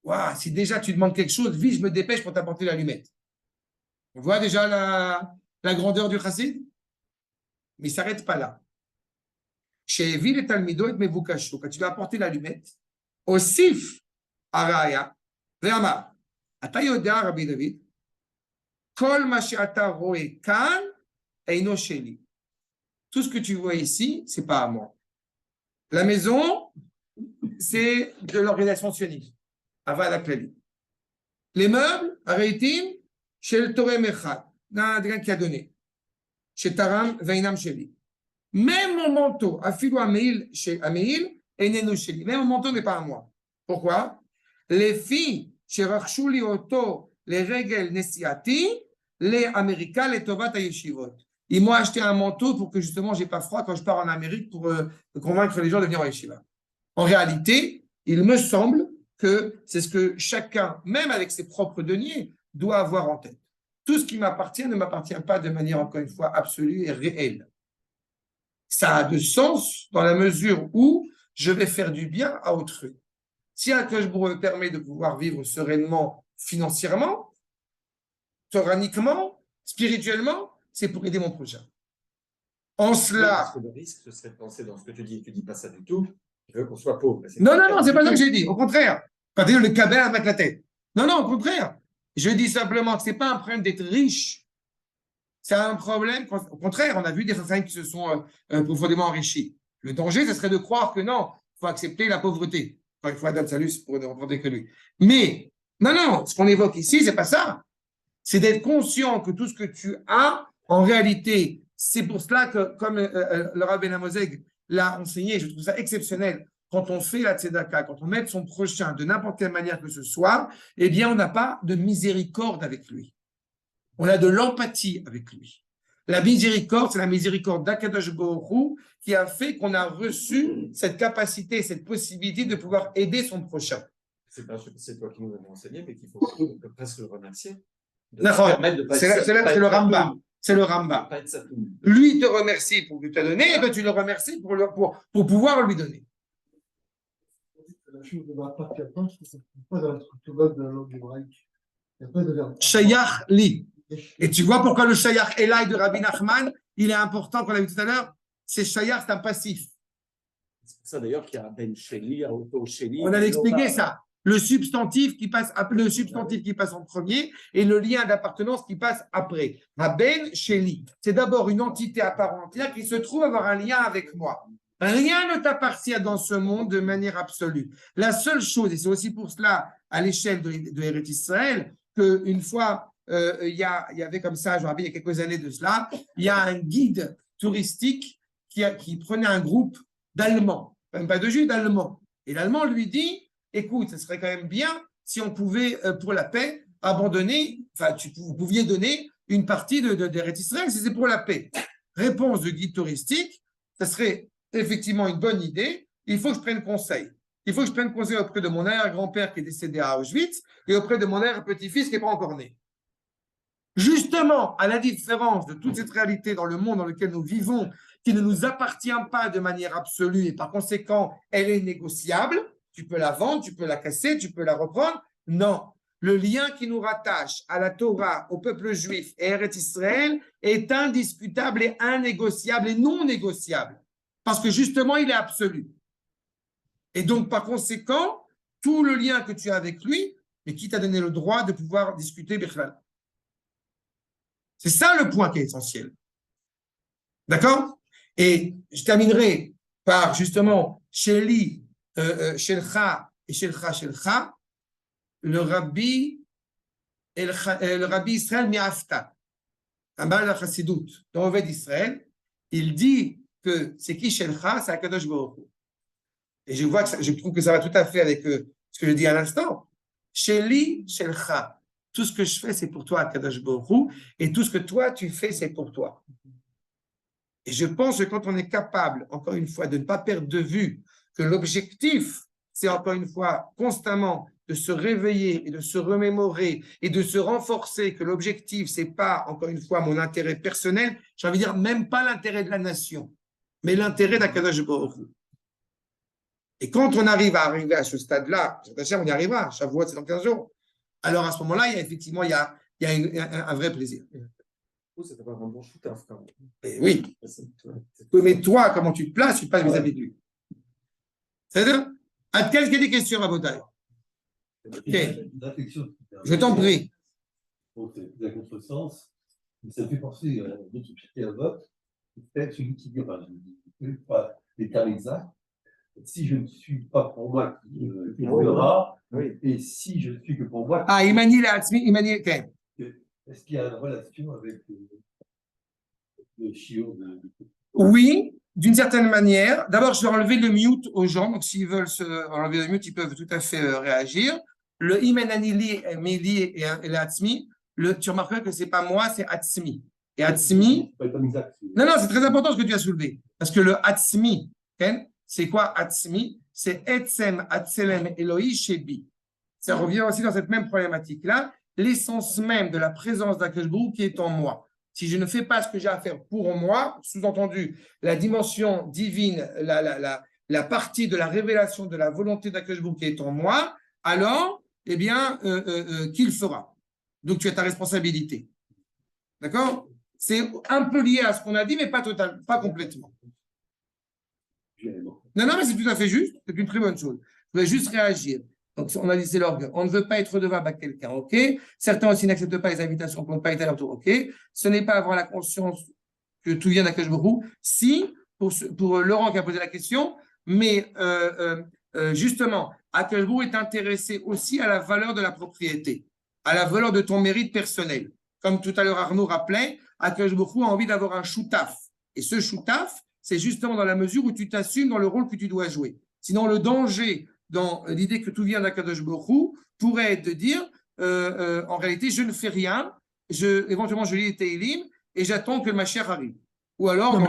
Waouh, si déjà tu demandes quelque chose, vite, je me dépêche pour t'apporter l'allumette. On voit déjà la grandeur du chassid, mais il ne s'arrête pas là. Chez Evil et Talmido et Mevukashu, quand tu vas apporter l'allumette, Osif Araya, Ve'amar, Ata Yoda Rabbi David, Kol ma she'ata roe kan eino sheli. Tout ce que tu vois ici, c'est pas à moi. La maison, c'est de l'organisation sioniste. Avad Aklali. Les meubles, Areitim, chez le Torah Mechad. Non, quelqu'un qui a donné. Chez Taram, Veinam Sheli. Même mon manteau, Afilou Ameil, chez Ameil, et Neno Sheli. Même mon manteau n'est pas à moi. Pourquoi? Les filles, chez Rachuli Oto, les règles Nesiati, les Américains, les Tovat Yeshivot. Ils m'ont acheté un manteau pour que justement, je n'ai pas froid quand je pars en Amérique pour convaincre les gens de venir en Yeshiva. En réalité, il me semble que c'est ce que chacun, même avec ses propres deniers, doit avoir en tête. Tout ce qui m'appartient ne m'appartient pas de manière, encore une fois, absolue et réelle. Ça a de sens dans la mesure où je vais faire du bien à autrui. Si un Akadosh Baruch Hu me permet de pouvoir vivre sereinement financièrement, toraniquement, spirituellement, c'est pour aider mon prochain. En cela. Parce que le risque, ce serait de penser dans ce que tu dis pas ça du tout. Tu veux qu'on soit pauvre. Non, c'est pas ça que j'ai dit. Au contraire. Quand tu dis le cabel avec la tête. Non, au contraire. Je dis simplement que ce n'est pas un problème d'être riche. C'est un problème. Au contraire, on a vu des personnes qui se sont profondément enrichis. Le danger, ce serait de croire que non, il faut accepter la pauvreté. Enfin, il faut Adam Salus pour ne reprendre que lui. Mais, non, ce qu'on évoque ici, c'est pas ça. C'est d'être conscient que tout ce que tu as, en réalité, c'est pour cela que, comme le Rabbi Ben Amozeg l'a enseigné, je trouve ça exceptionnel, quand on fait la tzedaka, quand on aide son prochain de n'importe quelle manière que ce soit, eh bien, on n'a pas de miséricorde avec lui. On a de l'empathie avec lui. La miséricorde, c'est la miséricorde d'Akadosh Baruch Hu qui a fait qu'on a reçu cette capacité, cette possibilité de pouvoir aider son prochain. C'est toi qui nous l'as enseigné, mais qu'il faut presque le remercier. C'est le Rambam. C'est le Rambam. Lui te remercie pour ce que tu as donné, et ben tu le remercies pour pouvoir lui donner. La chose ne va pas faire pense que ça ne pas dans la structure de la langue hébraïque. Il n'y a pas de verbe. Shayach li. Et tu vois pourquoi le Shayach Elai de Rabbi Nachman, il est important, qu'on l'a vu tout à l'heure, c'est Shayach, c'est un passif. C'est pour ça d'ailleurs qu'il y a Ben Sheli, Auto Sheli. On avait expliqué ça. Le substantif qui passe en premier et le lien d'appartenance qui passe après. Ben Sheli, c'est d'abord une entité à part entière qui se trouve avoir un lien avec moi. Rien ne t'appartient dans ce monde de manière absolue. La seule chose, et c'est aussi pour cela, à l'échelle de Eretz Israël, qu'une fois, il y avait comme ça, je me rappelle, il y a quelques années de cela, il y a un guide touristique qui prenait un groupe d'Allemands, même pas de Juifs, d'Allemands. Et l'Allemand lui dit, écoute, ce serait quand même bien si on pouvait, pour la paix, abandonner, vous pouviez donner une partie d'Eretz Israël si c'est pour la paix. Réponse du guide touristique, ça serait effectivement une bonne idée, il faut que je prenne conseil. Il faut que je prenne conseil auprès de mon arrière-grand-père qui est décédé à Auschwitz et auprès de mon arrière-petit-fils qui n'est pas encore né. Justement, à la différence de toute cette réalité dans le monde dans lequel nous vivons, qui ne nous appartient pas de manière absolue et par conséquent, elle est négociable, tu peux la vendre, tu peux la casser, tu peux la reprendre. Non. Le lien qui nous rattache à la Torah, au peuple juif et à Eretz Israël est indiscutable et innégociable et non négociable. Parce que justement, il est absolu. Et donc, par conséquent, tout le lien que tu as avec lui, mais qui t'a donné le droit de pouvoir discuter Bichlal. C'est ça le point qui est essentiel. D'accord? Et je terminerai par justement Sheli, Shelcha et Shelcha, le rabbi Israël Mi'afta, un mal à Chassidut, dans Oved d'Israël, il dit que c'est qui Shelcha, c'est Akadosh Baruch Hu. Et je trouve que ça va tout à fait avec ce que je dis à l'instant. Sheli, Shelcha. Tout ce que je fais, c'est pour toi, Akadosh Baruch Hu, et tout ce que toi, tu fais, c'est pour toi. Et je pense que quand on est capable, encore une fois, de ne pas perdre de vue que l'objectif, c'est encore une fois constamment de se réveiller et de se remémorer et de se renforcer, que l'objectif, c'est pas, encore une fois, mon intérêt personnel, j'ai envie de dire même pas l'intérêt de la nation, mais l'intérêt d'Akadosh Baruch Hu. Et quand on arrive à ce stade-là, on y arrivera, Shavuot, c'est dans 15 jours. Alors à ce moment-là, il y a effectivement un vrai plaisir. C'est d'avoir un bon shooter quand même. Et oui. Mais toi, comment tu te places, tu te passes vis-à-vis de lui. C'est-à-dire, à quelles des questions à Botaï? Je t'en prie. C'est la contresens, mais ça fait penser à d'autres piétés à vote. Peut-être celui qui dit, enfin, je ne sais pas les termes exacts. Si je ne suis pas pour moi qui verra, et si je ne suis que pour moi. Ah, Imani Atzmi. Est-ce qu'il y a une relation avec le chiot Oui, d'une certaine manière. D'abord, je vais enlever le mute aux gens. Donc, s'ils veulent enlever le mute, ils peuvent tout à fait réagir. Le Imenanili, Meli et l'Atzmi. tu remarqueras que ce n'est pas moi, c'est Atzmi. Et Atzmi, Pas comme Isaac. non, c'est très important ce que tu as soulevé. Parce que le Atzmi, c'est quoi Atzmi? C'est Etzem Atzelem Eloi Shebi. Ça revient aussi dans cette même problématique-là, l'essence même de la présence d'Akadosh Baruch Hu qui est en moi. Si je ne fais pas ce que j'ai à faire pour moi, sous-entendu, la dimension divine, la partie de la révélation de la volonté d'Akadosh Baruch Hu qui est en moi, alors, eh bien, qu'il fera. Donc, tu as ta responsabilité. D'accord? C'est un peu lié à ce qu'on a dit, mais pas totalement, pas complètement. Non, mais c'est tout à fait juste. C'est une très bonne chose. Je voulais juste réagir. Donc, on a dit c'est l'orgueil. On ne veut pas être redevable à quelqu'un, ok? Certains aussi n'acceptent pas les invitations qu'on ne pas être à leur tour, ok? Ce n'est pas avoir la conscience que tout vient d'Akadosh Baruch Hu. Si, pour Laurent qui a posé la question, mais justement, Akadosh Baruch Hu est intéressé aussi à la valeur de la propriété, à la valeur de ton mérite personnel. Comme tout à l'heure Arnaud rappelait, Akadosh Baruch Hu a envie d'avoir un shoutaf. Et ce shoutaf, c'est justement dans la mesure où tu t'assumes dans le rôle que tu dois jouer. Sinon, le danger dans l'idée que tout vient d'Akadosh Baruch Hu pourrait être de dire, en réalité, je ne fais rien, éventuellement je lis les Teilim et j'attends que le Mashiach arrive. Ou alors,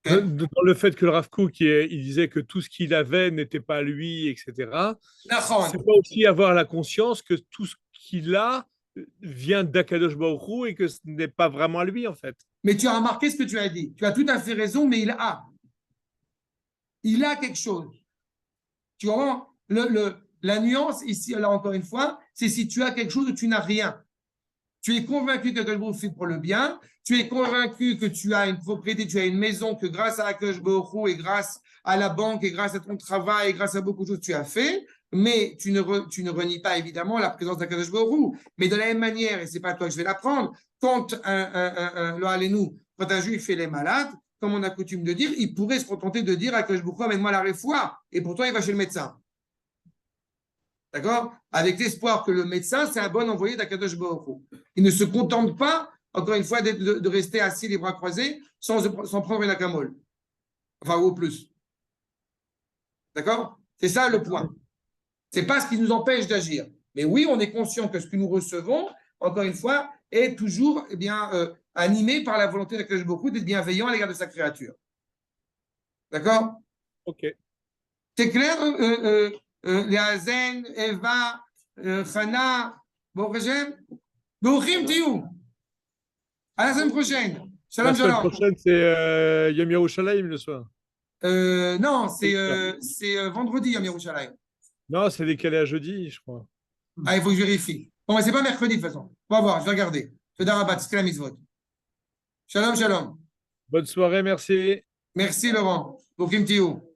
dans le fait que le Rav Kook, il disait que tout ce qu'il avait n'était pas lui, etc. C'est pas aussi avoir la conscience que tout ce qu'il a vient d'Akadosh Baruch Hu et que ce n'est pas vraiment lui, en fait. Mais tu as remarqué ce que tu as dit. Tu as tout à fait raison, mais il a quelque chose. Tu vois, la nuance ici, là encore une fois, c'est si tu as quelque chose ou tu n'as rien. Tu es convaincu que Akadosh Baruch Hu fait pour le bien. Tu es convaincu que tu as une propriété, tu as une maison, que grâce à Akadosh Baruch Hu et grâce à la banque et grâce à ton travail et grâce à beaucoup de choses, tu as fait. Mais tu ne renies pas évidemment la présence d'Akadosh Baruch Hu. Mais de la même manière, et c'est pas toi que je vais l'apprendre, quand quand un juif fait les malades, comme on a coutume de dire, il pourrait se contenter de dire à Akadosh Baruch Hu, amène-moi la réfoua. Et pourtant, il va chez le médecin. D'accord? Avec l'espoir que le médecin, c'est un bon envoyé d'Akadosh Baruch Hu. Il ne se contente pas, encore une fois, de rester assis les bras croisés sans prendre une acamole. Enfin, ou plus. D'accord? C'est ça le point. Ce n'est pas ce qui nous empêche d'agir. Mais oui, on est conscient que ce que nous recevons, encore une fois, est toujours animé par la volonté d'Akadosh Baruch Hu d'être bienveillant à l'égard de sa créature. D'accord? Ok. C'est clair, Léazen, Eva, Chana, Borgem, Bochim Tiou. À la semaine prochaine. Shalom, la semaine shalom. prochaine, c'est Yom Yerushalayim le soir. Non, c'est vendredi, Yom Yerushalayim. Non, c'est décalé à jeudi, je crois. Ah, il faut que je vérifie. Bon, mais c'est pas mercredi de toute façon. On va voir, je vais regarder. Todarabat, c'est la mitzvot. Shalom, shalom. Bonne soirée, merci. Merci Laurent. Bochim Tiou.